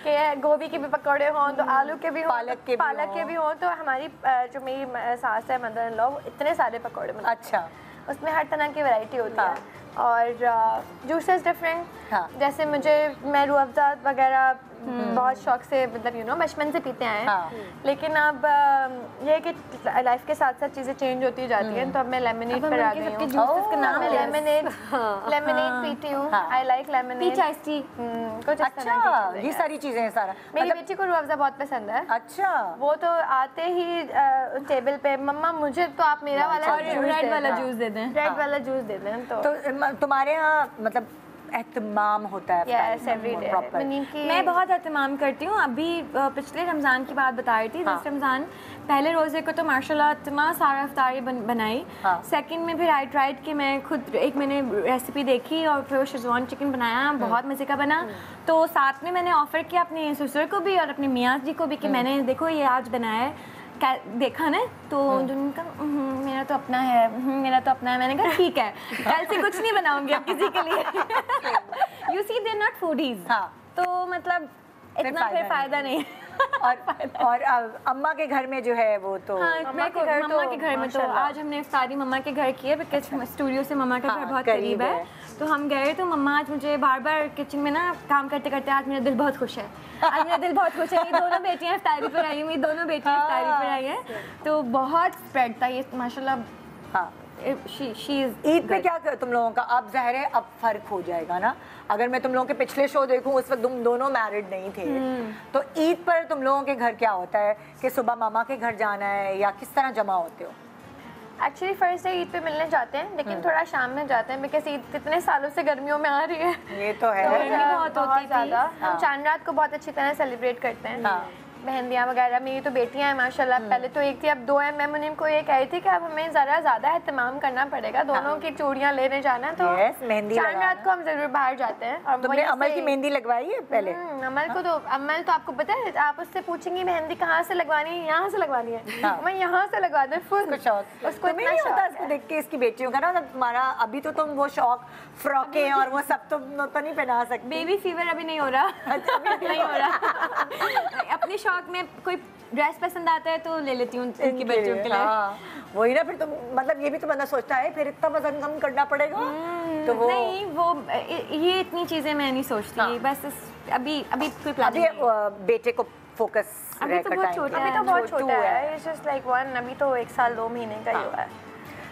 कि गोभी के भी पकौड़े हों, तो आलू के भी हों, पालक के भी हों, तो हमारी जो मेरी सास है मदर इन लॉ, वो इतने सारे पकौड़े बनाती हैं। अच्छा। उसमें हर तरह की वैरायटी होती है और जूसेस डिफरेंट, जैसे मैं रूह अफ़ज़ा वगैरह बहुत शौक से मतलब यू नो बचपन से पीते आए हैं, लेकिन अब ये है कि लाइफ के साथ साथ चीज़ें चेंज होती जाती हैं, तो अब मैं लेमनेड पर आ गई हूँ। लेमनेड पीती हूँ, I like lemonade, peach ice tea, कुछ अच्छा ये सारी चीज़ें हैं सारा। मेरी बेटी को रूह अफ़ज़ा बहुत पसंद है। अच्छा। वो तो आते ही टेबल पे मम्मा मुझे तो आप मेरा वाला रेड वाला जूस दे दें, रेड वाला जूस दे दें। तो तुम्हारे यहाँ मतलब एहतमाम होता है? Yes, every day। मैं बहुत एहतमाम करती हूँ। अभी पिछले रमज़ान की बात बता रही थी, इस रमज़ान पहले रोज़े को तो माशाल्लाह इतना सारा इफ्तारी बनाई। सेकंड में फिर आई ट्राइड कि मैं खुद मैंने रेसिपी देखी और फिर शेज़वान चिकन बनाया, बहुत मज़े का बना। तो साथ में मैंने ऑफ़र किया अपने ससुर को भी और अपने मियाँ जी को भी कि मैंने देखो ये आज बनाया है, देखा ना, तो उनका मेरा तो अपना है, मेरा तो अपना है। मैंने कहा ठीक है, कल से कुछ नहीं बनाऊंगी अब किसी के लिए। You see they not foodies, तो मतलब इतना फिर फायदा नहीं। और अम्मा के घर में जो है वो तो मम्मा के घर में तो आज हमने इफ्तारी मम्मा के घर की है, बिकॉज स्टूडियो से मम्मा का घर बहुत करीब है, तो हम गए। तो मम्मा आज मुझे बार बार किचन में ना काम करते करते आज मेरा दिल बहुत खुश है, आज मेरा दिल बहुत खुश है। ये दोनों बेटियां इफ्तारी पर आई हैं, मेरी दोनों बेटियां इफ्तारी पर आई हैं, तो बहुत स्प्रेड था ये माशाल्लाह। ईद पे क्या तुम लोगों का अब ज़ाहिर है अब फर्क हो जाएगा ना? अगर मैं तुम लोगों के पिछले शो देखूं उस वक्त तुम दोनों मैरिड नहीं थे, तो ईद पर तुम लोगों के घर क्या होता है कि सुबह मामा के घर जाना है या किस तरह जमा होते हो? एक्चुअली फर्स्ट डे ईद पे मिलने जाते हैं, लेकिन थोड़ा शाम में जाते हैं, बिकॉज ईद कितने सालों से गर्मियों में आ रही है। ये तो है, बहुत ज़्यादा। हम चांद रात को बहुत अच्छी तरह सेलिब्रेट करते हैं, मेहंदियाँ वगैरह। मेरी तो बेटियां हैं माशाल्लाह, पहले तो एक थी अब 2 है। मैं मुनीम को ये कही थी कि अब हमें ज़रा ज़्यादा एहतमाम करना पड़ेगा, दोनों की चूड़ियाँ लेने जाना है, तो चांद रात को हम ज़रूर बाहर जाते हैं। और तुमने अमल की मेहंदी लगवाई है पहले? अमल को तो अमल तो आपको पता है, आप उससे पूछेंगी मेहंदी कहाँ से लगवानी है, यहाँ से लगवानी है, मैं यहाँ से लगवा दूँ फुल शौक। उसको इतना शौक इसको देख के इसकी बेटियों का ना तुम्हारा अभी तो तुम वो शौक फ्रॉकें और वो सब तो नहीं पहना सकती। बेबी फीवर अभी नहीं हो रहा, नहीं हो रहा। अपने शौक में कोई ड्रेस पसंद आता है तो ले लेती हूँ इनकी बच्चों के लिए। वही ना, फिर तुम मतलब ये भी तो बंदा सोचता है फिर इतना वजन कम करना पड़ेगा, तो वो नहीं, वो ये इतनी चीजें मैं नहीं सोचती। बस अभी कोई प्लान नहीं। बेटे को फोकस अभी तो बहुत छोटा है, अभी तो बहुत छोटा है, इट्स जस्ट लाइक 1, अभी तो 1 साल 2 महीने का ही हुआ है।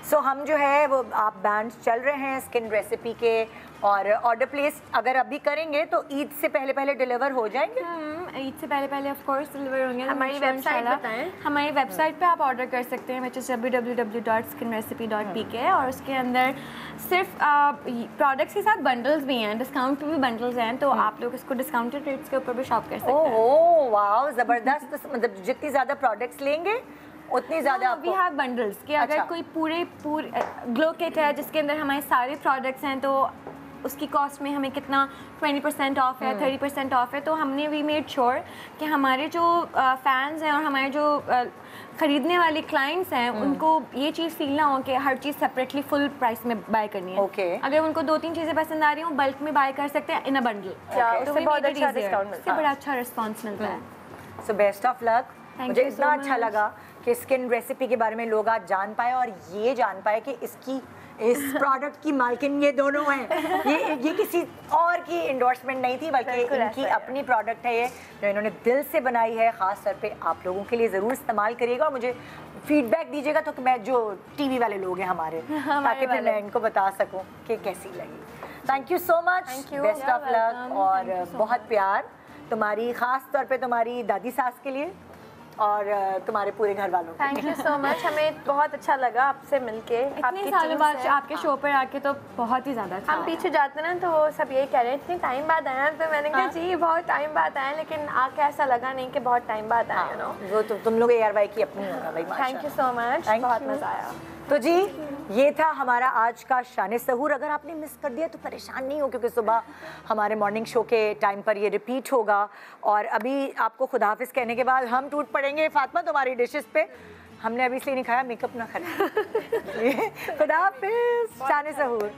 सो हम जो है वो आप बैंड्स चल रहे हैं स्किन रेसिपी के, और ऑर्डर प्लेस अगर अभी करेंगे तो ईद से पहले डिलीवर हो जाएंगे। ईद से पहले ऑफ कोर्स डिलीवर होंगे। हमारी वेबसाइट बताएं। हमारी वेबसाइट पे आप ऑर्डर कर सकते हैं, which is www.skinrecipe.pk, और उसके अंदर सिर्फ प्रोडक्ट्स के साथ बंडल्स भी हैं, डिस्काउंट पे भी बंडल्स हैं, तो आप लोग इसको डिस्काउंटेड रेट्स के ऊपर भी शॉप कर सकते हैं। ओह वाओ, ज़बरदस्त। मतलब जितनी ज़्यादा प्रोडक्ट्स लेंगे उतनी ज़्यादा वी हैव बंडल्स कि अगर कोई पूरे ग्लो किट है जिसके अंदर हमारे सारे प्रोडक्ट्स हैं, तो उसकी कॉस्ट में हमें कितना 20% ऑफ है, 30% ऑफ है। तो हमने वी मेड श्योर कि हमारे जो फैंस हैं और हमारे जो ख़रीदने वाले क्लाइंट्स हैं उनको ये चीज़ फील ना हो कि हर चीज़ सेपरेटली फुल प्राइस में बाय करनी है। अगर उनको 2-3 चीज़ें पसंद आ रही हो बल्क में बाय कर सकते हैं इन अ बंडल, तो बहुत अच्छा डिस्काउंट मिलता है, बड़ा अच्छा रिस्पॉन्स मिलता है। So best of luck. मुझे इतना अच्छा लगा कि स्किन रेसिपी के बारे में लोग आज जान पाए, और ये जान पाए कि इस प्रोडक्ट की मालकिन ये दोनों हैं। ये किसी और की इंडोर्समेंट नहीं थी, बल्कि इनकी अपनी प्रोडक्ट है ये, जो इन्होंने दिल से बनाई है। ख़ास तौर पे आप लोगों के लिए ज़रूर इस्तेमाल करिएगा और मुझे फीडबैक दीजिएगा, तो कि मैं जो टीवी वाले लोग हैं हमारे ताकि फिर मैं इनको बता सकूँ कि कैसी लगी। Thank you so much, best of luck, और बहुत प्यार तुम्हारी, ख़ास तौर पे तुम्हारी दादी सास के लिए और तुम्हारे पूरे घर वालों को। थैंक यू सो मच, हमें बहुत अच्छा लगा आपसे मिलके। इतने सालों बाद आपके शो पर आके तो बहुत ही ज़्यादा अच्छा। हम पीछे जाते ना तो वो सब यही कह रहे हैं इतने टाइम बाद आए, तो मैंने कहा जी बहुत टाइम बाद आए, लेकिन आके ऐसा लगा नहीं कि बहुत टाइम बाद आए। यू नो, वो तो तुम लोग ARY की अपनी होगा भाई। थैंक यू सो मच, बहुत मज़ा आया। तो जी ये था हमारा आज का शान सहूर। अगर आपने मिस कर दिया तो परेशान नहीं हो, क्योंकि सुबह हमारे मॉर्निंग शो के टाइम पर ये रिपीट होगा। और अभी आपको खुदा हाफिज़ कहने के बाद हम टूट पड़ेंगे फातिमा तुम्हारी डिशेस पे। हमने अभी इसलिए नहीं खाया, मेकअप ना करें। खुदा हाफिज़, शान सहूर।